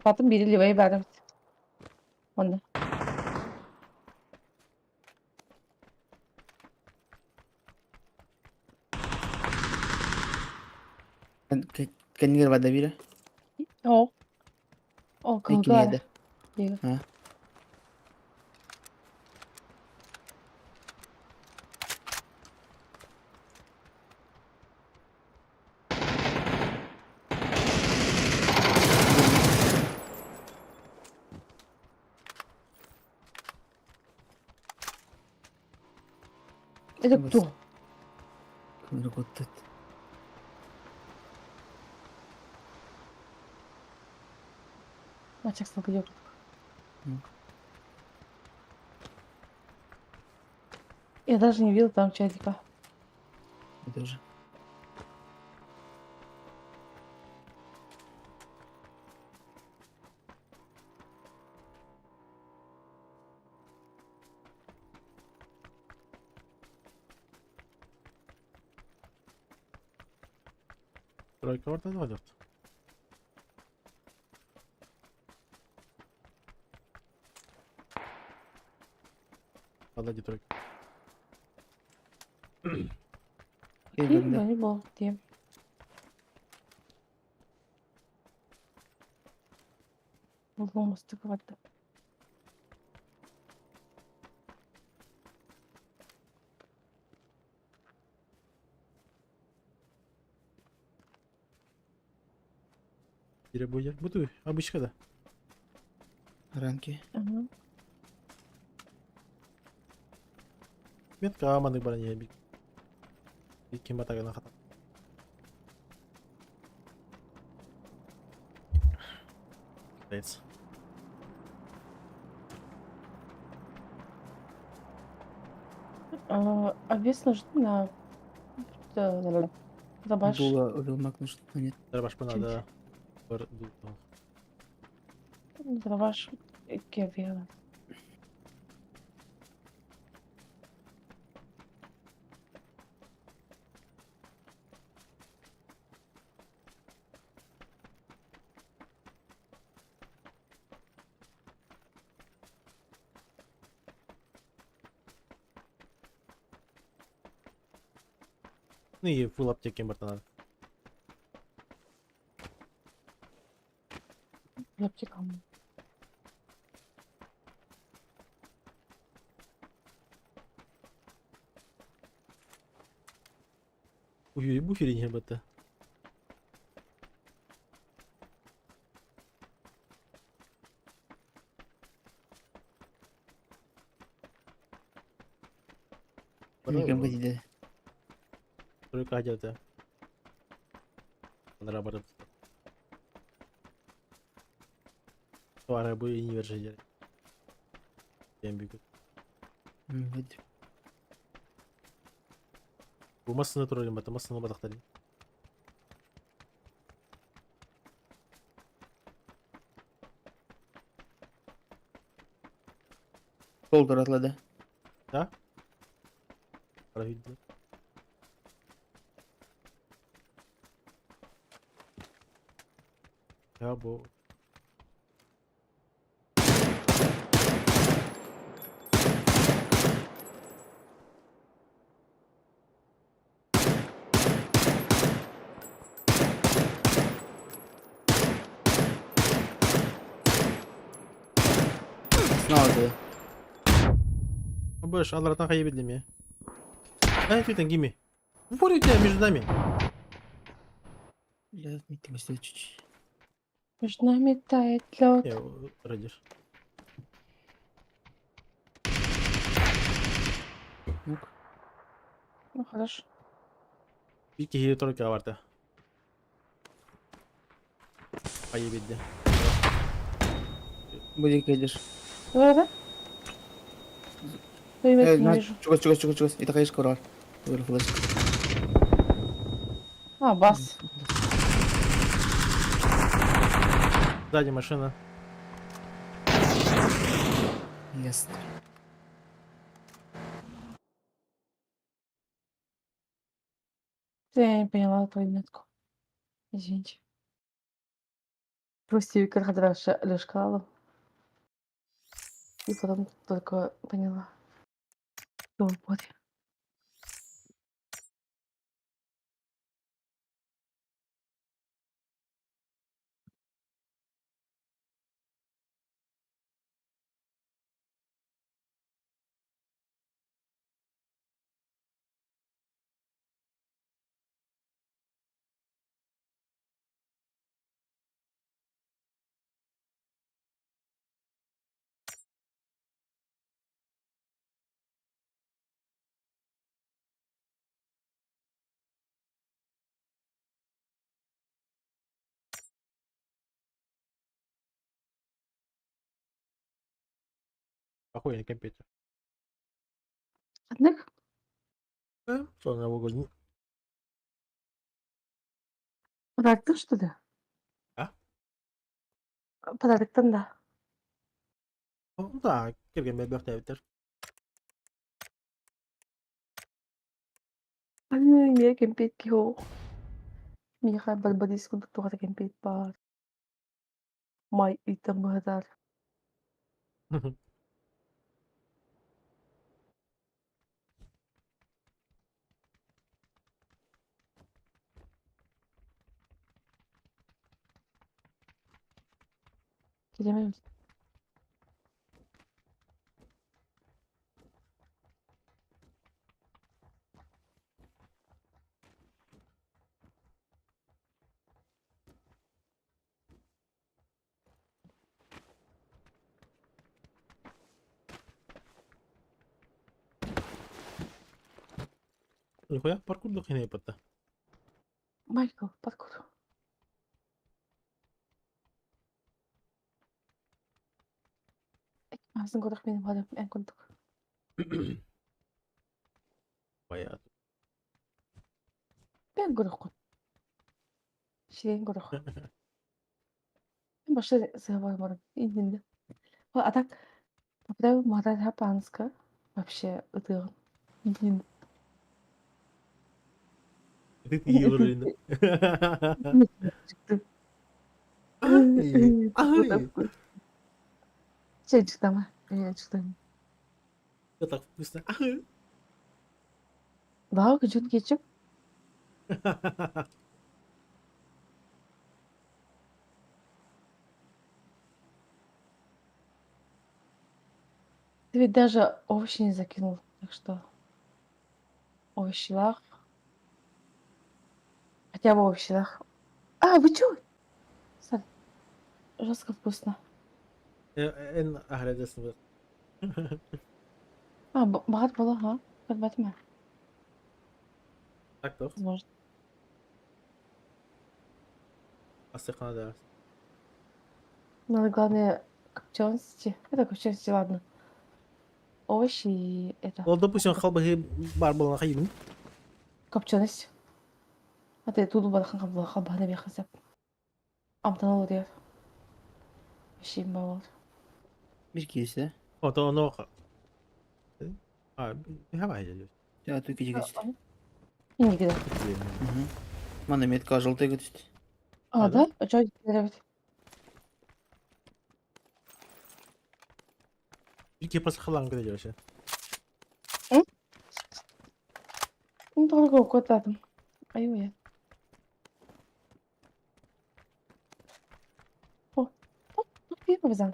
Kapattım biri livayı verdim. Onda. Kan nggak ada bira? O. O Kini kılgılar. ada. Liga. Ha? Это Бas. кто? Kung rukutot. Мальчик идет. Я даже не видел там чатика. Itu aja. Тройка orada da var. Подойди, тройка. Iya, И benda. волейбол. Где? Ломасты квартал. Biri bu yer. Bu обычка да. Ранки. Ага. Метка аманы бар не бик. Ким батагана хата. Китайцы. А вес нужен на... Забаш. Була ölmek нужно. Нет. Треба надо бар Забаш. Кевера. Ну и фул аптеки бар надо. Лептикам. Ой, bu херень бата. Никому tidak. Тройка hajat ya. Onlara barıp. O arabayı iyi verecek. En büyük. Hadi. Bu masasını turlayayım bata. Masasını badaktarayım. Sol atladı. Да? Para видно. Ya bu Снова. больше Аллах'tan kaybettim ya. Ай, ты там гими. Упори у тебя между нами. Блядь, не ты чуть-чуть. Между нами тает лед. Я радишь. Ну-ка. Ну хорошо. Bir kişi troika vardı. Kaybettim. Будет идешь. Да? Привет, не на, вижу. чукас. Это, конечно, скоро. Говорю, флеш. А, бас. Сзади машина. Ясно. Я не поняла твою метку. Извините. Трусикер раньше лёжкала. И потом только поняла. Что вот. Охуенный компьютер. Одних Что новогодний? подарок что ли? А? Подарок да. Ну да, келген бертебитер. Мне кемпит кио. Миха барбарис кунтук тугата кемпит бар. Май итам бадар. Кидемем. Нихуя паркурлuk yine yapıttı. Майкл, подкур. Азын годах менин бадам эн кунтук. Bayağı. Бен годах кун. Ширен годах. Мен башта забой барам. Индинде. А так попадаю в Мадад Хапанска. Вообще ытыгын. Индинде. İyi olur yine. Çıktı. Ay. Şey çıktı ama. Çıktı. Ya так вкусно. Ай. Daha küçük geçip. Ты ведь даже овощи не закинул. Так что овощевах. Хотя бы овощевах. А, вы чё? Смотри, жестко вкусно. En ahredesin bu. А, богат было, ага. Как Бэтмен. Так toch? Возможно. Астрахана да. Надо, главное, копчености. Это копчености, ладно. Овощи и это. O допустим халбы бар болған қайын. Копченость. А ты тут бадхан халбаны бехасап. Амтана oluyor. Bir şeyim var. Bir kese. O da onu Abi hava geliyor. Ya tükücü geçti. Не гида. Bana metka жолтая geçti. А, да? А чё делать? İlk yapası kalan gidiyor şey. Ну, только куда там. Аю я. О, тут bir yapacağım.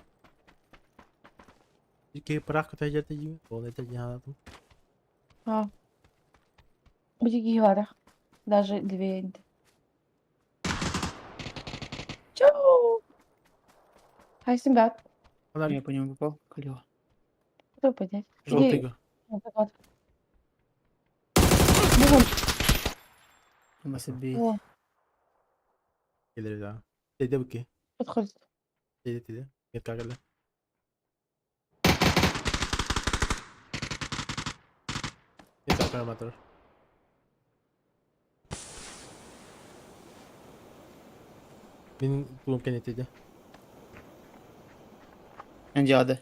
İlk bırak tecrübe gibi. O ne tecrübe anladım. А. Будет гигара. Даже две. Чё? Хайсим бат. Onlar Я по нему попал. Клево. Кто поднять? Желтый го. Nasıl bir... О, Gelir daha. Dedi bu ki. подходит. Dedi. Git kalkala. Git kalkala motor. Benim bulum kenetiydi. Önce adı.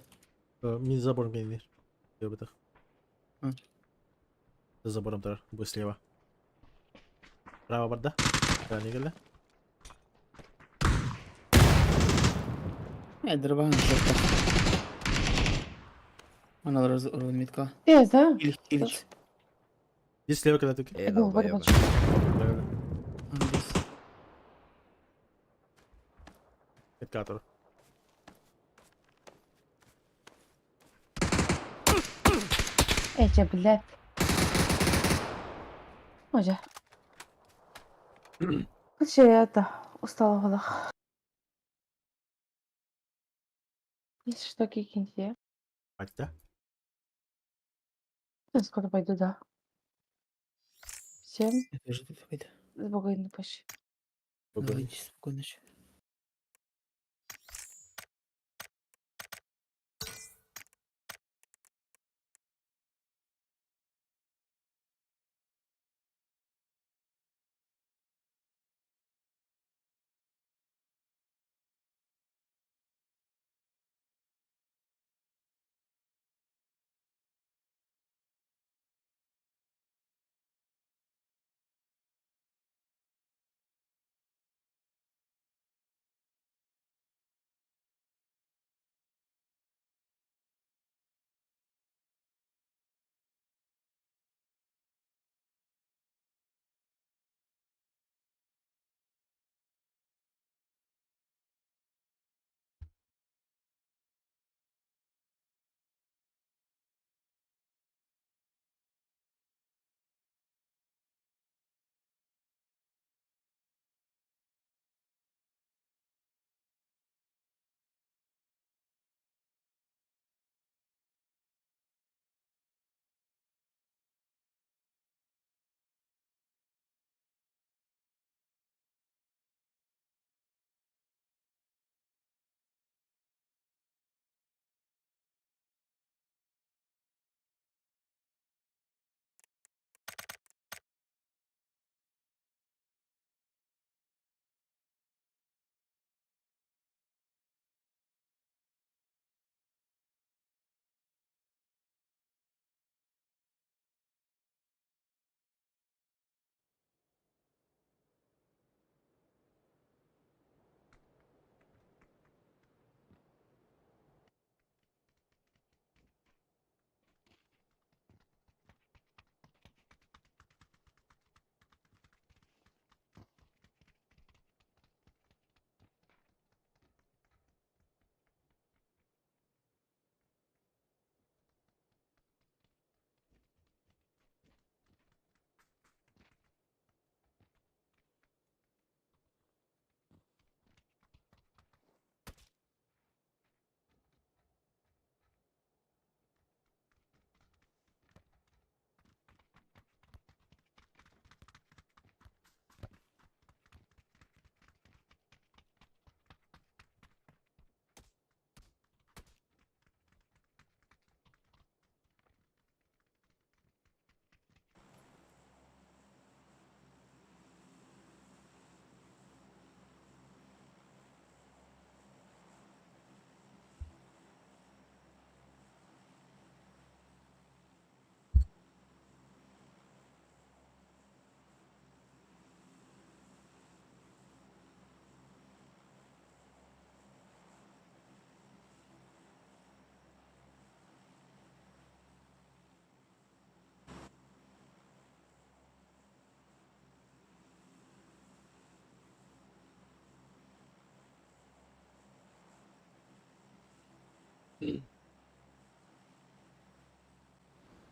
Мне за забором генер. Я бы так. М. За забором тоже. Будет слева. Право борда. Да, не гля. Дробан, шорта. Она разорвала метка. Тез, да? Хилить. Здесь слева когда ты... Иду, вот, вот. Она здесь. Эткатор. Эти, блядь. Ой, короче, я это, устала в голах. Если что, кикните. Мать, да? Я скоро пойду, да. Всем Я тоже тут пойду. спокойной ночи. Давайте спокойно.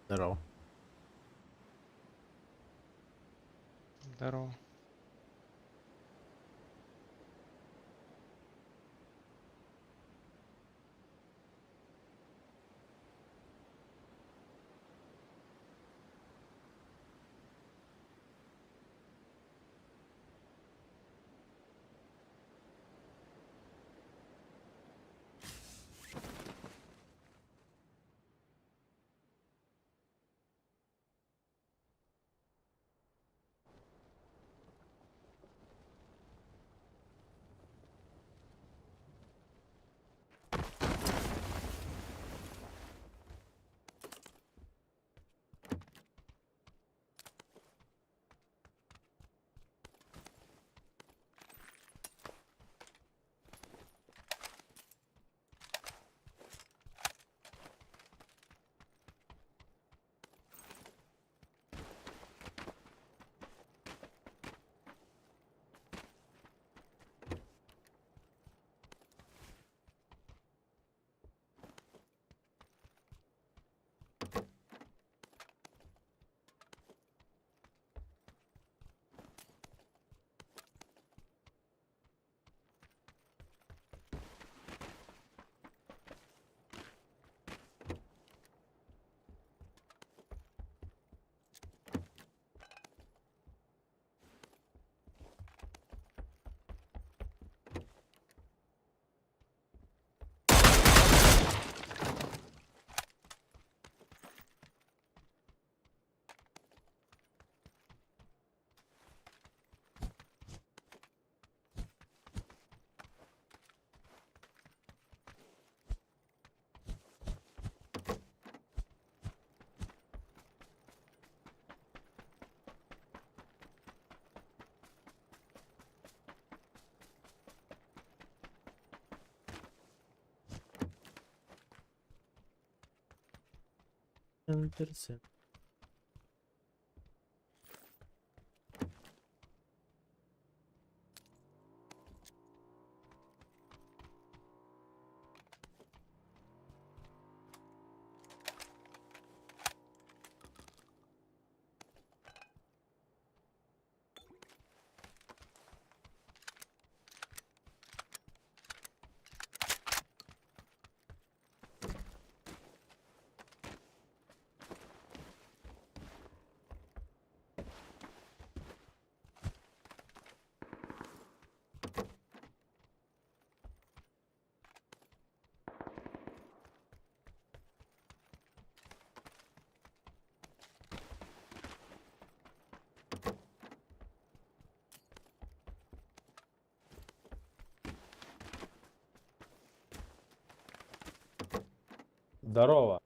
Здорово. Здорово. Центр. Здорово.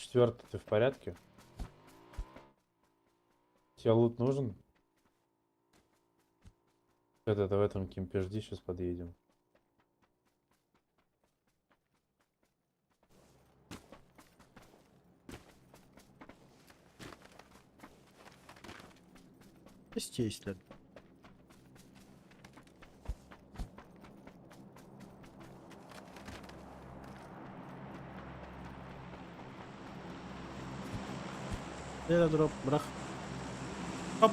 Четвертый, ты в порядке? Тебе лут нужен? Это в этом кемпе жди, сейчас подъедем. Естественно. Это дроп, брах. Оп,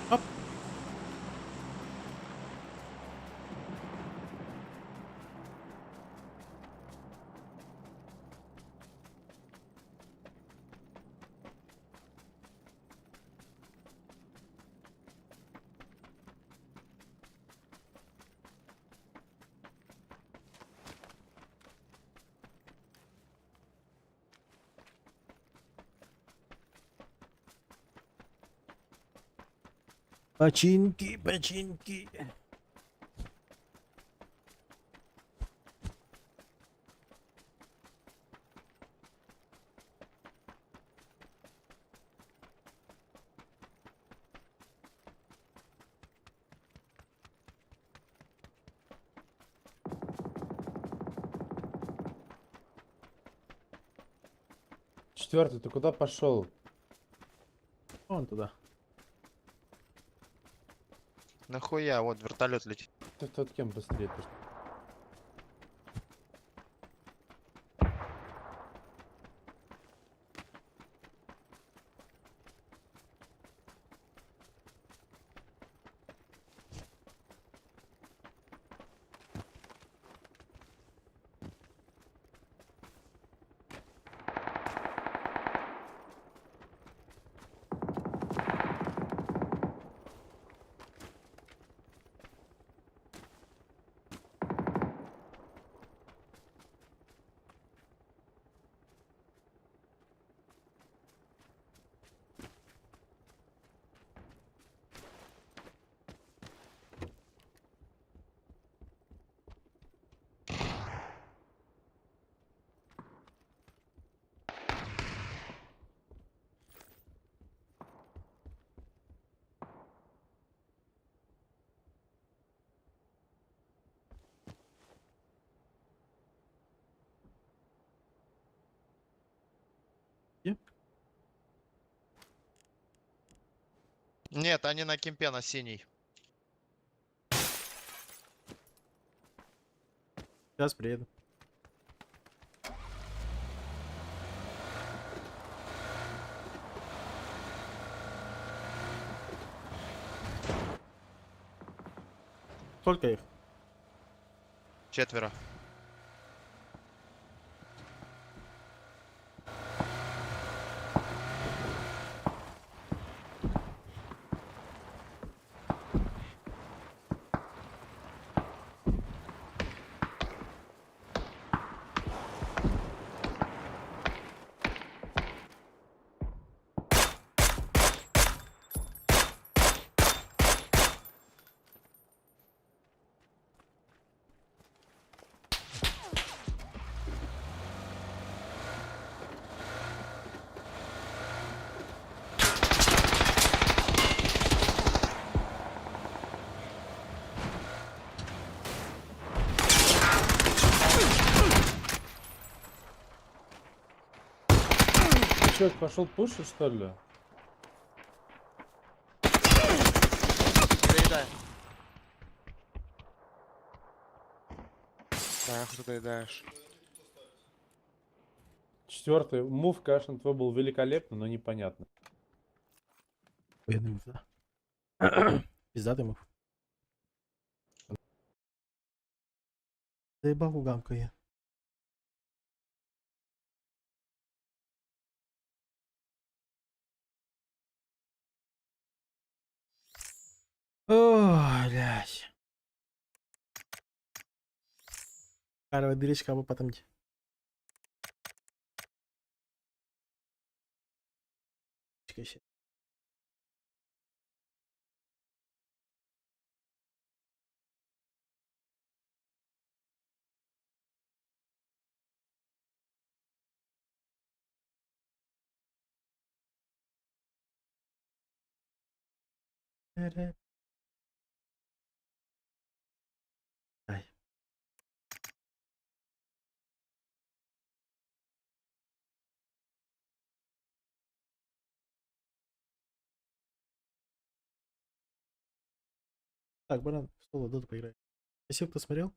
оп. Починки, починки. Четвертый, ты куда пошел? Вон туда. Нахуя, вот вертолет летит. Ты в тот кем быстрее? Ты Нет, они на кемпе на синий. Сейчас приеду. Сколько их? 4. Ты чё, пошел пушить, что ли? Доедай. Да, ты доедаешь. 4. Мув, конечно, твой был великолепный, но непонятно. Военный мув, да. Пиздатый мув. Заебал гугамкає. Ой, блядь. Карова дырочка, а потом... Чекай. Ай. Так, баран, в соло доту поиграй. Спасибо, кто смотрел.